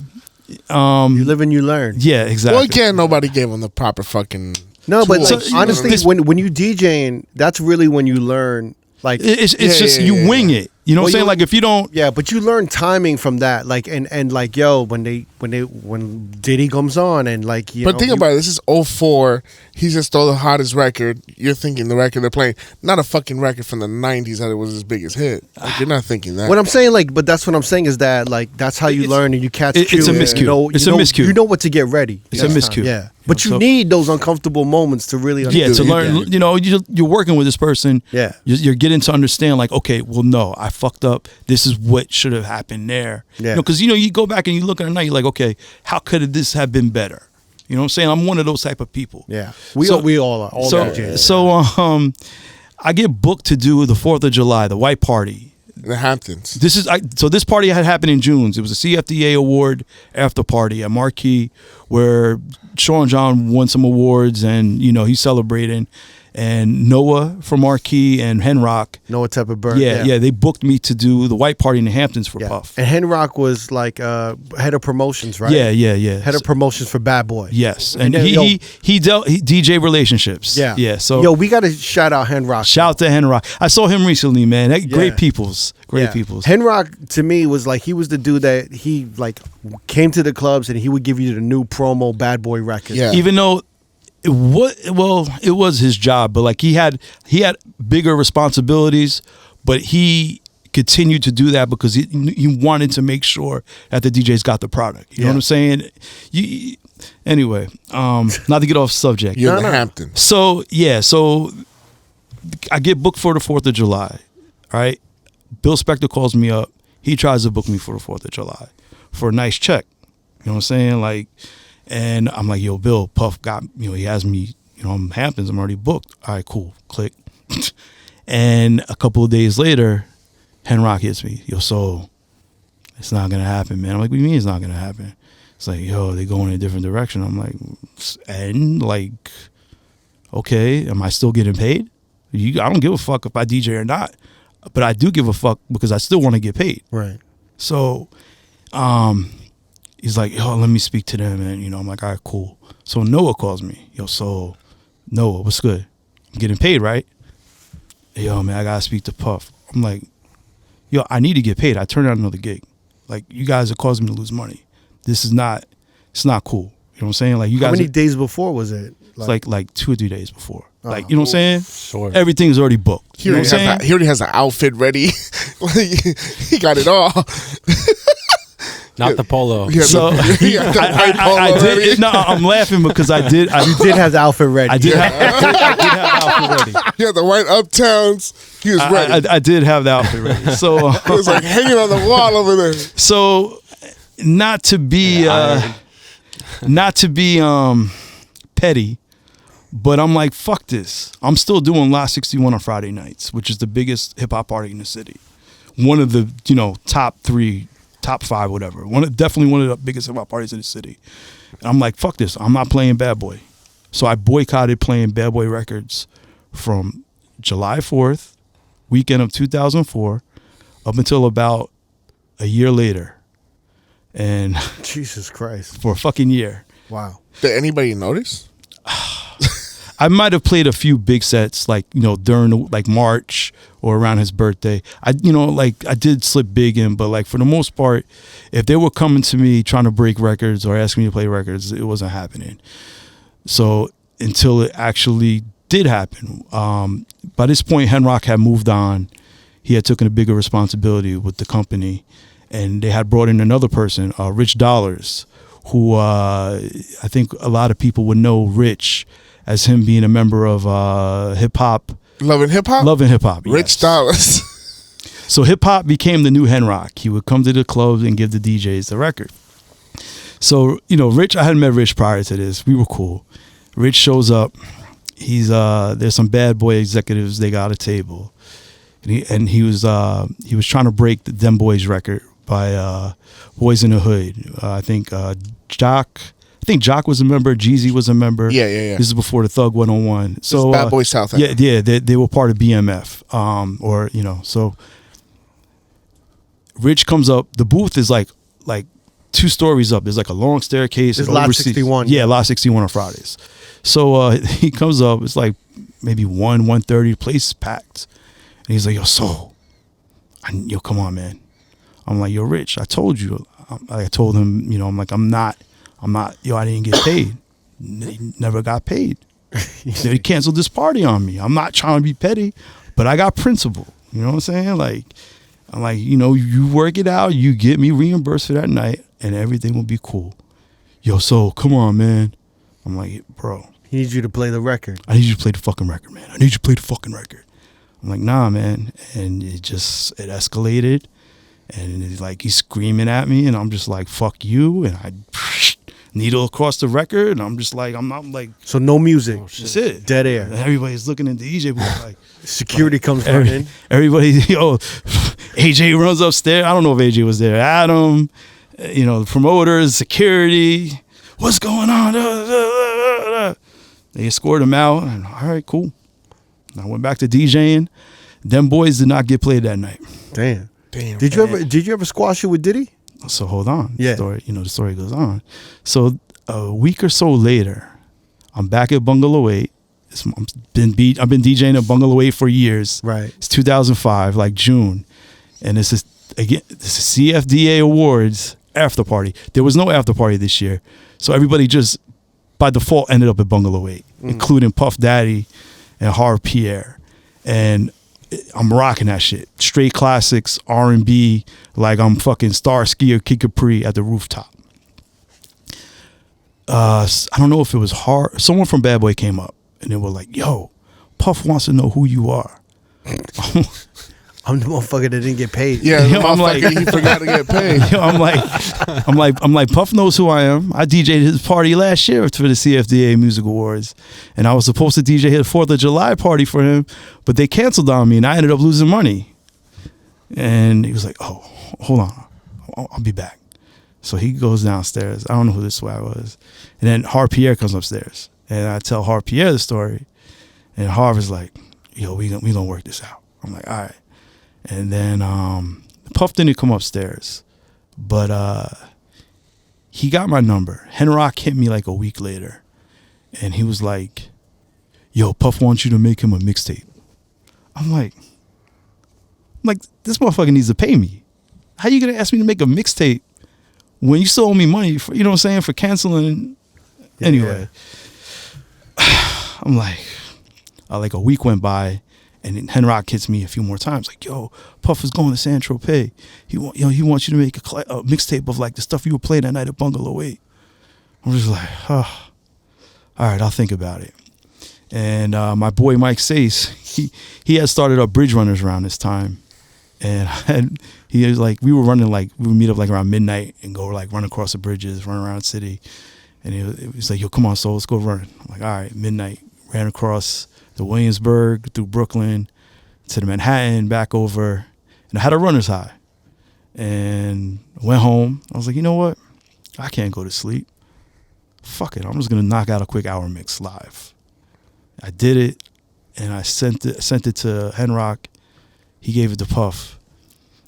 You live and you learn. Yeah, exactly. Well, can't nobody gave him the proper fucking No, but like, tools, honestly, when you DJing, that's really when you learn. Like it's just you wing it. You know what I'm saying? Like if you don't, yeah, but you learn timing from that. Like and like yo, when Diddy comes on and like you. But know, think about it. This is 04. He just stole the hottest record. You're thinking the record they're playing, not a fucking record from the 90s that it was his biggest hit. Like, you're not thinking that. What I'm saying, like, but that's what I'm saying is that like that's how you learn and you catch. It's a miscue. It's a miscue. You know what to get ready. It's a miscue. Yeah. But you need those uncomfortable moments to really understand. Yeah, to learn. You know, you're working with this person. Yeah, you're getting to understand. Like, okay, well, no, I fucked up. This is what should have happened there. Yeah, because you go back and you look at it now. You're like, okay, how could this have been better? You know what I'm saying? I'm one of those type of people. Yeah, we all are. So I get booked to do the 4th of July, the white party. The Hamptons. This party had happened in June. It was a CFDA award after party at Marquee where Sean John won some awards and, you know, he's celebrating. and Noah from Marquee and Henrock. Noah Tepperberg. Yeah, they booked me to do the white party in the Hamptons for Puff. And Henrock was like head of promotions, right? Yeah. Head of promotions for Bad Boy. Yes, and he dealt DJ relationships. Yeah. So we got to shout out Henrock. Shout to Henrock. I saw him recently, man. Great peoples. Henrock to me was like, he was the dude that he like came to the clubs and he would give you the new promo Bad Boy record. Yeah. Even though it was his job, but like he had bigger responsibilities, but he continued to do that because he wanted to make sure that the DJs got the product. You know what I'm saying? Anyway, not to get off subject. You're in the Hamptons. So I get booked for the 4th of July, right? Bill Spector calls me up. He tries to book me for the 4th of July for a nice check. You know what I'm saying? Like, and I'm like, yo, Bill, Puff got, he has me, I'm Hamptons, I'm already booked. All right, cool, click. And a couple of days later, Henrock hits me. Yo, so it's not going to happen, man. I'm like, what do you mean it's not going to happen? It's like, yo, they go in a different direction. I'm like, and like, okay, am I still getting paid? I don't give a fuck if I DJ or not, but I do give a fuck because I still want to get paid. Right. So, he's like, yo, let me speak to them. And, I'm like, all right, cool. So Noah calls me. Yo, so Noah, what's good? I'm getting paid, right? Yo, man, I got to speak to Puff. I'm like, yo, I need to get paid. I turned down another gig. Like, you guys are causing me to lose money. It's not cool. You know what I'm saying? Like, you guys. How many days before was it? Like 2 or 3 days before. Like, you know what I'm saying? Sure. Everything's already booked. He already has an outfit ready. He got it all. Not the polo. So I did. No, I'm laughing because I did. You did have the outfit ready. I did have the outfit ready. He had the white Uptowns. He was ready. I did have the outfit ready. So it was like hanging on the wall over there. So not to be petty, but I'm like, fuck this. I'm still doing La 61 on Friday nights, which is the biggest hip hop party in the city. One of the top 3. Top 5, whatever. Definitely one of the biggest hip hop parties in the city. And I'm like, fuck this. I'm not playing Bad Boy. So I boycotted playing Bad Boy records from July 4th, weekend of 2004, up until about a year later. And Jesus Christ. For a fucking year. Wow. Did anybody notice? I might have played a few big sets, like, during like March or around his birthday. I did slip big in, but like for the most part, if they were coming to me trying to break records or asking me to play records, it wasn't happening. So until it actually did happen, by this point, Henrock had moved on. He had taken a bigger responsibility with the company, and they had brought in another person, Rich Dollars, who I think a lot of people would know Rich as him being a member of hip hop. Love and Hip Hop? Love and Hip Hop, yes. Rich Dollars. So hip hop became the new Henrock. He would come to the clubs and give the DJs the record. So, Rich, I hadn't met Rich prior to this. We were cool. Rich shows up. He's there's some Bad Boy executives. They got a table. And he was trying to break the Them Boys record by Boys in the Hood. I think Jock was a member. Jeezy was a member. Yeah. This is before the Thug 101. So Bad Boy South. Yeah. They were part of BMF. So Rich comes up. The booth is like 2 stories up. There's like a long staircase. It's Lot 61. Yeah, Lot 61 on Fridays. So he comes up. It's like maybe 1:30. Place is packed. And he's like, yo, come on, man. I'm like, yo, Rich, I told you. I told him, I'm like, I'm not, I didn't get paid. Never got paid. They canceled this party on me. I'm not trying to be petty, but I got principle. You know what I'm saying? Like, I'm like, you work it out, you get me reimbursed for that night, and everything will be cool. Yo, so come on, man. I'm like, bro. He needs you to play the record. I need you to play the fucking record, man. I need you to play the fucking record. I'm like, nah, man. And it escalated. And it's like he's screaming at me, and I'm just like, fuck you. And I needle across the record, and I'm just like, I'm not like. So no music. That's it. Dead air. And everybody's looking at the DJ booth like. Security comes running. Everybody, AJ runs upstairs. I don't know if AJ was there. Adam, the promoters, security. What's going on? They escort him out. And, all right, cool. I went back to DJing. Them boys did not get played that night. Damn. Did you ever squash it with Diddy? So hold on. Yeah. The story goes on. So a week or so later, I'm back at Bungalow 8. I've been DJing at Bungalow 8 for years. Right. It's 2005, like June, and this is CFDA Awards after party. There was no after party this year, so everybody just by default ended up at Bungalow 8, including Puff Daddy and Harv Pierre, and I'm rocking that shit. Straight classics, R&B, like I'm fucking Starsky or Kid Capri at the rooftop. I don't know if it was hard. Someone from Bad Boy came up and they were like, "Yo, Puff wants to know who you are." I'm the motherfucker that didn't get paid. Yeah, I'm like, he forgot to get paid. I'm like, Puff knows who I am. I DJ'd his party last year for the CFDA Music Awards, and I was supposed to DJ his 4th of July party for him, but they canceled on me, and I ended up losing money. And he was like, "Oh, hold on, I'll be back." So he goes downstairs. I don't know who this swag was, and then Harv Pierre comes upstairs, and I tell Harv Pierre the story, and Harv is like, "Yo, we gonna work this out." I'm like, "All right." And then Puff didn't come upstairs, but he got my number. Henrock hit me like a week later, and he was like, "Yo, Puff wants you to make him a mixtape." I'm like, this motherfucker needs to pay me. How you gonna ask me to make a mixtape when you still owe me money for, you know what I'm saying, for canceling? Yeah. Anyway, I'm like a week went by. And then Henrock hits me a few more times, like, "Yo, Puff is going to San Tropez. He wants you to make a mixtape of like the stuff you were playing that night at Bungalow 8. I'm just like, oh, all right, I'll think about it. And my boy Mike Sace, he had started up Bridge Runners around this time, and he was like, we would meet up like around midnight and go like run across the bridges, run around the city, and he was like, "Yo, come on, so let's go run." I'm like, all right, midnight, ran across the Williamsburg, through Brooklyn, to the Manhattan, back over, and I had a runner's high. And went home. I was like, you know what? I can't go to sleep. Fuck it. I'm just gonna knock out a quick hour mix live. I did it, and I sent it to Henrock. He gave it to Puff,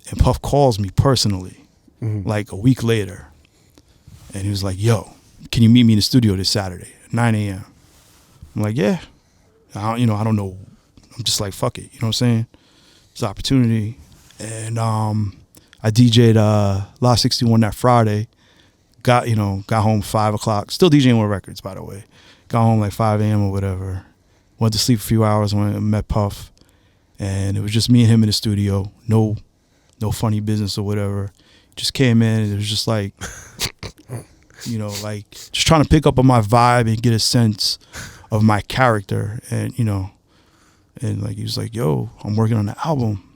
and Puff calls me personally, like a week later, and he was like, "Yo, can you meet me in the studio this Saturday at 9 a.m.?" I'm like, "Yeah." I don't know. I'm just like, fuck it. You know what I'm saying? It's an opportunity. And I DJ'd La 61 that Friday. Got home 5 o'clock. Still DJing with records, by the way. Got home like 5 a.m. or whatever. Went to sleep a few hours when I met Puff. And it was just me and him in the studio. No funny business or whatever. Just came in and it was just like, like just trying to pick up on my vibe and get a sense of my character, and and like he was like, "Yo, I'm working on the album,"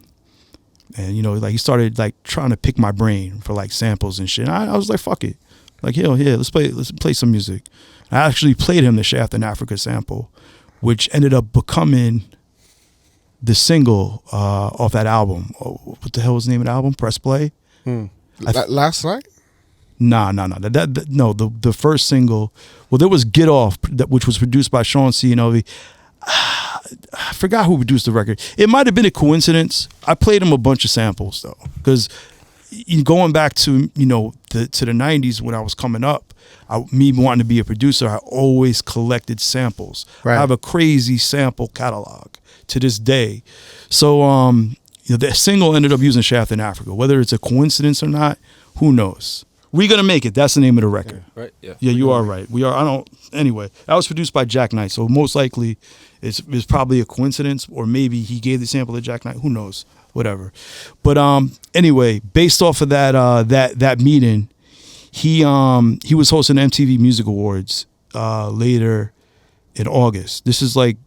and like he started like trying to pick my brain for like samples and shit. And I was like, "Fuck it, like hell yeah, let's play some music." I actually played him the Shaft in Africa sample, which ended up becoming the single off that album. What the hell was the name of the album? Press Play. Last night. No. The first single. Well, there was Get Off, which was produced by Sean C. and Ovi. I forgot who produced the record. It might have been a coincidence. I played him a bunch of samples though, because going back to to the 90s when I was coming up, me wanting to be a producer, I always collected samples. Right. I have a crazy sample catalog to this day. So the single ended up using Shaft in Africa. Whether it's a coincidence or not, who knows? We Gonna Make It. That's the name of the record. Yeah, right. Yeah. Yeah, you are right. We are. Anyway, that was produced by Jack Knight. So most likely, it's probably a coincidence, or maybe he gave the sample to Jack Knight. Who knows? Whatever. But anyway, based off of that meeting, he was hosting MTV Music Awards later in August. This is like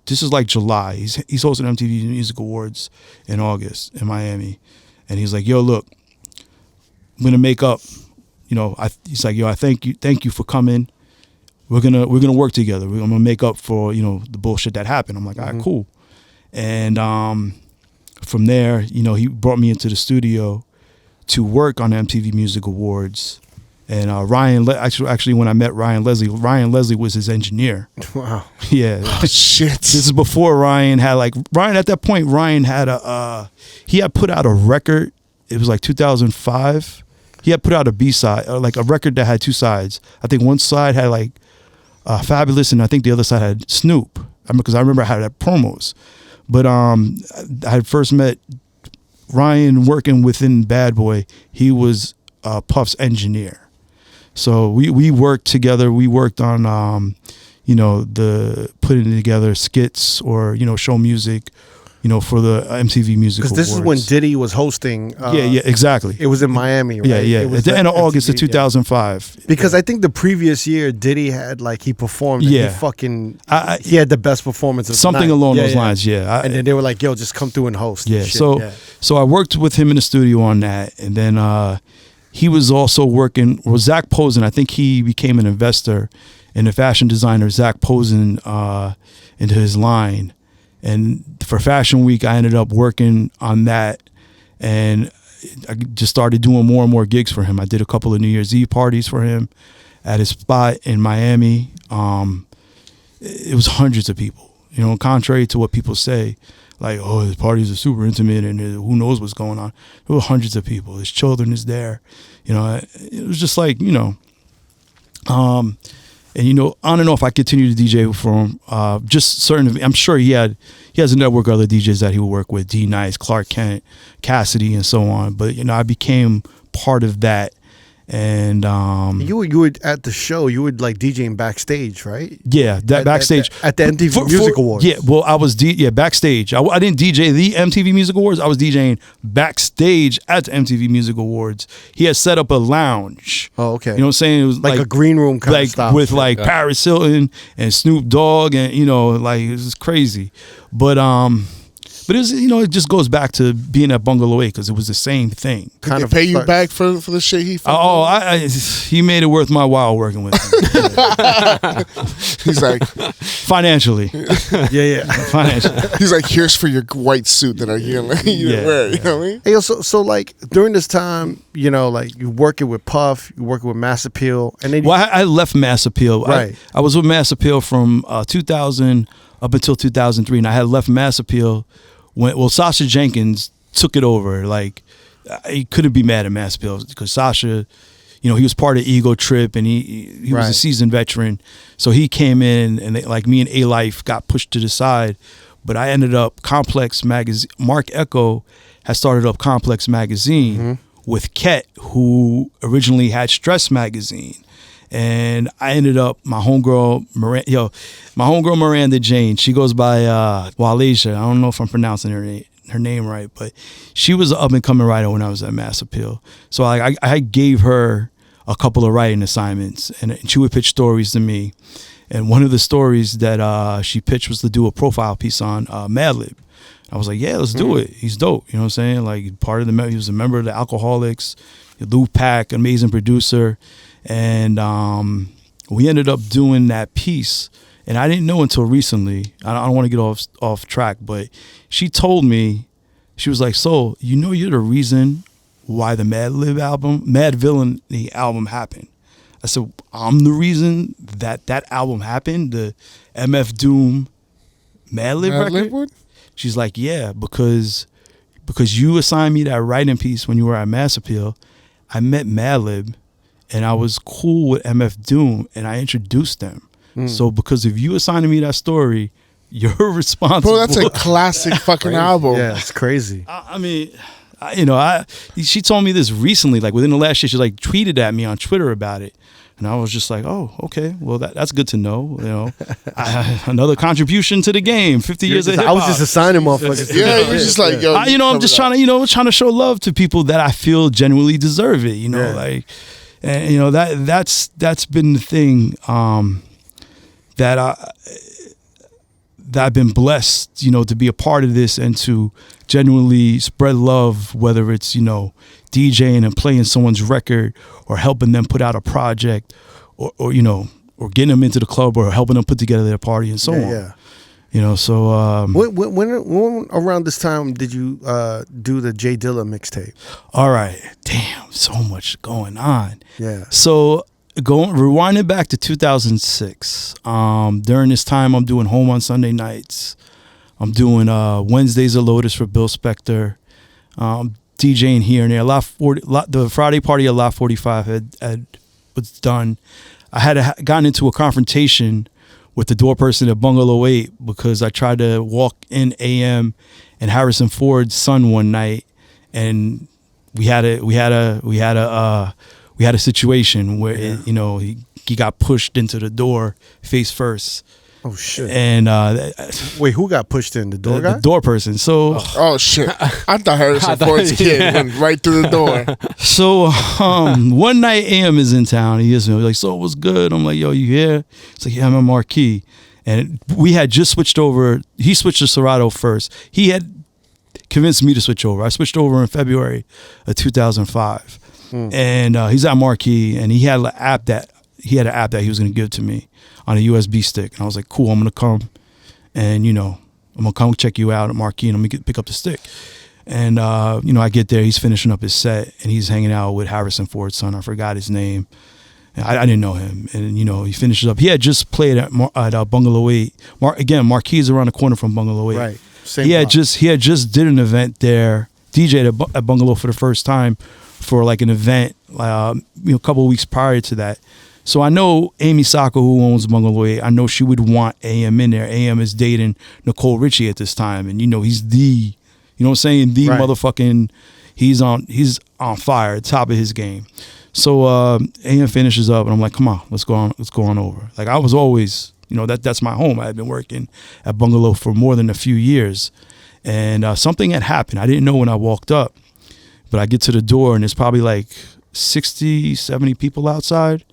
July. He's hosting MTV Music Awards in August in Miami, and he's like, "Yo, look, I'm gonna make up." He's like, "Yo, I thank you for coming. We're gonna work together. I'm gonna make up for the bullshit that happened." I'm like, "All right, cool." And from there, he brought me into the studio to work on the MTV Music Awards, And actually, when I met Ryan Leslie was his engineer. Wow. Yeah. Oh, shit. This is before Ryan at that point, Ryan had he had put out a record. It was like 2005. He had put out a B-side, like a record that had two sides. I think one side had like Fabulous, and I think the other side had Snoop. Because I remember I had promos. But I had first met Ryan working within Bad Boy. He was Puff's engineer. So we worked together. We worked on, the putting together skits or, show music, for the MTV Music Awards. Because this is when Diddy was hosting. Yeah, exactly. It was in Miami, right? Yeah. At the end of August of 2005. Yeah. Because I think the previous year, Diddy had, he performed. And he had the best performance of something the night. Along those lines, yeah. And then they were like, yo, just come through and host. Yeah, so I worked with him in the studio on that. And then he was also working with Zach Posen. I think he became an investor in the fashion designer Zach Posen into his line. And for Fashion Week, I ended up working on that, and I just started doing more and more gigs for him. I did a couple of New Year's Eve parties for him at his spot in Miami. It was hundreds of people, contrary to what people say, like, oh, his parties are super intimate and who knows what's going on. There were hundreds of people. His children is there. It was just like, and on and off, I continued to DJ for him. Just certain, I'm sure he has a network of other DJs that he would work with, D Nice, Clark Kent, Cassidy, and so on. But I became part of that. And you would at the show, you would DJing backstage, right? Yeah, backstage at the MTV Music Awards. Yeah, well, I was backstage. I didn't DJ the MTV Music Awards. I was DJing backstage at the MTV Music Awards. He had set up a lounge. Oh, okay. You know what I'm saying? It was like a green room kind of style, with Paris Hilton and Snoop Dogg, and it was crazy. But it was, it just goes back to being at Bungalow 8 because it was the same thing. Did they pay you back for the shit he fucked he made it worth my while working with him. He's like, financially. Yeah. Financially. He's like, here's for your white suit that I'm going to wear. You know what I mean? Hey, so during this time, you working with Puff, you working with Mass Appeal, and then I left Mass Appeal. Right. I was with Mass Appeal from 2000 up until 2003, and I had left Mass Appeal when Sasha Jenkins took it over. He couldn't be mad at Mass Appeal because Sasha, he was part of Ego Trip, and he was a seasoned veteran. So he came in, and me and A-Life got pushed to the side. But I ended up Complex Magazine. Mark Echo had started up Complex Magazine with Ket, who originally had Stress Magazine. And I ended up my homegirl Miranda Jane. She goes by Walasia. I don't know if I'm pronouncing her name right, but she was an up and coming writer when I was at Mass Appeal. So I gave her a couple of writing assignments, and she would pitch stories to me. And one of the stories that she pitched was to do a profile piece on Madlib. I was like, yeah, let's do it. He's dope. You know what I'm saying? He was a member of the Alcoholics, Lou Pack, amazing producer. And we ended up doing that piece, and I didn't know until recently. I don't want to get off track, but she told me, she was like, "So you're the reason why the Mad Villainy album happened." I said, "I'm the reason that album happened, the MF Doom Madlib record." She's like, "Yeah, because you assigned me that writing piece when you were at Mass Appeal. I met Madlib. And I was cool with MF Doom, and I introduced them. So because of you assigning me that story, you're responsible." Bro, that's a classic fucking album. Yeah, it's crazy. She told me this recently, within the last year. She tweeted at me on Twitter about it, and I was just like, "Oh, okay, well that's good to know." Another contribution to the game. 50 years of hip hop. I was just assigning motherfuckers. Yeah, you're just like, yo. I'm just trying to show love to people that I feel genuinely deserve it. And that's been the thing that I've been blessed, to be a part of this and to genuinely spread love, whether it's DJing and playing someone's record or helping them put out a project or getting them into the club or helping them put together their party and so on. You know, so when around this time did you do the J Dilla mixtape? All right, damn, so much going on. Yeah. So rewinding back to 2006. During this time, I'm doing Home on Sunday nights. I'm doing Wednesdays of Lotus for Bill Spector. DJing here and there. The Friday party at Lot 45 had was done. I had gotten into a confrontation with the door person at Bungalow 8 because I tried to walk in AM and Harrison Ford's son one night, and we had a situation where he got pushed into the door face first. Oh shit! And wait, who got pushed in? The door guy? The door person. So oh shit! I thought Harrison Ford's kid went right through the door. So one night AM is in town. He is like, so what's good? I'm like, yo, you here? It's like, yeah, I'm a Marquee. And we had just switched over. He switched to Serato first. He had convinced me to switch over. I switched over in February of 2005. And he's at Marquee, and he had an app that he was going to give to me on a USB stick. And I was like, cool, I'm going to come and, I'm going to come check you out at Marquee and I'm going to pick up the stick. And, I get there, he's finishing up his set and he's hanging out with Harrison Ford's son. I forgot his name. I didn't know him. And, he finishes up. He had just played at Bungalow 8. Marquee is around the corner from Bungalow 8. Right. He had just did an event there, DJ'd at Bungalow for the first time for like an event, a couple of weeks prior to that. So I know Amy Saka, who owns Bungalow 8, I know she would want AM in there. AM is dating Nicole Richie at this time. And, he's the motherfucking, he's on fire, top of his game. So AM finishes up and I'm like, come on, let's go on over. Like I was always, that's my home. I had been working at Bungalow for more than a few years. And something had happened. I didn't know when I walked up, but I get to the door and there's probably like 60, 70 people outside.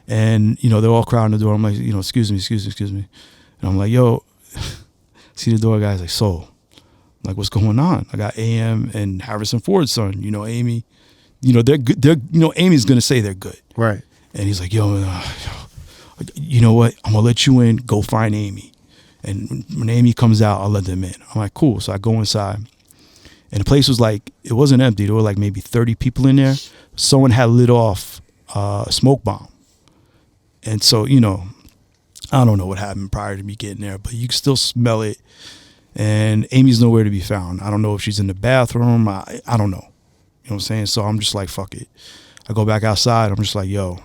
And, they're all crowding the door. I'm like, excuse me. And I'm like, yo, see the door guy's like, so, I'm like, what's going on? I got AM and Harrison Ford's son, Amy, they're good. Amy's going to say they're good. Right. And he's like, yo, you know what? I'm going to let you in. Go find Amy. And when Amy comes out, I'll let them in. I'm like, cool. So I go inside. And the place was like, it wasn't empty. There were like maybe 30 people in there. Someone had lit off a smoke bomb. And so, I don't know what happened prior to me getting there, but you can still smell it. And Amy's nowhere to be found. I don't know if she's in the bathroom. I don't know. You know what I'm saying? So I'm just like, fuck it. I go back outside. I'm just like, yo.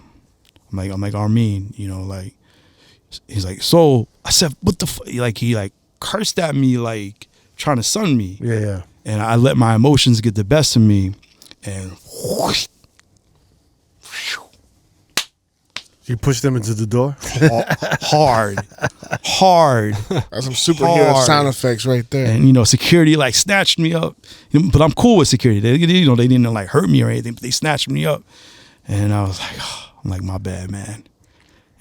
I'm like Armin, he's like, so I said, what the fuck? Like, he cursed at me, like trying to sun me. Yeah. And I let my emotions get the best of me. And whoosh, you pushed them into the door? Hard. That's some superhero sound effects right there. And, security snatched me up. But I'm cool with security. They didn't hurt me or anything, but they snatched me up. And I was like, my bad, man.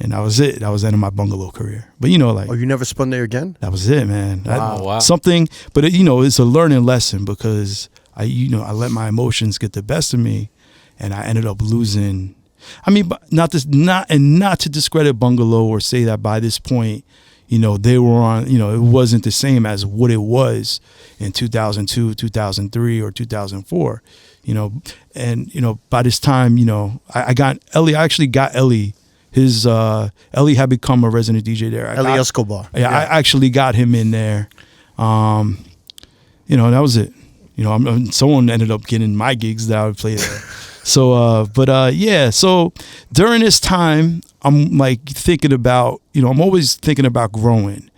And that was it. That was the end of my Bungalow career. But, Oh, you never spun there again? That was it, man. Wow. Something, but it's a learning lesson because I let my emotions get the best of me and I ended up losing. I mean, not to discredit Bungalow or say that by this point, they were on, it wasn't the same as what it was in 2002, 2003, or 2004, and, by this time, I got Ellie. I actually got Ellie. Ellie had become a resident DJ there. Ellie Escobar. Yeah, I actually got him in there. That was it. Someone ended up getting my gigs that I would play there. So, so during this time, I'm thinking about, I'm always thinking about growing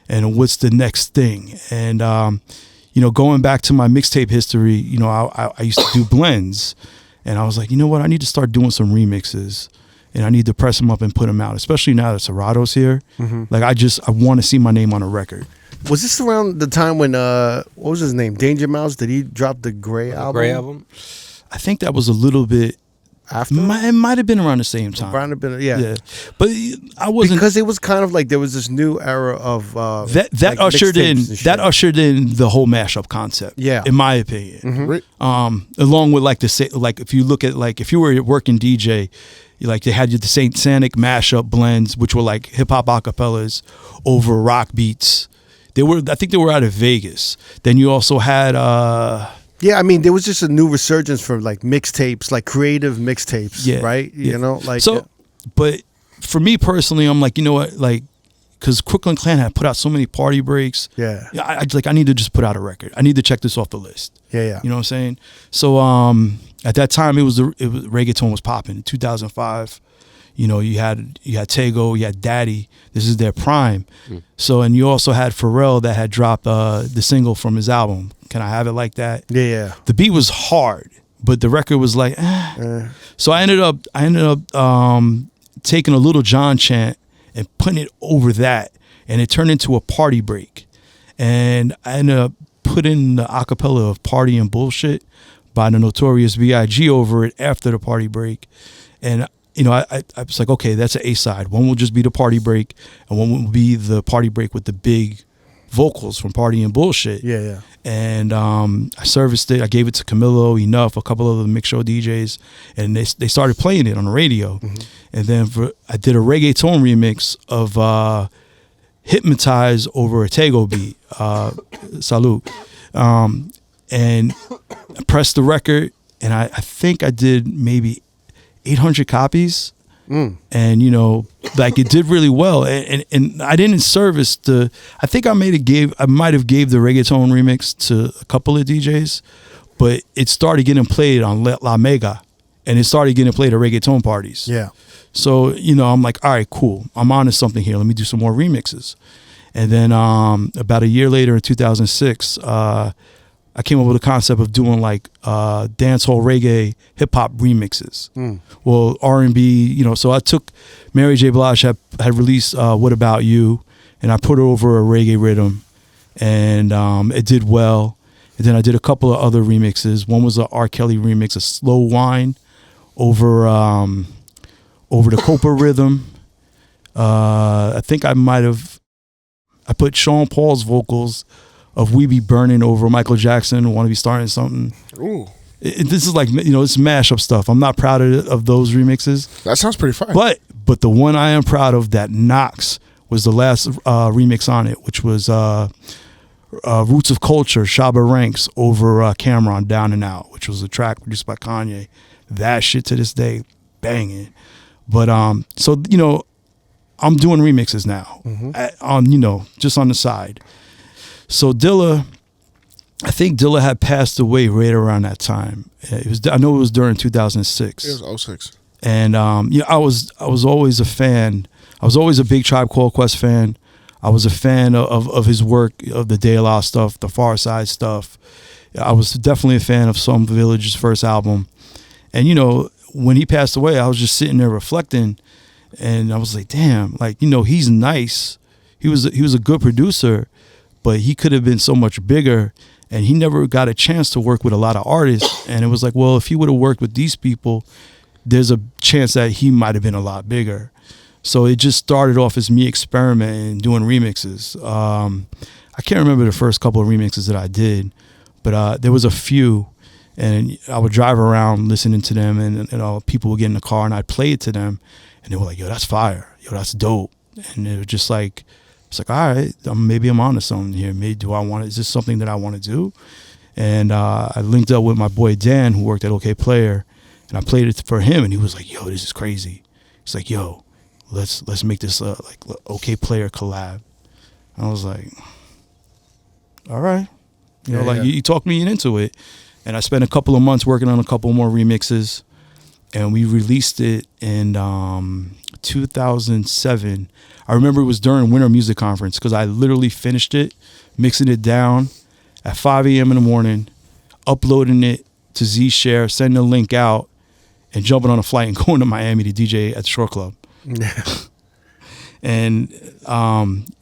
and what's the next thing. And, going back to my mixtape history, I used to do blends and I was like, you know what? I need to start doing some remixes and I need to press them up and put them out, especially now that Serato's here. Mm-hmm. I want to see my name on a record. Was this around the time when, what was his name? Danger Mouse? Did he drop the Gray album? Gray album? I think that was a little bit after. It might have been around the same time. Yeah. But I wasn't, because it was kind of like there was this new era of that ushered in the whole mashup concept. Yeah, in my opinion. Mm-hmm. Along with if you look at if you were a working DJ, they had the Saint Sanic mashup blends, which were hip hop acapellas over rock beats. I think they were out of Vegas. Then you also had yeah, I mean, there was just a new resurgence for like mixtapes, like creative mixtapes, right? Yeah. You know, like so. But for me personally, I'm like, you know what, like, because Crooklyn Clan had put out so many party breaks. Yeah. I need to just put out a record. I need to check this off the list. Yeah. You know what I'm saying? So at that time, it was reggaeton was popping in 2005. You know, you had Tego, you had Daddy. This is their prime. So, and you also had Pharrell that had dropped the single from his album, Can I Have It Like That? Yeah. The beat was hard, but the record was like, So I ended up taking a Little John chant and putting it over that, and it turned into a party break. And I ended up putting the acapella of Party and Bullshit by the Notorious B.I.G. over it after the party break. And you know, I was like, okay, that's an A-side. One will just be the party break, and one will be the party break with the big vocals from Party and Bullshit. Yeah. And I serviced it. I gave it to Camilo, Enough, a couple of the mix show DJs, and they started playing it on the radio. And then I did a reggaeton remix of Hypnotize over a Tego beat. Salute. And I pressed the record, and I think I did maybe 800 copies. And you know, like it did really well, and I didn't service I think I might have gave the reggaeton remix to a couple of DJs, but it started getting played on La Mega, and it started getting played at reggaeton parties. Yeah. So you know, I'm like, all right, cool, I'm on to something here. Let me do some more remixes. And then about a year later, in 2006, I came up with a concept of doing like dancehall, reggae, hip hop remixes. Well, R&B, you know. So I took Mary J. Blige had released "What About You," and I put her over a reggae rhythm, and it did well. And then I did a couple of other remixes. One was a R. Kelly remix, a slow wine over the Copa rhythm. I think I put Sean Paul's vocals of We Be Burning over Michael Jackson, Want to Be Starting Something. Ooh. This is like, you know, it's mashup stuff. I'm not proud of those remixes. That sounds pretty fun. But the one I am proud of that knocks was the last remix on it, which was Roots of Culture, Shabba Ranks over Cameron, Down and Out, which was a track produced by Kanye. That shit to this day, banging. But so, you know, I'm doing remixes now on, you know, just on the side. So Dilla, I think Dilla had passed away right around that time. I know it was during 2006. It was 06. And you know, I was always a fan. I was always a big Tribe Called Quest fan. I was a fan of his work, of the De La stuff, the Far Side stuff. I was definitely a fan of Slum Village's first album. And you know, when he passed away, I was just sitting there reflecting, and I was like, damn, like, you know, he's nice. He was a good producer, but he could have been so much bigger, and he never got a chance to work with a lot of artists. And it was like, well, if he would have worked with these people, there's a chance that he might have been a lot bigger. So it just started off as me experimenting, doing remixes. I can't remember the first couple of remixes that I did, but there was a few, and I would drive around listening to them, and you know, people would get in the car, and I'd play it to them, and they were like, yo, that's fire. Yo, that's dope. And it was just like, it's like, all right, maybe I'm onto something here. Maybe is this something that I want to do? And I linked up with my boy Dan, who worked at OK Player, and I played it for him, and he was like, yo, this is crazy. He's like, yo, let's make this like OK Player collab. And I was like, all right. You know, like you talked me into it. And I spent a couple of months working on a couple more remixes, and we released it in 2007. I remember it was during Winter Music Conference, because I literally finished it, mixing it down at 5 a.m. in the morning, uploading it to Zshare, sending the link out, and jumping on a flight and going to Miami to DJ at the Shore Club. And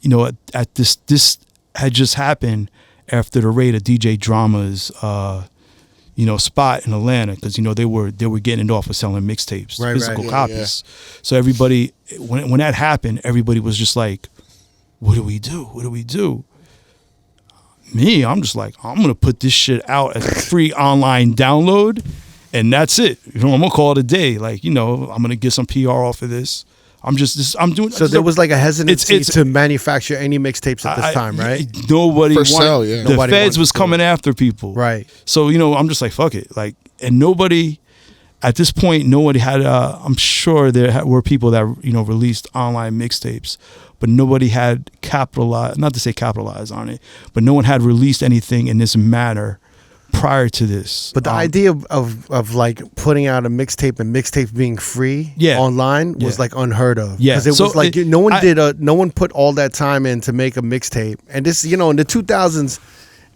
you know, at this had just happened after the raid of DJ Drama's you know, spot in Atlanta, because you know they were getting it off of selling mixtapes, physical copies. Yeah. So everybody, when that happened, everybody was just like, what do we do? What do we do? Me, I'm just like, I'm gonna put this shit out as a free online download, and that's it. You know, I'm gonna call it a day. Like, you know, I'm gonna get some PR off of this. I'm doing. So there was like a hesitancy to manufacture any mixtapes at this time, right? Nobody For wanted. sale, yeah. The Nobody feds wanted was to. coming after people, Right. So I'm just like, fuck it, like, and nobody. At this point, nobody had. I'm sure there were people that released online mixtapes, but nobody had capitalized. Not to say capitalized on it, but no one had released anything in this manner prior to this. But the idea of like putting out a mixtape and mixtapes being free online was like unheard of. Yeah, because it was like no one put all that time in to make a mixtape. And this, in the 2000s.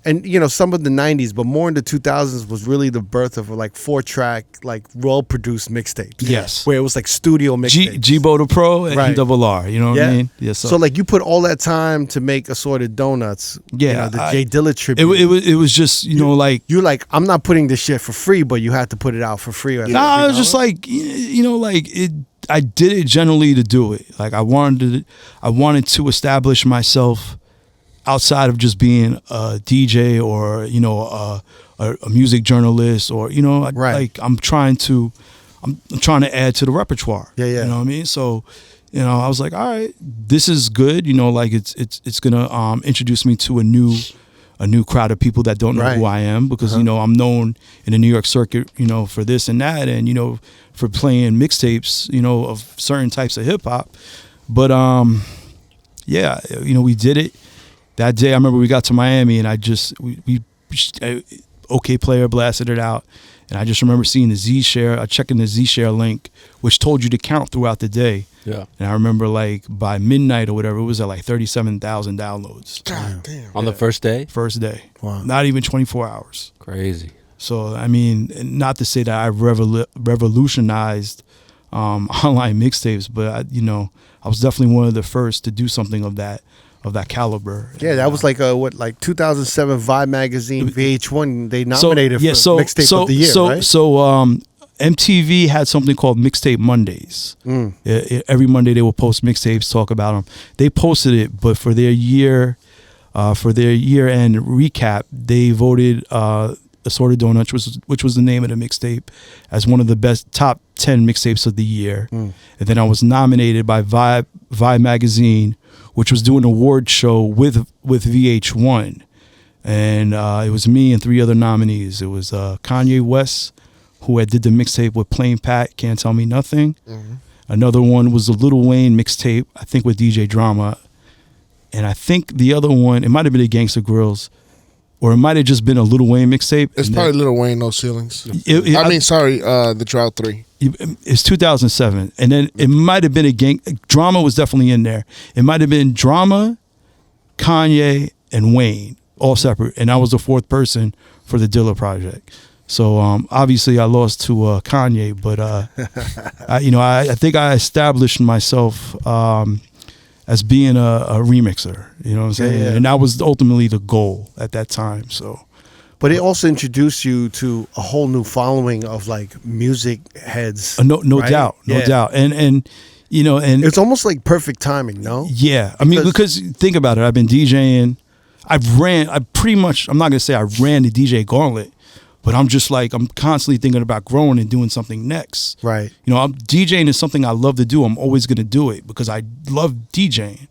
And some of the 90s, but more in the 2000s was really the birth of like 4-track, like well-produced mixtapes. Yes, where it was like studio mixtapes. G-Bo the Pro and RR. You know what I mean? Yeah. So like you put all that time to make Assorted Donuts. Yeah, the J Dilla tribute. It was just like you're like, I'm not putting this shit for free, but you had to put it out for free. I was just like like it. I did it generally to do it. Like I wanted to establish myself outside of just being a DJ or a music journalist or like I'm trying to add to the repertoire. Yeah. You know what I mean? So I was like, all right, this is good. Like it's gonna introduce me to a new crowd of people that don't know who I am because I'm known in the New York circuit for this and that and for playing mixtapes of certain types of hip hop. But we did it. That day, I remember we got to Miami, and we OK Player blasted it out, and I just remember seeing the Z-Share, checking the Z-Share link, which told you to count throughout the day. Yeah. And I remember like by midnight or whatever, it was at like 37,000 downloads. God damn. On the first day? First day. Wow. Not even 24 hours. Crazy. So, I mean, not to say that I revolutionized online mixtapes, but I was definitely one of the first to do something of that caliber. Yeah, that was like 2007 Vibe magazine, VH1. They nominated for Mixtape of the Year, right? So MTV had something called Mixtape Mondays. Every Monday they would post mixtapes, talk about them. They posted it, but for their year end recap, they voted Assorted Donuts, which was the name of the mixtape, as one of the best top 10 mixtapes of the year. And then I was nominated by Vibe magazine, which was doing an award show with VH1. And it was me and 3 other nominees. It was Kanye West, who had did the mixtape with Plain Pat, Can't Tell Me Nothing. Another one was the Lil Wayne mixtape, I think with DJ Drama. And I think the other one, it might have been the Gangsta Grills, or it might have just been a Lil Wayne mixtape. It's probably Lil Wayne, No Ceilings. The Drought 3. It's 2007. And then it might have been Drama was definitely in there. It might have been Drama, Kanye, and Wayne, all separate. And I was the 4th person for the Dilla project. So obviously I lost to Kanye, but I think I established myself as being a remixer, you know what I'm saying? Yeah. And that was ultimately the goal at that time. So, but it also introduced you to a whole new following of like music heads. No right? doubt. And it's almost like perfect timing, no? Yeah. I mean, because think about it. I've been DJing. I'm not gonna say I ran the DJ gauntlet, but I'm just like, I'm constantly thinking about growing and doing something next. Right. DJing is something I love to do. I'm always going to do it because I love DJing.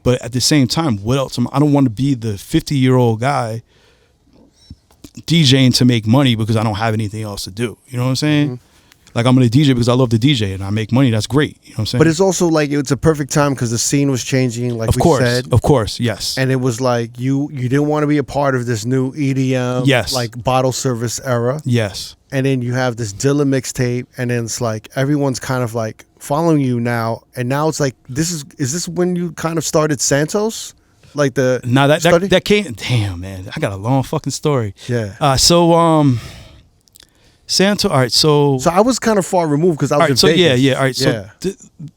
But at the same time, what else? I don't want to be the 50-year-old guy DJing to make money because I don't have anything else to do. You know what I'm saying? Like, I'm going to DJ because I love to DJ and I make money. That's great. You know what I'm saying? But it's also like, it's a perfect time because the scene was changing, like we said. Of course, yes. And it was like, you didn't want to be a part of this new EDM, like bottle service era. Yes. And then you have this Dilla mixtape, and then it's like, everyone's kind of like following you now. And now it's like, is this when you kind of started Santos? Like that came, damn, man. I got a long fucking story. Yeah. Santos. All right, so I was kind of far removed because I was in Vegas. Yeah. All right, so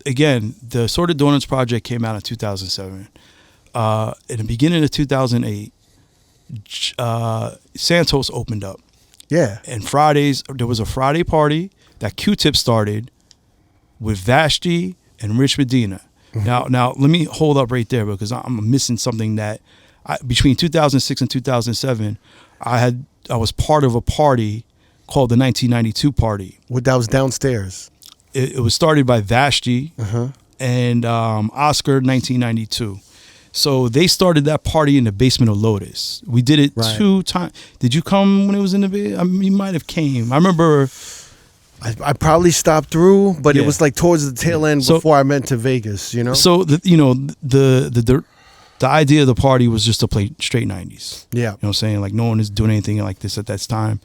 again, the Assorted Donuts project came out in 2007. In the beginning of 2008, Santos opened up. Yeah. And Fridays, there was a Friday party that Q-Tip started with Vashti and Rich Medina. Now let me hold up right there because I'm missing something that between 2006 and 2007, I was part of a party called the 1992 party. That was downstairs. It was started by Vashti, and Oscar 1992. So they started that party in the basement of Lotus. We did it 2 times. Did you come when it was in the basement? I mean, you might have came. I remember. I probably stopped through, but it was like towards the tail end before I went to Vegas, you know? So, the idea of the party was just to play straight 90s. Yeah. You know what I'm saying? Like, no one is doing anything like this at that time.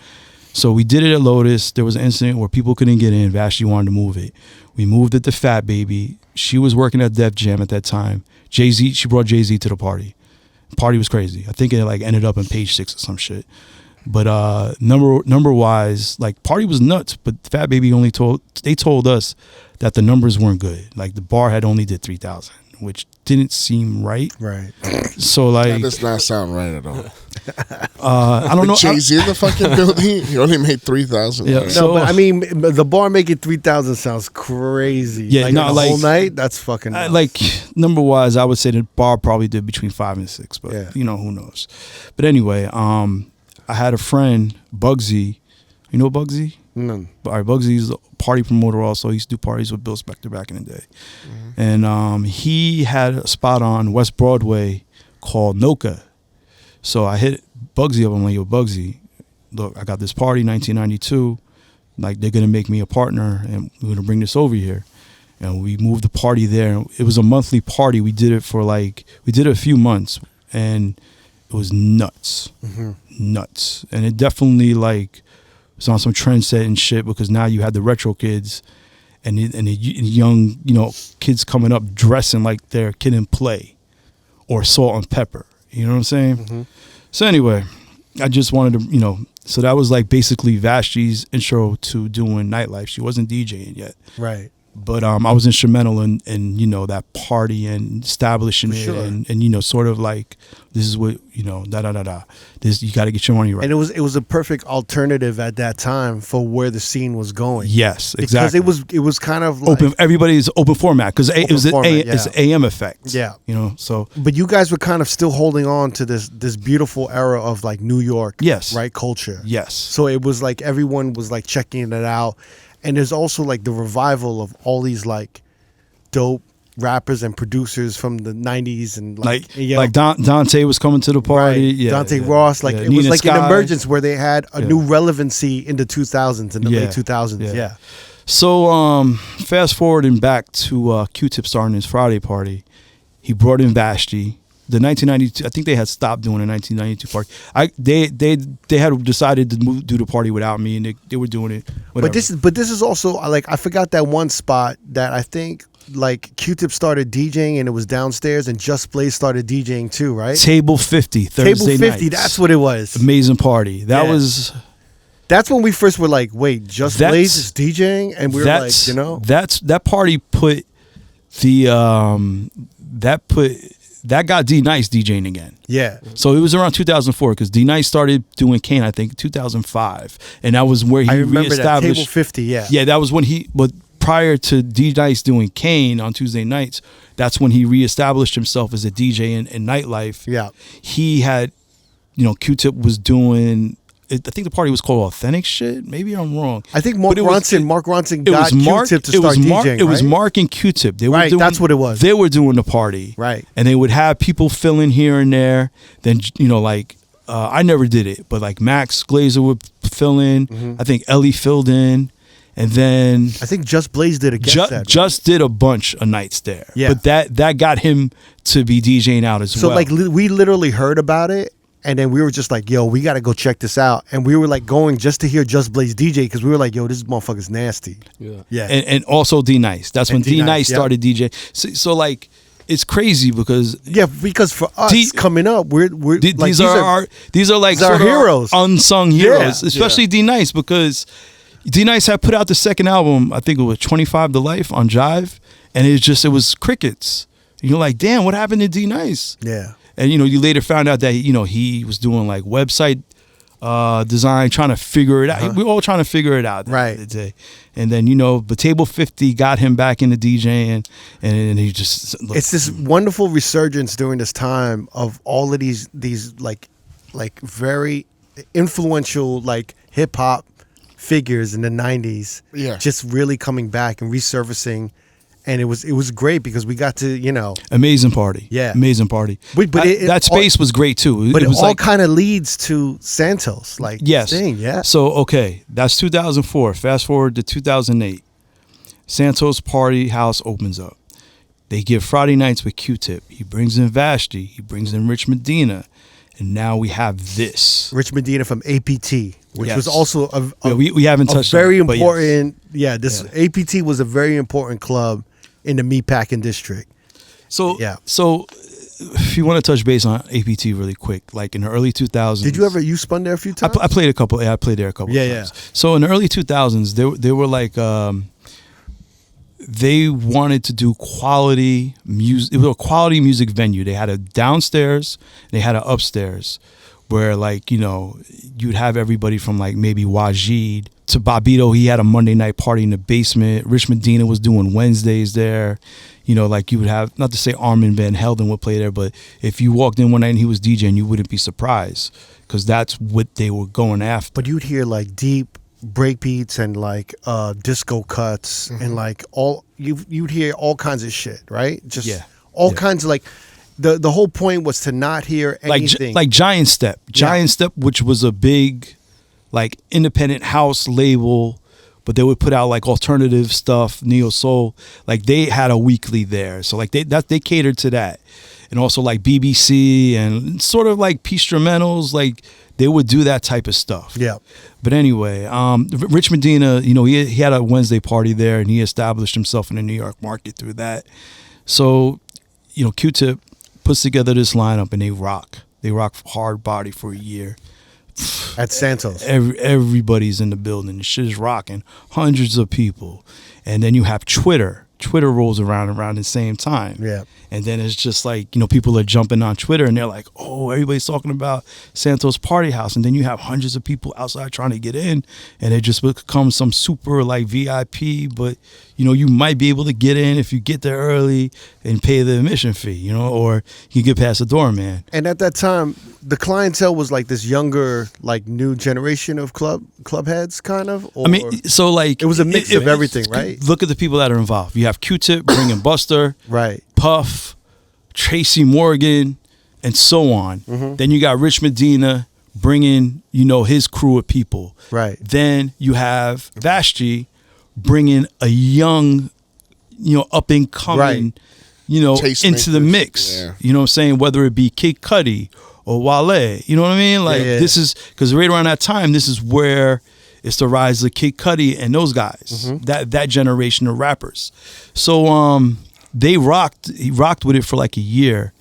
So we did it at Lotus. There was an incident where people couldn't get in. Vashti wanted to move it. We moved it to Fat Baby. She was working at Def Jam at that time. Jay-Z, she brought Jay-Z to the party. The party was crazy. I think it like ended up in page 6 or some shit. But number wise, like party was nuts. But Fat Baby they told us that the numbers weren't good. Like the bar had only did 3,000, which didn't seem right. Right. So like that does not sound right at all. I don't know. Jay-Z in the fucking building. He only made 3,000. Yeah. Right? No, but I mean, the bar making 3,000 sounds crazy. Yeah, like, the whole night. That's fucking nuts. like number wise. I would say the bar probably did between 5 and 6, but who knows. But anyway, I had a friend, Bugsy. You know Bugsy? No. All right, Bugsy's a party promoter also. He used to do parties with Bill Spector back in the day. Mm-hmm. And he had a spot on West Broadway called Noka. So I hit Bugsy up. I'm like, yo, Bugsy, look, I got this party, 1992. Like, they're going to make me a partner, and we're going to bring this over here. And we moved the party there. It was a monthly party. We did it a few months, and it was nuts. Mm-hmm. Nuts. And it definitely, like, was on some trend setting shit, because now you had the retro kids and the young, kids coming up dressing like they're Kid and Play or Salt and Pepper. You know what I'm saying? Mm-hmm. So anyway, I just wanted to, so that was like basically Vashti's intro to doing Nightlife. She wasn't DJing yet. Right. But I was instrumental in that party and establishing it, and sort of like, this is what, this, you got to get your money right. And it was a perfect alternative at that time for where the scene was going. Yes, exactly. Because it was kind of like open. Everybody's open format, because it was it's AM effect. Yeah, So. But you guys were kind of still holding on to this beautiful era of like New York, right, culture. Yes. So it was like everyone was like checking it out. And there's also like the revival of all these like dope rappers and producers from the 90s and like Dante was coming to the party. Right. Dante Ross. Like it was like an emergence where they had a new relevancy in the 2000s, in the late 2000s. Yeah. So fast forwarding back to Q-Tip starting his Friday party, he brought in Vashti. The 1992, I think they had stopped doing the 1992 party. They had decided to do the party without me, and they were doing it. Whatever. But this is also like, I forgot that one spot that I think like Q-Tip started DJing, and it was downstairs, and Just Blaze started DJing too, right? Table 50 Thursday Table 50, nights. that's what it was. Amazing party. That's when we first were like, wait, Just Blaze is DJing, and we were like, that party put that got D Nice DJing again. Yeah. So it was around 2004, because D Nice started doing Kane, I think, 2005, and that was where he reestablished. Table 50, yeah. Yeah, that was when but prior to D Nice doing Kane on Tuesday nights, that's when he reestablished himself as a DJ in Nightlife. Yeah. He had, Q-Tip was doing. I think the party was called Authentic Shit. Maybe I'm wrong. I think Mark Ronson got Q-Tip to start DJing, It was Mark and Q-Tip. That's what it was. They were doing the party. Right. And they would have people fill in here and there. Then, I never did it, but like Max Glazer would fill in. Mm-hmm. I think Ellie filled in. And then I think Just Blaze did a guest set. Just did a bunch of nights there. Yeah. But that got him to be DJing out as well. So like we literally heard about it. And then we were just like, yo, we got to go check this out. And we were like going just to hear Just Blaze DJ, because we were like, yo, this motherfucker's nasty. Yeah. And also D Nice. That's when D Nice started DJ. So like, it's crazy because for us coming up, these are like our heroes, unsung heroes, especially D Nice, because D Nice had put out the second album, I think it was 25 to Life on Jive, and it was crickets. And you're like, damn, what happened to D Nice? Yeah. And, you later found out that, he was doing like website design, trying to figure it out. Uh-huh. We were all trying to figure it out right. the day. And then, the Table 50 got him back into DJing, and he just... It's this wonderful resurgence during this time of all of these like very influential like hip-hop figures in the 90s. Yeah. Just really coming back and resurfacing and it was great because we got to amazing party. Yeah, amazing party. But that space was great too. But it was all like, kind of leads to Santos, like yes. thing, yeah. So okay, that's 2004. Fast forward to 2008. Santos Party House opens up. They give Friday nights with Q-Tip. He brings in Vashti. He brings in Rich Medina. And now we have this. Rich Medina from APT, which was also we haven't touched very important. Yes. This APT was a very important club in the meatpacking district. So if you want to touch base on APT really quick, like in the early 2000s. Did you spun there a few times? I played a couple. Yeah, I played there a couple of times. Yeah. So in the early 2000s, they were like they wanted to do quality music. It was a quality music venue. They had a downstairs, they had an upstairs, where like you'd have everybody from like maybe Wajid to Bobito. He had a Monday night party in the basement. Rich Medina was doing Wednesdays there. Like you would have, not to say Armin Van Helden would play there, but if you walked in one night and he was DJing, you wouldn't be surprised because that's what they were going after. But you'd hear like deep breakbeats and like disco cuts and like you'd hear all kinds of shit, right? Just all kinds of like the whole point was to not hear anything like Giant Step, which was a big like independent house label, but they would put out like alternative stuff, neo soul. Like they had a weekly there, so like they catered to that, and also like BBC and sort of like Peastrumentals, like they would do that type of stuff. Yeah. But anyway, Rich Medina, he had a Wednesday party there, and he established himself in the New York market through that. So, Q-Tip puts together this lineup, and they rock. They rock hard body for a year. At Santos. Everybody's in the building. The shit is rocking. Hundreds of people. And then you have Twitter. Twitter rolls around the same time. Yeah. And then it's just like, people are jumping on Twitter and they're like, oh, everybody's talking about Santos Party House. And then you have hundreds of people outside trying to get in, and it just becomes some super like VIP, but you might be able to get in if you get there early and pay the admission fee, or you get past the door, man. And at that time, the clientele was like this younger, like new generation of club heads, kind of. Or so like it was a mix of everything, right? Look at the people that are involved. You have Q-Tip bringing Buster, right? Puff, Tracy Morgan, and so on. Mm-hmm. Then you got Rich Medina bringing, his crew of people. Right. Then you have Vashti bringing a young, up and coming, into the mix. Yeah. You know what I'm saying? Whether it be Kid Cudi or Wale, you know what I mean? Like this is, because right around that time, this is where it's the rise of Kid Cudi and those guys, that generation of rappers. So he rocked with it for like a year,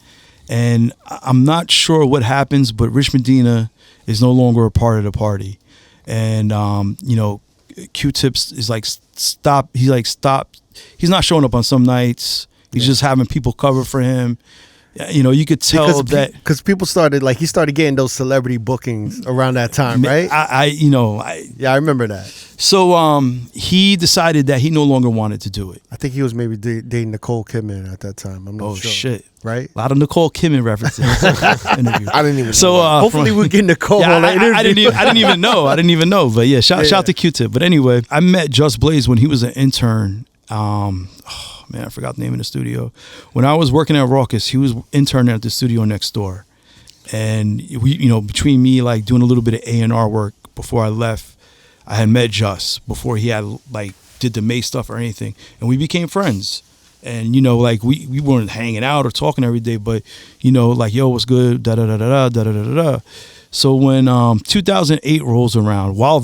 and I'm not sure what happens, but Rich Medina is no longer a part of the party, and Q-Tips is like stop. He's like stopped. He's not showing up on some nights. He's just having people cover for him. You could tell because people started he started getting those celebrity bookings around that time, right? I remember that. So he decided that he no longer wanted to do it. I think he was maybe dating Nicole Kidman at that time. I'm not sure. Oh shit! Right? A lot of Nicole Kidman references. I didn't even. So hopefully we'll get Nicole on the interview. I didn't even know. But yeah, shout out to Q-Tip. But anyway, I met Just Blaze when he was an intern. Man, I forgot the name of the studio. When I was working at Rawkus, he was interning at the studio next door. And we, between me like doing a little bit of A&R work before I left, I had met Just before he had like did the May stuff or anything. And we became friends. And, like we weren't hanging out or talking every day, but, like, yo, what's good? Da da da da da da da da. So when 2008 rolls around, while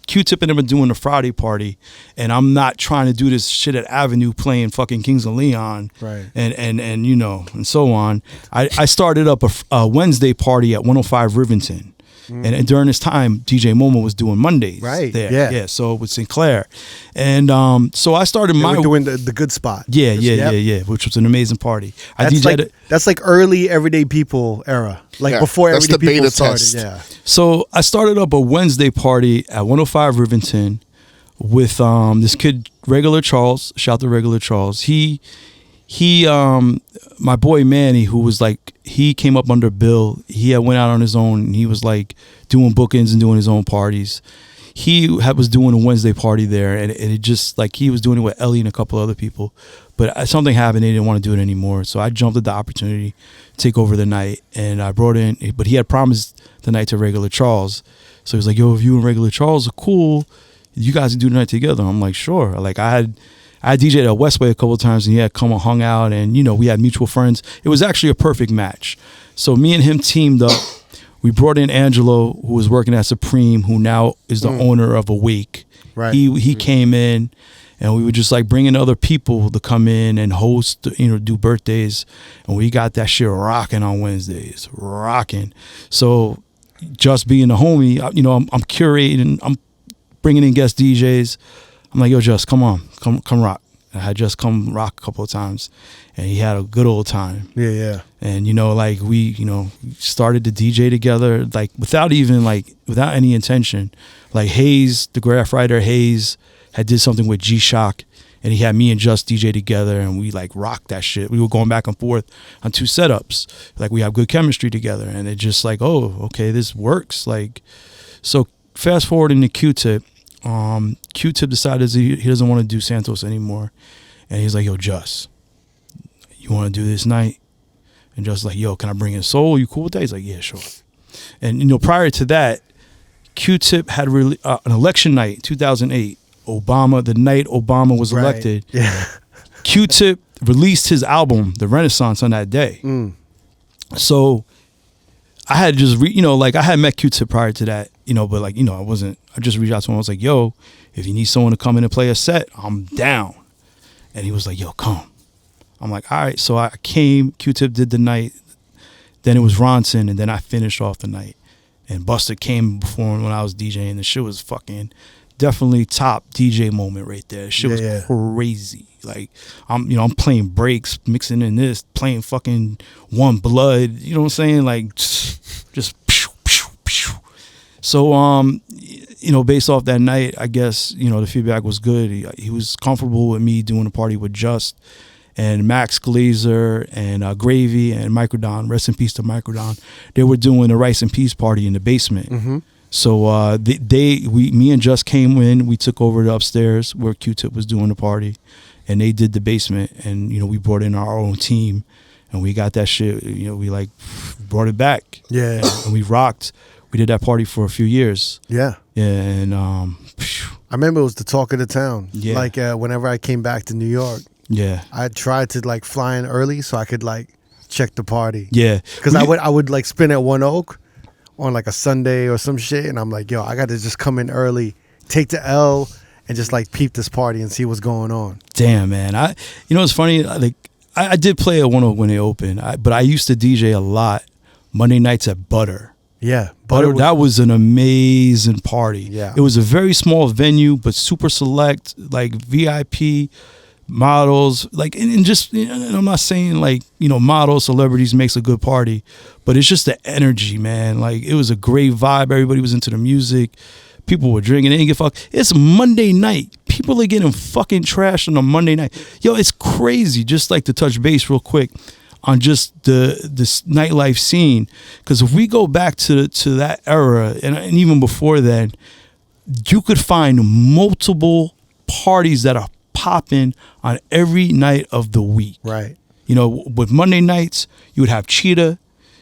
Q-Tip and them are doing the Friday party, and I'm not trying to do this shit at Avenue playing fucking Kings of Leon, right? And and so on. I started up a Wednesday party at 105 Rivington, and during this time, DJ Momo was doing Mondays, right? There, yeah. So with Sinclair, and so I started they were doing the good spot, yeah, which was an amazing party. That's like early Everyday People era, before Everyday People started. Test. Yeah. So I started up a Wednesday party at 105 Rivington with this kid, Regular Charles. Shout out to Regular Charles. He my boy Manny, who was like, he came up under Bill. He had went out on his own, and he was like doing bookings and doing his own parties. was doing a Wednesday party there, and it just like he was doing it with Ellie and a couple other people, but something happened. They didn't want to do it anymore, so I jumped at the opportunity to take over the night, and I brought in. But he had promised the night to Regular Charles, so he was like, "Yo, if you and Regular Charles are cool, you guys can do the night together." I'm like, "Sure." Like I DJ'd at Westway a couple of times, and he had come and hung out, and we had mutual friends. It was actually a perfect match. So me and him teamed up. We brought in Angelo, who was working at Supreme, who now is the owner of Awake. Right. He came in, and we would just like bring in other people to come in and host, do birthdays, and we got that shit rocking on Wednesdays, rocking. So just being a homie, I'm curating, I'm bringing in guest DJs. I'm like, yo, Just, come on, come rock. I had Just come rock a couple of times, and he had a good old time. Yeah. And like we started to DJ together, like without any intention. Like Hayes, the graph writer Hayes, had did something with G-Shock, and he had me and Just DJ together, and we like rocked that shit. We were going back and forth on 2 setups. Like we have good chemistry together, and it just like, oh, okay, this works. Like, so fast forward into Q-Tip. Q-Tip decided he doesn't want to do Santos anymore, and he's like, yo, Just, you want to do this night? And Just like, yo, can I bring in Soul? You cool with that? He's like, yeah, sure. And prior to that, Q-Tip had an election night, 2008. The night Obama was elected. Yeah. Q-Tip released his album, The Renaissance, on that day. So I had just I had met Q-Tip prior to that, but like, I just reached out to him. I was like, yo, if you need someone to come in and play a set, I'm down. And he was like, yo, come. I'm like, all right. So I came, Q-Tip did the night, then it was Ronson, and then I finished off the night. And Buster came before when I was DJing. The shit was fucking definitely top DJ moment right there. The shit was crazy. Like I'm playing breaks, mixing in this, playing fucking One Blood. You know what I'm saying? Like just pew, pew, pew. So based off that night, I guess the feedback was good. He was comfortable with me doing a party with Just and Max Glazer and Gravy and Microdon. Rest in peace to Microdon. They were doing a Rice and Peace party in the basement. Mm-hmm. So me and Just came in. We took over the upstairs where Q-Tip was doing the party, and they did the basement. And we brought in our own team, and we got that shit. We like brought it back. Yeah, and we rocked. We did that party for a few years. Yeah, and I remember it was the talk of the town. Yeah, like whenever I came back to New York. Yeah, I tried to like fly in early so I could like check the party. Yeah, because I would like spin at One Oak on like a Sunday or some shit, and I'm like, yo, I got to just come in early, take the L, and just like peep this party and see what's going on. Damn, man, it's funny. Like I did play at One Oak when they opened, but I used to DJ a lot Monday nights at Butter. Yeah, Butter. That was an amazing party. Yeah, it was a very small venue, but super select, like VIP. Models, like, and just, and I'm not saying like, models, celebrities makes a good party, but it's just the energy, man. Like, it was a great vibe. Everybody was into the music. People were drinking. They didn't give a fuck. It's Monday night. People are getting fucking trashed on a Monday night. Yo, it's crazy. Just like to touch base real quick on just this nightlife scene, because if we go back to that era and even before then, you could find multiple parties that are popping on every night of the week. Right. With Monday nights, you would have Cheetah.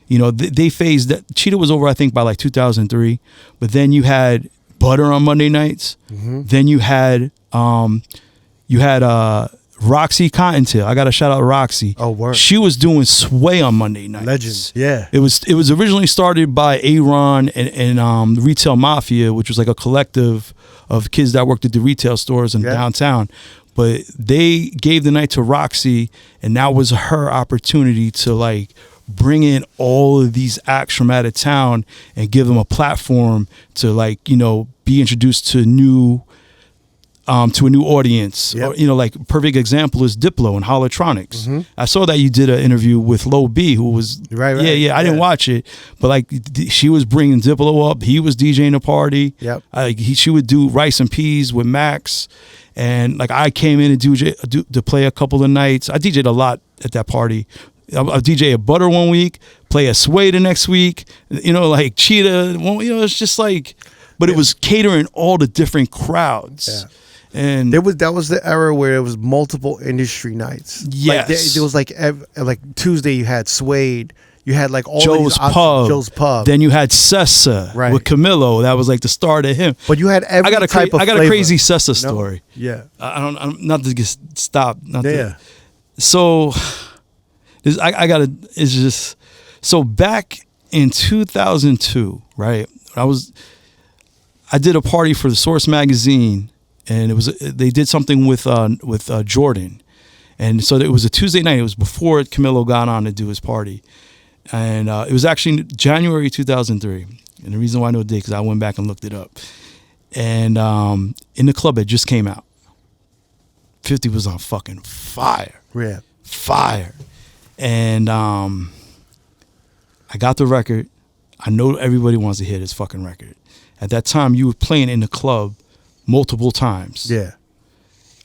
They phased that. Cheetah was over, I think, by like 2003. But then you had Butter on Monday nights. Mm-hmm. Then you had Roxy Cottontail. I got to shout out Roxy. Oh, word. She was doing Sway on Monday nights. Legend. Yeah. It was originally started by Aaron and Retail Mafia, which was like a collective of kids that worked at the retail stores in downtown. But they gave the night to Roxy, and that was her opportunity to like bring in all of these acts from out of town and give them a platform to like, be introduced to a new audience. Yep. Or, like perfect example is Diplo and Holotronics. Mm-hmm. I saw that you did an interview with Lil B, who was right. I didn't watch it, but like she was bringing Diplo up. He was DJing the party. Yep. She would do Rice and Peas with Max, and like I came in to play a couple of nights. I DJ'd a lot at that party. I DJ a Butter one week, play a Sway the next week. Like Cheetah. It's just like. but it was catering all the different crowds. Yeah. And that was the era where it was multiple industry nights. Yes. Like there was like Tuesday you had Suede. You had like all Joe's these Pub. Joe's Pub. Then you had Sessa with Camilo. That was like the start of him. But you had every type of I got flavor. a crazy Sessa story. Yeah. I'm not to get stopped. Yeah. So it's just so back in 2002, right? I did a party for the Source magazine, and they did something with Jordan, and so it was a Tuesday night. It was before Camilo got on to do his party. And it was actually January 2003. And the reason why I know the date, because I went back and looked it up. And in the club, it just came out. 50 was on fucking fire. Yeah. Fire. And I got the record. I know everybody wants to hear this fucking record. At that time, you were playing in the club multiple times. Yeah.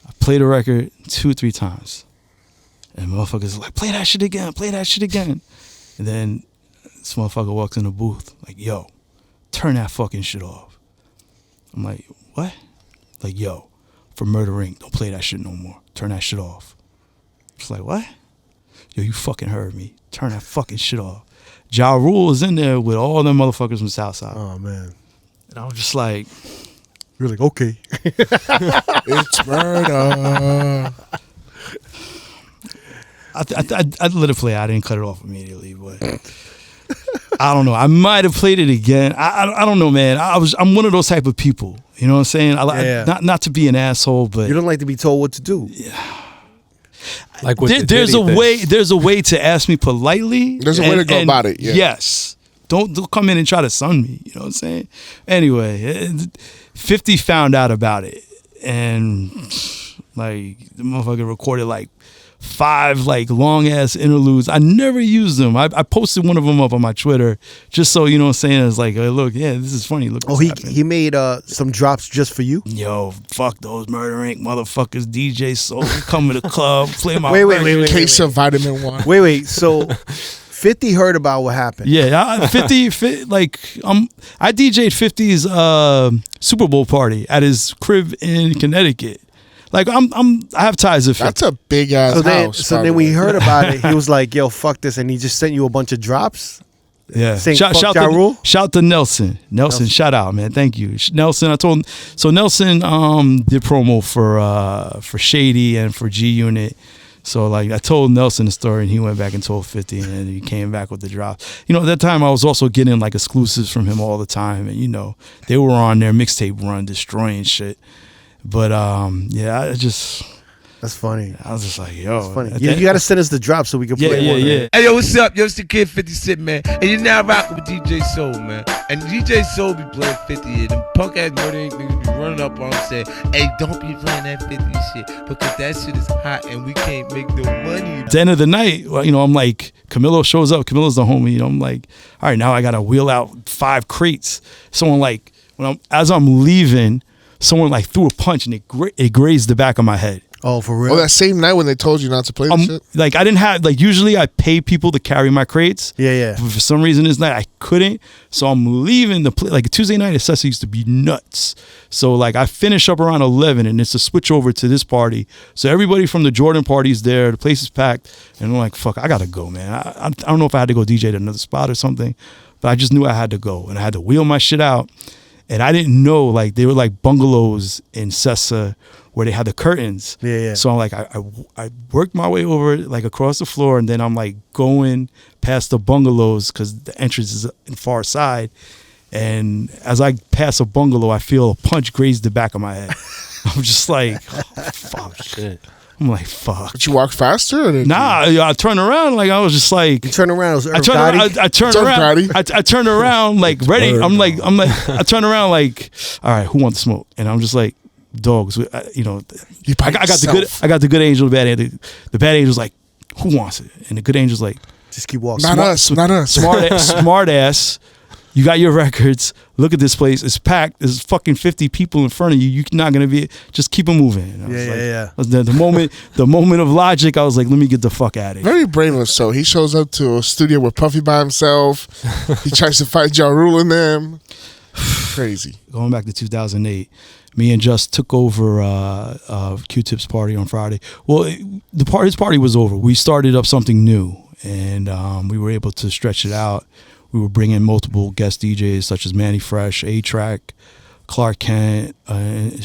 I played the record 2 or 3 times. And motherfuckers like, play that shit again, play that shit again. And then this motherfucker walks in the booth like, yo, turn that fucking shit off. I'm like, what? Like, yo, for Murder Inc., don't play that shit no more. Turn that shit off. It's like, what? Yo, you fucking heard me. Turn that fucking shit off. Ja Rule is in there with all them motherfuckers from Southside. Oh, man. And I was just like... You're like, okay. It's murder. I let it play. I didn't cut it off immediately, but I don't know. I might have played it again. I don't know, man. I'm one of those type of people. You know what I'm saying? Not to be an asshole, but you don't like to be told what to do. Yeah. Like with there's a way. There's a way to ask me politely. There's a way to go about it. Yeah. Yes. Don't come in and try to sun me. You know what I'm saying? Anyway, 50 found out about it, and like the motherfucker recorded like 5 like long ass interludes. I never used them. I posted one of them up on my Twitter just so, you know what I'm saying, it's like, look, yeah, this is funny. Look, he made some drops just for you. Yo, fuck those Murder Inc. motherfuckers. DJ Soul, come to the club, play my wait. Case of vitamin 1. Wait. So 50 heard about what happened. Yeah, 50 like I DJ'd 50's Super Bowl party at his crib in Connecticut. Like I have ties with 50. That's a big ass house. So then we heard about it. He was like, "Yo, fuck this," and he just sent you a bunch of drops. Yeah. Saying, Shout Ja Rule? Shout to Nelson. Nelson, shout out, man. Thank you, Nelson. Nelson did promo for Shady and for G Unit. So like I told Nelson the story, and he went back and told 50, and then he came back with the drop. You know, at that time I was also getting like exclusives from him all the time, and you know they were on their mixtape run, destroying shit. But yeah, that's funny. I was just like, yo, that's funny. You got to send us the drop so we can play one. Yeah. Hey, yo, what's up? Yo, it's the kid 50 Cent, man. And you're now rocking with DJ Soul, man. And DJ Soul be playing 50 and them punk ass Murder Inc. niggas be running up on him saying, hey, don't be playing that 50 shit because that shit is hot and we can't make no money. At the end of the night, well, you know, I'm like, Camilo shows up. Camilo's the homie. You know, I'm like, all right, now I got to wheel out 5 crates. Someone like, as I'm leaving, someone like threw a punch and it grazed the back of my head. Oh, for real? Oh, that same night when they told you not to play the shit? Like I didn't have, like usually I pay people to carry my crates. Yeah. But for some reason this night I couldn't. So I'm leaving the place. Like Tuesday night at Sessa used to be nuts. So like I finish up around 11 and it's a switch over to this party. So everybody from the Jordan party's there. The place is packed. And I'm like, fuck, I got to go, man. I don't know if I had to go DJ at another spot or something. But I just knew I had to go. And I had to wheel my shit out. And I didn't know, like, they were like bungalows in Sessa where they had the curtains. Yeah. So I'm like, I worked my way over, like, across the floor, and then I'm like going past the bungalows because the entrance is in far side. And as I pass a bungalow, I feel a punch graze the back of my head. I'm just like, oh, fuck. Shit. I'm like, fuck. Did you walk faster? Or I turned around, like, I was just like. You turned around, it was I turned around, like, ready. I'm like, I turned around, like, all right, who wants to smoke? And I'm just like, dogs, you know. I got the good angel, the bad angel. The bad angel's like, who wants it? And the good angel's like, just keep walking. Not us. Smart ass. You got your records. Look at this place. It's packed. There's fucking 50 people in front of you. You're not gonna be. Just keep it moving. Yeah. The moment of logic. I was like, let me get the fuck out of here. Very brave of so. He shows up to a studio with Puffy by himself. He tries to fight Ja Rule in them. Crazy. Going back to 2008, me and Just took over Q-Tip's party on Friday. Well, his party was over. We started up something new, and we were able to stretch it out. We were bringing multiple guest DJs such as Manny Fresh, A-Track, Clark Kent,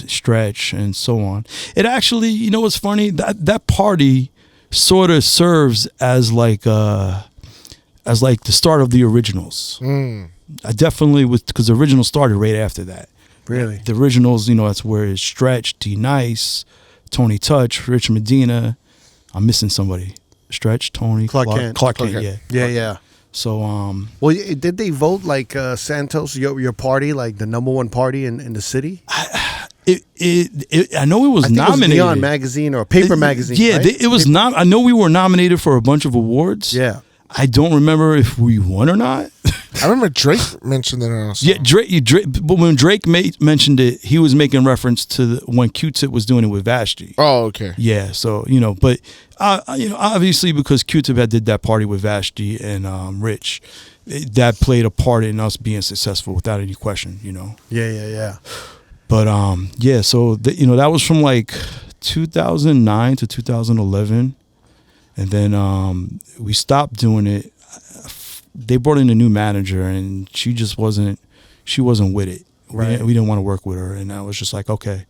Stretch, and so on. It actually, you know what's funny? That party sort of serves as like the start of the originals. I definitely was, because the original started right after that. Really? The originals, you know, that's where it's Stretch, D Nice, Tony Touch, Rich Medina. I'm missing somebody. Stretch, Tony, Clark Kent. Yeah. So, well, did they vote like Santos, your party, like the #1 party in the city? I know it was nominated. It was Neon Magazine or Paper Magazine. Yeah, right? it was not. I know we were nominated for a bunch of awards. Yeah. I don't remember if we won or not. I remember Drake mentioned it on a song. Yeah, Drake. But when Drake mentioned it, he was making reference to when Q-Tip was doing it with Vashti. Oh, okay. Yeah, so but obviously because Q-Tip had did that party with Vashti and Rich, that played a part in us being successful without any question. Yeah. But so that was from like 2009 to 2011. And then we stopped doing it. They brought in a new manager, and she just wasn't with it. Right. We didn't want to work with her, and I was just like, okay,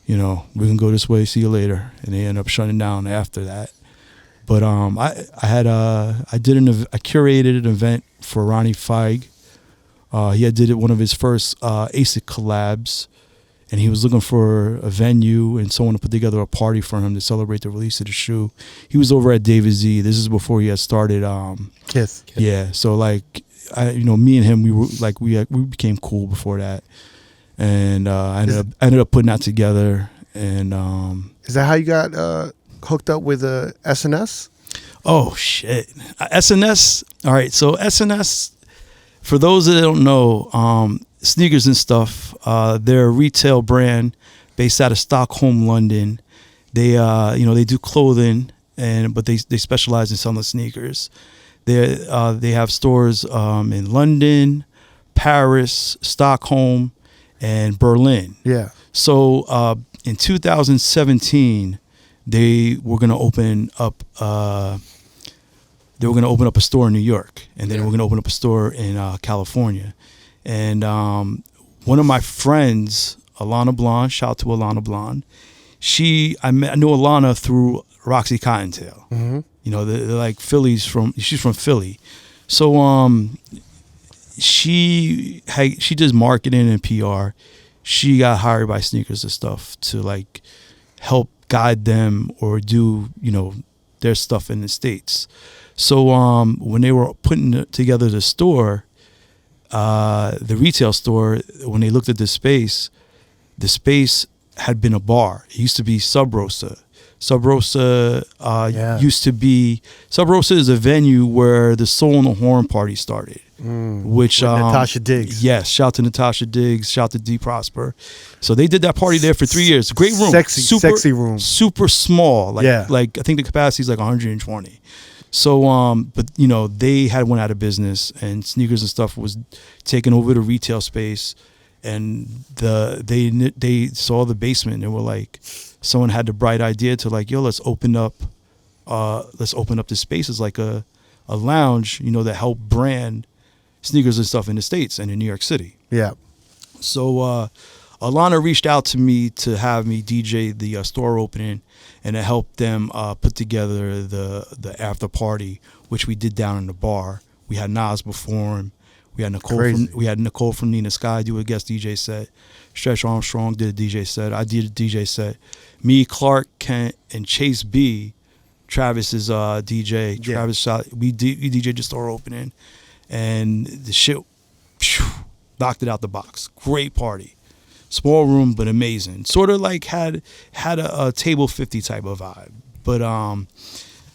we can go this way. See you later. And they ended up shutting down after that. But I curated an event for Ronnie Feig. He did one of his first ASIC collabs. And he was looking for a venue and someone to put together a party for him to celebrate the release of the shoe. He was over at David Z. This is before he had started Kiss. Yeah, so like me and him, we became cool before that, and I ended up putting that together. And is that how you got hooked up with SNS? Oh shit, SNS. All right, so SNS. For those that don't know, sneakers and stuff. They're a retail brand based out of Stockholm, London. They they do clothing but they specialize in selling sneakers. They have stores in London, Paris, Stockholm, and Berlin. Yeah. So in 2017, they were going to open up. They were going to open up a store in New York, and then they were going to open up a store in California. And one of my friends, Alana Blonde, shout out to Alana Blonde. I knew Alana through Roxy Cottontail. Mm-hmm. They're like she's from Philly. So she does marketing and PR. She got hired by Sneakers and stuff to like help guide them or do, their stuff in the States. So when they were putting together the store, the retail store, when they looked at the space had been a bar. It used to be Sub Rosa. Sub Rosa used to be... Sub Rosa is a venue where the Soul and the Horn party started. Which with Natasha Diggs. Yes, shout out to Natasha Diggs, shout out to D Prosper. So they did that party there for 3 years. Great room. Sexy room. Super small. Like I think the capacity is like 120. So, but they had went out of business, and Sneakers and stuff was taking over the retail space, and they saw the basement. And they were like, someone had the bright idea to like, yo, let's open up the space as like a lounge, that help brand sneakers and stuff in the States and in New York City. Yeah. So Alana reached out to me to have me DJ the store opening and to help them put together the after party, which we did down in the bar. We had Nas perform. We had Nicole from Nina Sky do a guest DJ set. Stretch Armstrong did a DJ set. I did a DJ set. Me, Clark Kent, and Chase B, Travis's DJ. Yeah. Travis we DJ'd the store opening, and the shit knocked it out the box. Great party. Small room, but amazing. Sort of like had a Table 50 type of vibe. But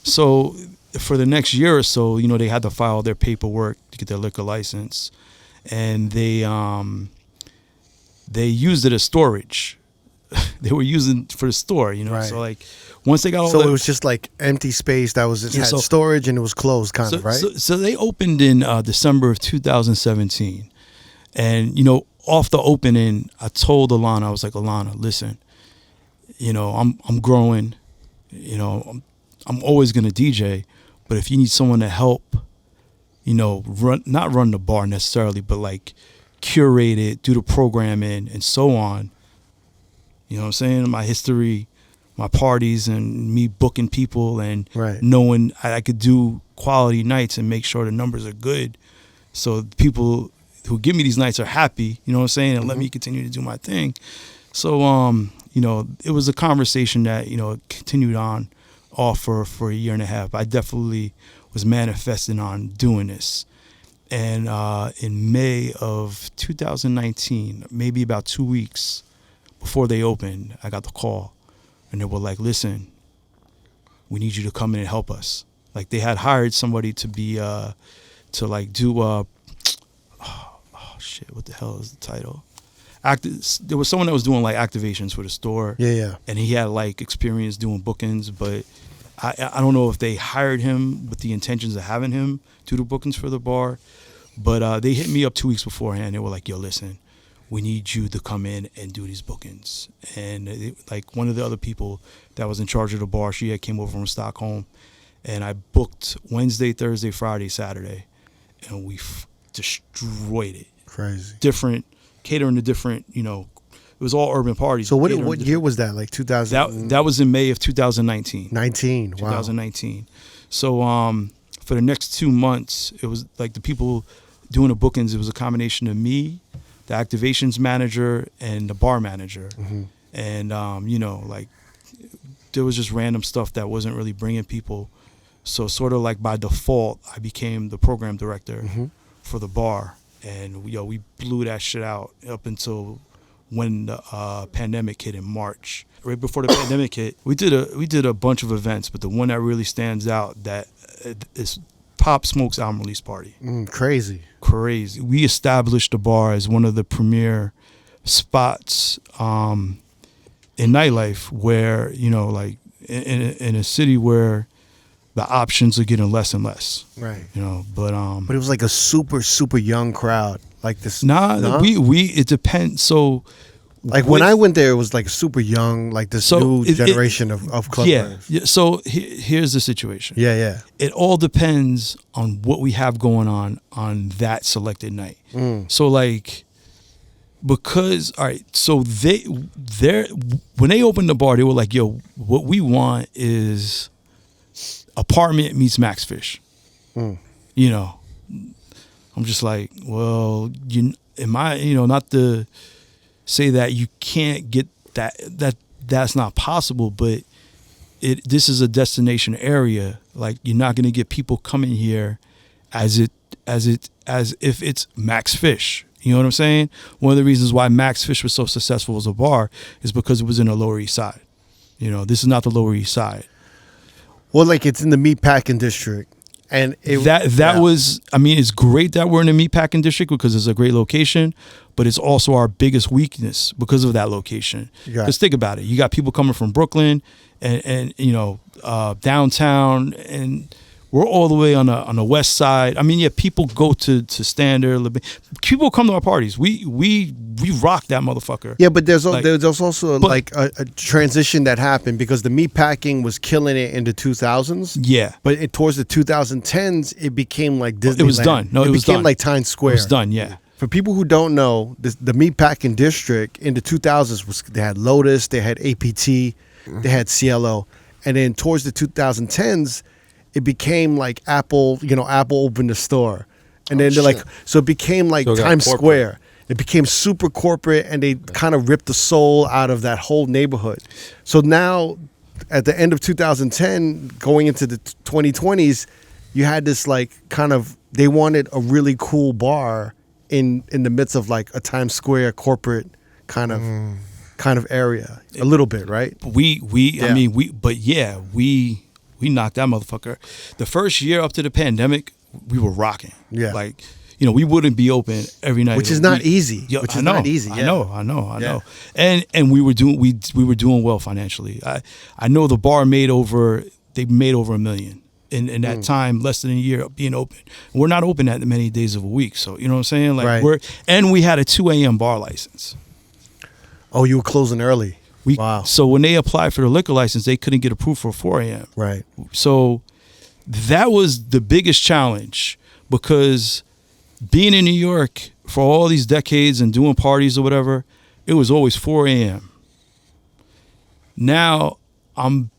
so for the next year or so, they had to file their paperwork to get their liquor license, and they used it as storage. They were using for the store, Right. So like once they got all so it was just like empty space that was had storage and it was closed, kind of, right? So they opened in December of 2017. And, you know, off the opening, I told Alana, I was like, Alana, listen, you know, I'm growing, you know, I'm always going to DJ, but if you need someone to help, you know, not run the bar necessarily, but like curate it, do the programming and so on, you know what I'm saying? My history, my parties and me booking people and knowing I could do quality nights and make sure the numbers are good. So the people who give me these nights are happy, you know what I'm saying? And let me continue to do my thing. So, you know, it was a conversation that, you know, continued on off for a year and a half. I definitely was manifesting on doing this. And in May of 2019, maybe about 2 weeks before they opened, I got the call. And they were like, listen, we need you to come in and help us. Like, they had hired somebody to be, to like do, oh shit, what the hell is the title? There was someone that was doing like activations for the store. Yeah. And he had like experience doing bookings, but I don't know if they hired him with the intentions of having him do the bookings for the bar. But they hit me up 2 weeks beforehand. They were like, yo, listen, we need you to come in and do these bookings. And like one of the other people that was in charge of the bar, she had came over from Stockholm, and I booked Wednesday, Thursday, Friday, Saturday, and we destroyed it. Crazy. Different, catering to different, you know, it was all urban parties. So what year was that? Like 2000? That was in May of 2019. 19, wow. 2019. So for the next 2 months, it was like the people doing the bookings, it was a combination of me, the activations manager, and the bar manager. And, you know, like there was just random stuff that wasn't really bringing people. So sort of like by default, I became the program director for the bar. And, we blew that shit out up until when the pandemic hit in March. Right before the pandemic hit, we did a bunch of events, but the one that really stands out that is Pop Smoke's album release party. Crazy. We established the bar as one of the premier spots in nightlife where, you know, like in a city where the options are getting less and less. Right. You know, but it was like a super, super young crowd. Like this. It depends. So like when I went there, it was like super young, like this new generation of club players. Yeah. So here's the situation. Yeah. It all depends on what we have going on that selected night. So like, because all right, so when they opened the bar, they were like, yo, what we want is apartment meets Max Fish. You know, I'm just like, well, not to say that you can't get that's not possible, but this is a destination area. Like, you're not going to get people coming here as if it's Max Fish. You know what I'm saying? One of the reasons why Max Fish was so successful as a bar is because it was in the Lower East Side. You know, this is not the Lower East Side. Well, like, it's in the meatpacking district. And was, I mean, it's great that we're in the meatpacking district because it's a great location, but it's also our biggest weakness because of that location. Because think about it. You got people coming from Brooklyn and you know, downtown, and we're all the way on the west side. I mean, yeah, people go to Standard. People come to our parties. We rock that motherfucker. Yeah, but there's also like a transition that happened because the meatpacking was killing it in the 2000s. Yeah, but towards the 2010s, it became like Disneyland. It was done. No, it was became done. like Times Square. It was done. Yeah. For people who don't know, the meatpacking district in the 2000s they had Lotus, they had APT, they had CLO, and then towards the 2010s. It became like Apple, Apple opened a store. And then they're like, so it became like Times Square. It became super corporate, and they kind of ripped the soul out of that whole neighborhood. So now, at the end of 2010, going into the 2020s, you had this like kind of, they wanted a really cool bar in the midst of like a Times Square corporate kind of area. A little bit, right? We knocked that motherfucker. The first year up to the pandemic, we were rocking. Yeah. Like, we wouldn't be open every night. Which is not easy. Not easy. I know. And we were doing well financially. I know the bar made over $1 million. in that time, less than a year of being open. We're not open that many days of a week. So, you know what I'm saying? Like we had a 2 a.m. bar license. Oh, you were closing early. Wow. So when they applied for the liquor license, they couldn't get approved for 4 a.m. Right. So that was the biggest challenge, because being in New York for all these decades and doing parties or whatever, it was always 4 a.m. Now I'm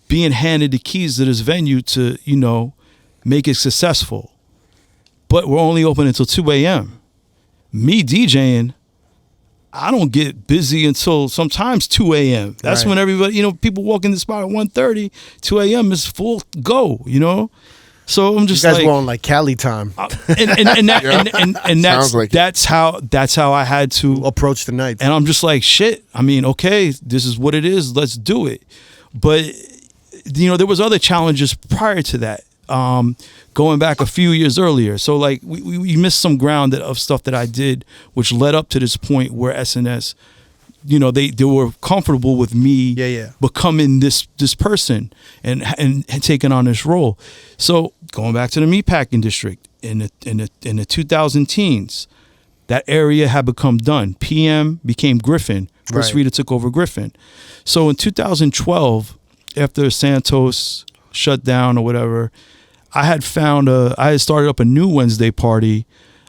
being handed the keys to this venue to, you know, make it successful. But we're only open until 2 a.m. Me DJing, I don't get busy until sometimes 2 a.m. That's when everybody, you know, people walk in the spot at 1:30, 2 a.m. is full go, you know? So I'm just you guys were on like Cali time. That's how I had to approach the night. And I'm just like, shit, I mean, okay, this is what it is, let's do it. But, you know, there was other challenges prior to that. Going back a few years earlier. So like we missed some ground of stuff that I did, which led up to this point where SNS, you know, they were comfortable with me becoming this person and taking on this role. So going back to the meatpacking district in the 2000 teens, that area had become done. PM became Griffin. Chris Rita took over Griffin. So in 2012, after Santos shut down or whatever, I had started up a new Wednesday party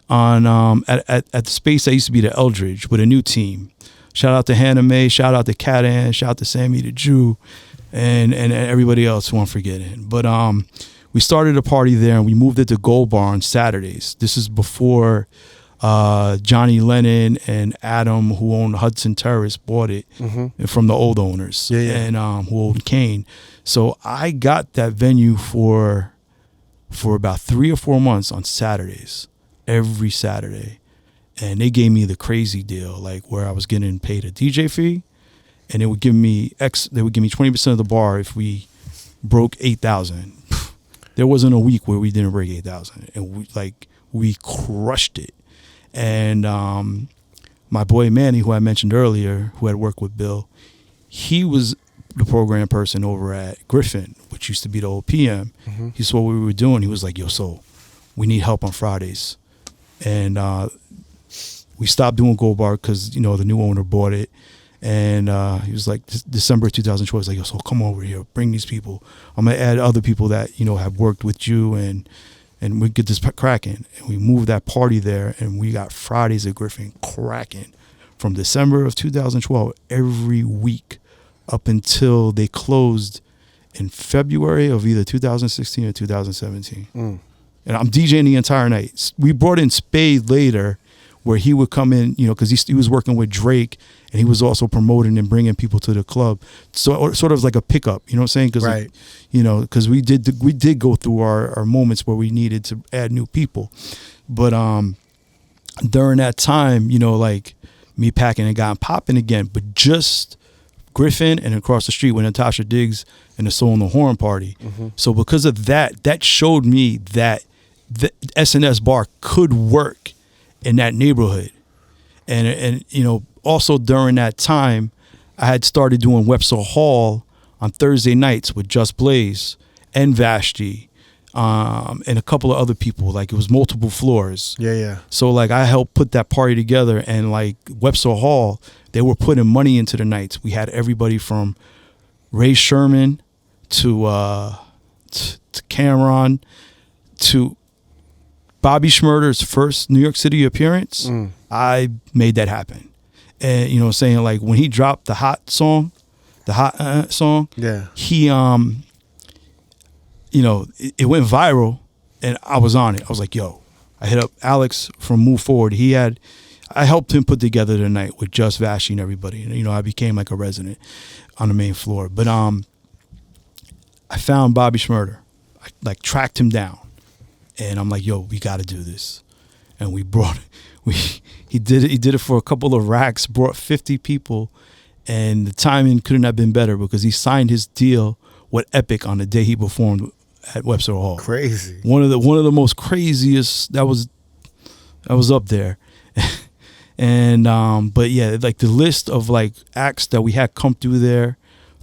on at the space that used to be the Eldridge with a new team. Shout out to Hannah Mae, shout out to Cat Ann, shout out to Sammy the Jew, and everybody else who I'm forgetting. But we started a party there and we moved it to Gold Bar on Saturdays. This is before Johnny Lennon and Adam, who owned Hudson Terrace, bought it from the old owners and who owned Kane. So I got that venue for about 3 or 4 months on Saturdays, every Saturday. And they gave me the crazy deal, like where I was getting paid a DJ fee, and they would give me 20% of the bar if we broke 8,000. There wasn't a week where we didn't break 8,000, and we crushed it. And my boy Manny, who I mentioned earlier, who had worked with Bill, he was the program person over at Griffin, which used to be the old PM. He saw what we were doing. He was like, yo, so we need help on Fridays. And we stopped doing Gold Bar because, you know, the new owner bought it. And he was like, December 2012, he was like, yo, so come over here, bring these people. I'm going to add other people that, you know, have worked with you and we get this cracking. And we moved that party there, and we got Fridays at Griffin cracking from December of 2012 every week up until they closed in February of either 2016 or 2017. And I'm DJing the entire night. We brought in Spade later, where he would come in, you know, because he was working with Drake, and he was also promoting and bringing people to the club. So sort of like a pickup, you know what I'm saying? Because you know, because we did go through our moments where we needed to add new people. But during that time, you know, like meatpacking and got popping again, but just Griffin and across the street with Natasha Diggs and the Soul and the Horn party. So because of that showed me that the SNS bar could work in that neighborhood. And you know, also during that time, I had started doing Webster Hall on Thursday nights with Just Blaze and Vashti, and a couple of other people. Like, it was multiple floors. So like I helped put that party together, and like Webster Hall, they were putting money into the nights. We had everybody from Ray Sherman to Cameron to Bobby Shmurda's first New York City appearance. I made that happen. And you know what I'm saying, like when he dropped the hot song, he you know, it went viral, and I was on it. I was like, yo, I hit up Alex from Move Forward. I helped him put together the night with Just Vashti and everybody. And, you know, I became like a resident on the main floor. But I found Bobby Shmurda. I like tracked him down, and I'm like, yo, we got to do this. And he did it for a couple of racks, brought 50 people, and the timing couldn't have been better because he signed his deal with Epic on the day he performed at Webster Hall. Crazy. One of the most craziest. That was up there. And but yeah, like the list of like acts that we had come through there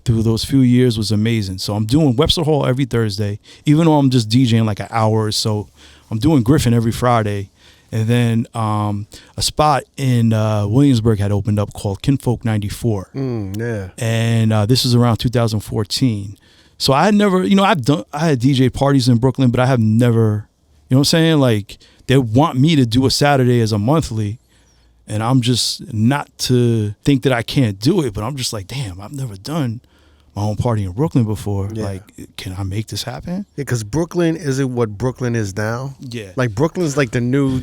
through those few years was amazing. So I'm doing Webster Hall every Thursday, even though I'm just DJing like an hour or so. I'm doing Griffin every Friday. And then a spot in Williamsburg had opened up called Kinfolk 94. Yeah. And this is around 2014. So I had never, I had DJ parties in Brooklyn, but I have never, you know what I'm saying? Like, they want me to do a Saturday as a monthly. And I'm just, not to think that I can't do it, but I'm just like, damn, I've never done my own party in Brooklyn before. Yeah. Like, can I make this happen? Yeah, because Brooklyn isn't what Brooklyn is now. Yeah, like Brooklyn's like the new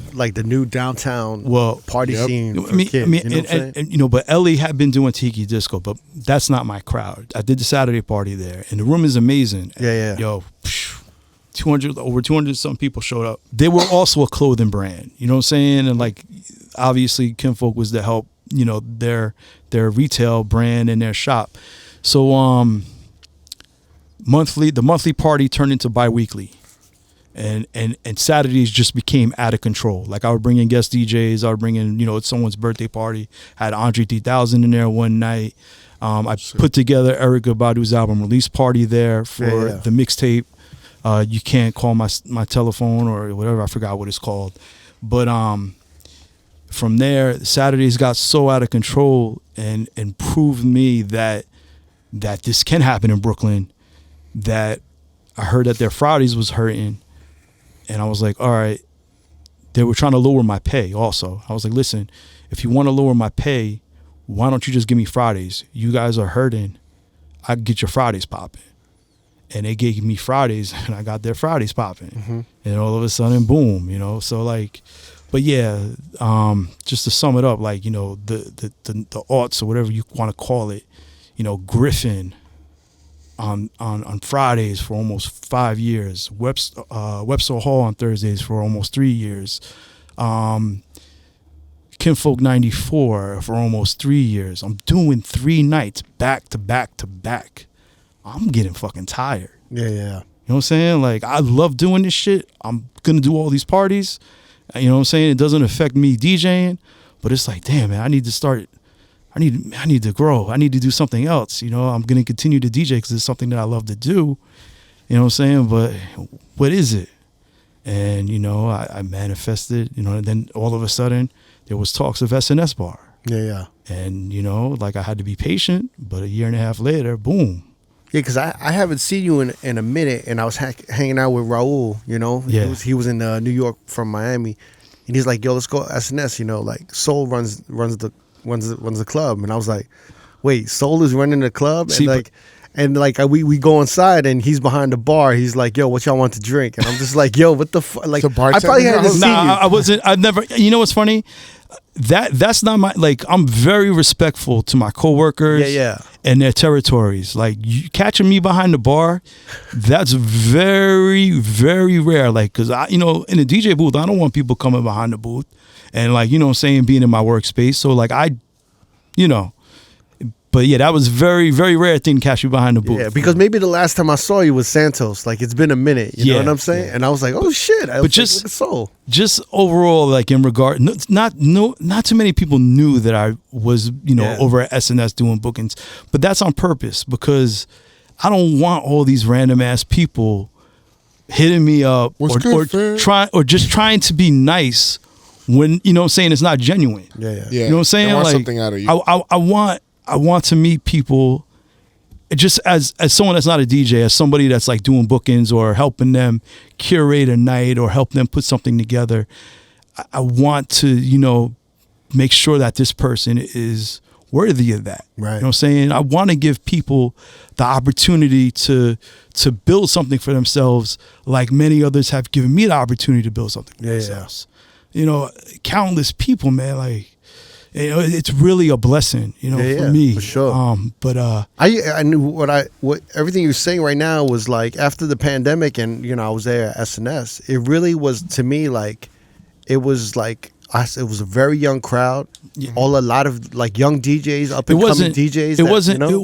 downtown party scene. For kids, you know and but Ellie had been doing tiki disco, but that's not my crowd. I did the Saturday party there, and the room is amazing. Yeah. Yo, over 200 some people showed up. They were also a clothing brand. You know what I'm saying? And like, obviously, Kinfolk was to help their retail brand and their shop. So the monthly party turned into bi-weekly, and Saturdays just became out of control. Like, I would bring in guest DJs, I would bring in it's someone's birthday party. I had Andre 3000 in there one night. I put together Erykah Badu's album release party there for the mixtape. You Can't Call my telephone or whatever, I forgot what it's called. But from there, Saturdays got so out of control and proved me that this can happen in Brooklyn, that I heard that their Fridays was hurting. And I was like, all right, they were trying to lower my pay also. I was like, listen, if you want to lower my pay, why don't you just give me Fridays? You guys are hurting. I can get your Fridays popping. And they gave me Fridays, and I got their Fridays popping. Mm-hmm. And all of a sudden, boom, So like, but yeah, just to sum it up, like, the aughts or whatever you want to call it, Griffin on Fridays for almost 5 years, Webster Hall on Thursdays for almost 3 years, Kinfolk 94 for almost 3 years. I'm doing 3 nights back to back to back. I'm getting fucking tired. Yeah. You know what I'm saying? Like, I love doing this shit. I'm gonna do all these parties. You know what I'm saying? It doesn't affect me DJing, but it's like, damn, man, I need to start. I need to grow. I need to do something else. I'm going to continue to DJ because it's something that I love to do. You know what I'm saying? But what is it? And, I manifested, and then all of a sudden there was talks of SNS Bar. Yeah. And, like, I had to be patient, but a year and a half later, boom. Yeah, because I haven't seen you in a minute, and I was hanging out with R.O.A.D, Yeah. He was in New York from Miami, and he's like, yo, let's go SNS, like Soul runs the club. And I was like, wait, Soul is running the club? And we go inside, and he's behind the bar. He's like, yo, what y'all want to drink? And I'm just like, yo, what the fuck? Like, I probably had to see you. I've never, what's funny? That's not my, like, I'm very respectful to my coworkers and their territories. Like, you catching me behind the bar, that's very, very rare. Like, because in the DJ booth, I don't want people coming behind the booth and, like, being in my workspace. So, like, but yeah, that was very, very rare thing to catch you behind the booth. Yeah, because maybe the last time I saw you was Santos. Like, it's been a minute. You know what I'm saying? Yeah. And I was like, oh shit! But just like, Soul. Just overall, like, in regard, not too many people knew that I was over at SNS doing bookings, but that's on purpose because I don't want all these random ass people hitting me up or just trying to be nice when what I'm saying, it's not genuine. Yeah. You know what I'm saying? They want like, something out of you. I want to meet people just as someone that's not a DJ, as somebody that's like doing bookings or helping them curate a night or help them put something together. I want to, make sure that this person is worthy of that. Right. You know what I'm saying? I want to give people the opportunity to build something for themselves, like many others have given me the opportunity to build something for themselves. Countless people, man, like, it's really a blessing, for me. For sure. But I knew what everything you're saying right now was like after the pandemic, and I was there at SNS. It really was to me like it was a very young crowd. Yeah. A lot of like young DJs, up and coming DJs.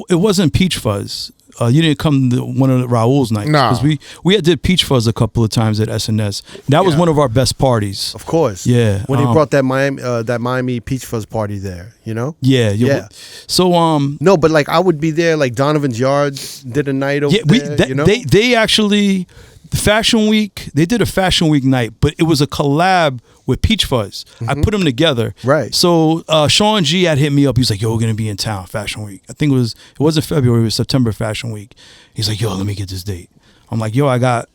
It wasn't Peach Fuzz. you didn't come to one of Raul's nights. No. Because we had did Peach Fuzz a couple of times at SNS. That was one of our best parties. Of course. Yeah. When he brought that Miami Peach Fuzz party there, you know? Yeah. So no, but like I would be there. Like Donovan's Yard did a night over there. You know? They actually. The Fashion Week, they did a Fashion Week night, but it was a collab with Peach Fuzz. I put them together. Right. So Sean G had hit me up. He was like, yo, we're going to be in town Fashion Week. I think it wasn't February, it was September Fashion Week. He's like, yo, let me get this date. I'm like, yo, I got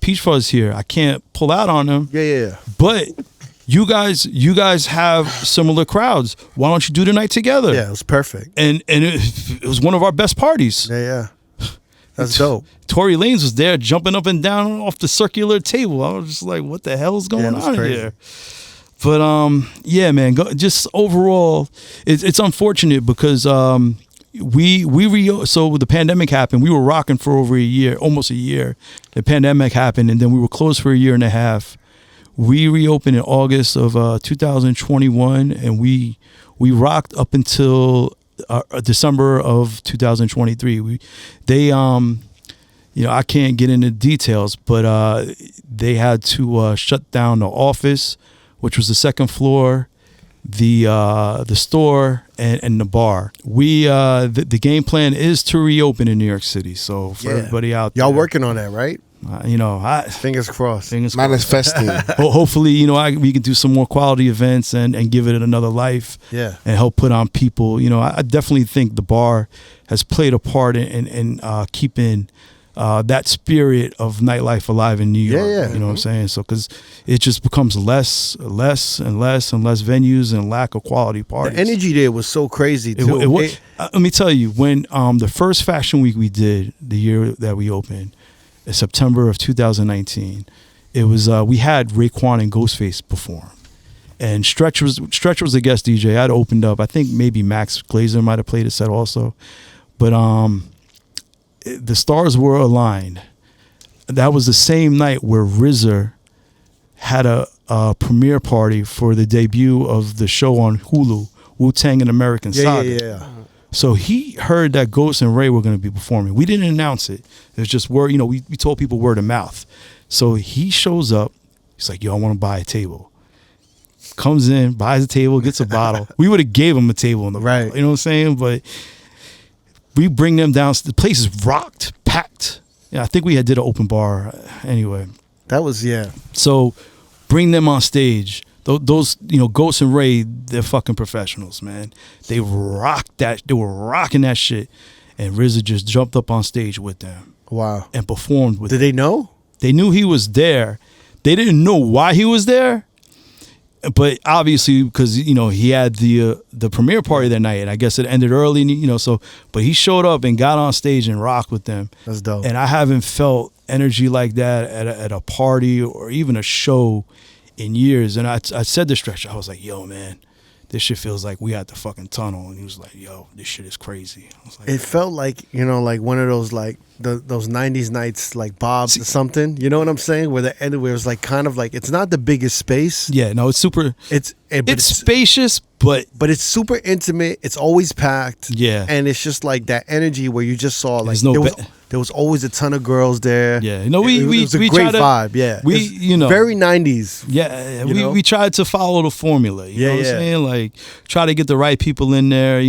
Peach Fuzz here. I can't pull out on them. Yeah. But you guys have similar crowds. Why don't you do the night together? Yeah, it was perfect. And it was one of our best parties. Yeah. That's dope. Tory Lanez was there jumping up and down off the circular table. I was just like, what the hell is going on here? But yeah, man, just overall, it's unfortunate because so the pandemic happened. We were rocking for over a year, almost a year. The pandemic happened, and then we were closed for a year and a half. We reopened in August of 2021, and we rocked up until December of 2023. I can't get into details, but they had to shut down the office, which was the second floor, the store, and the bar. The game plan is to reopen in New York City. So for everybody out there, y'all working on that, right? Fingers crossed. Manifesting. Hopefully, we can do some more quality events and give it another life. Yeah. And help put on people. I definitely think the bar has played a part in keeping that spirit of nightlife alive in New York. Yeah. You know what I'm saying? So, because it just becomes less and less venues and lack of quality parties. The energy there was so crazy too. Let me tell you, when the first Fashion Week we did, the year that we opened, in September of 2019, it was we had Raekwon and Ghostface perform, and Stretch was a guest DJ. I'd opened up. I think maybe Max Glazer might have played a set also, but the stars were aligned. That was the same night where RZA had a premiere party for the debut of the show on Hulu, Wu-Tang and American Saga. Yeah. So he heard that Ghost and Ray were going to be performing. We didn't announce it. It was just word, we told people word of mouth. So he shows up. He's like, yo, I want to buy a table. Comes in, buys a table, gets a bottle. We would have gave him a table in the right. You know what I'm saying? But we bring them down. The place is rocked, packed. Yeah, I think we did an open bar anyway. That was, So bring them on stage. Those Ghost and Ray, they're fucking professionals, man. They rocked that. They were rocking that shit, and RZA just jumped up on stage with them. Wow. And performed with them. Did they know? They knew he was there. They didn't know why he was there, but obviously because he had the premiere party that night, and I guess it ended early. But he showed up and got on stage and rocked with them. That's dope. And I haven't felt energy like that at a party or even a show in years. And I said to Stretch, I was like, yo, man, this shit feels like we at the fucking tunnel. And he was like, yo, this shit is crazy. I was like, it felt like, like one of those, like those 90s nights, like Bob's or something. You know what I'm saying? Where the end, where it was like kind of like, it's not the biggest space. Yeah, no, it's super. It's spacious, but it's super intimate. It's always packed. Yeah. And it's just like that energy where you just saw like, There's there was always a ton of girls there. Yeah, it was a great vibe. Yeah, very 90s. Yeah, we tried to follow the formula. You know what I'm saying? Like try to get the right people in there.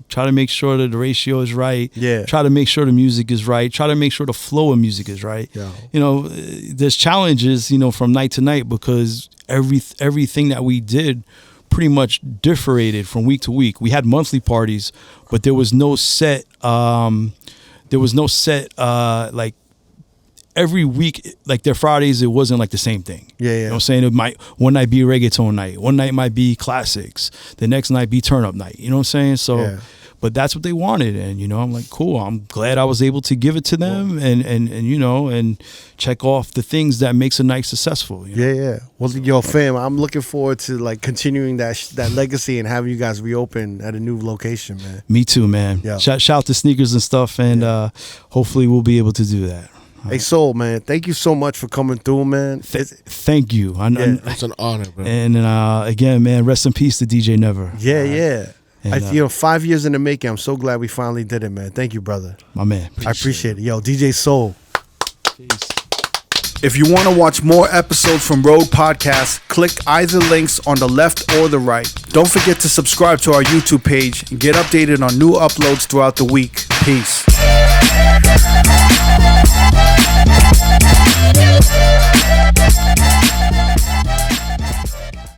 Try to make sure that the ratio is right. Yeah, try to make sure the music is right. Try to make sure the flow of music is right. Yeah. There's challenges. From night to night because everything that we did pretty much differated from week to week. We had monthly parties, but there was no set. Like every week, like their Fridays, it wasn't like the same thing. Yeah. You know what I'm saying? It might one night be reggaeton night, one night might be classics, the next night be turn up night. You know what I'm saying? So, but that's what they wanted, and I'm like, cool. I'm glad I was able to give it to them, and check off the things that makes a night successful. Yeah. Well, fam, I'm looking forward to like continuing that legacy and having you guys reopen at a new location, man. Me too, man. Yeah. Shout out to Sneakers and stuff, and hopefully we'll be able to do that. Hey, Soul, man, thank you so much for coming through, man. Thank you. It's an honor, bro. And again, man, rest in peace to DJ Never. Yeah. And, 5 years in the making. I'm so glad we finally did it, man. Thank you, brother. My man. I appreciate it. Yo, DJ Soul. Peace. If you want to watch more episodes from R.O.A.D Podcast, click either links on the left or the right. Don't forget to subscribe to our YouTube page and get updated on new uploads throughout the week. Peace.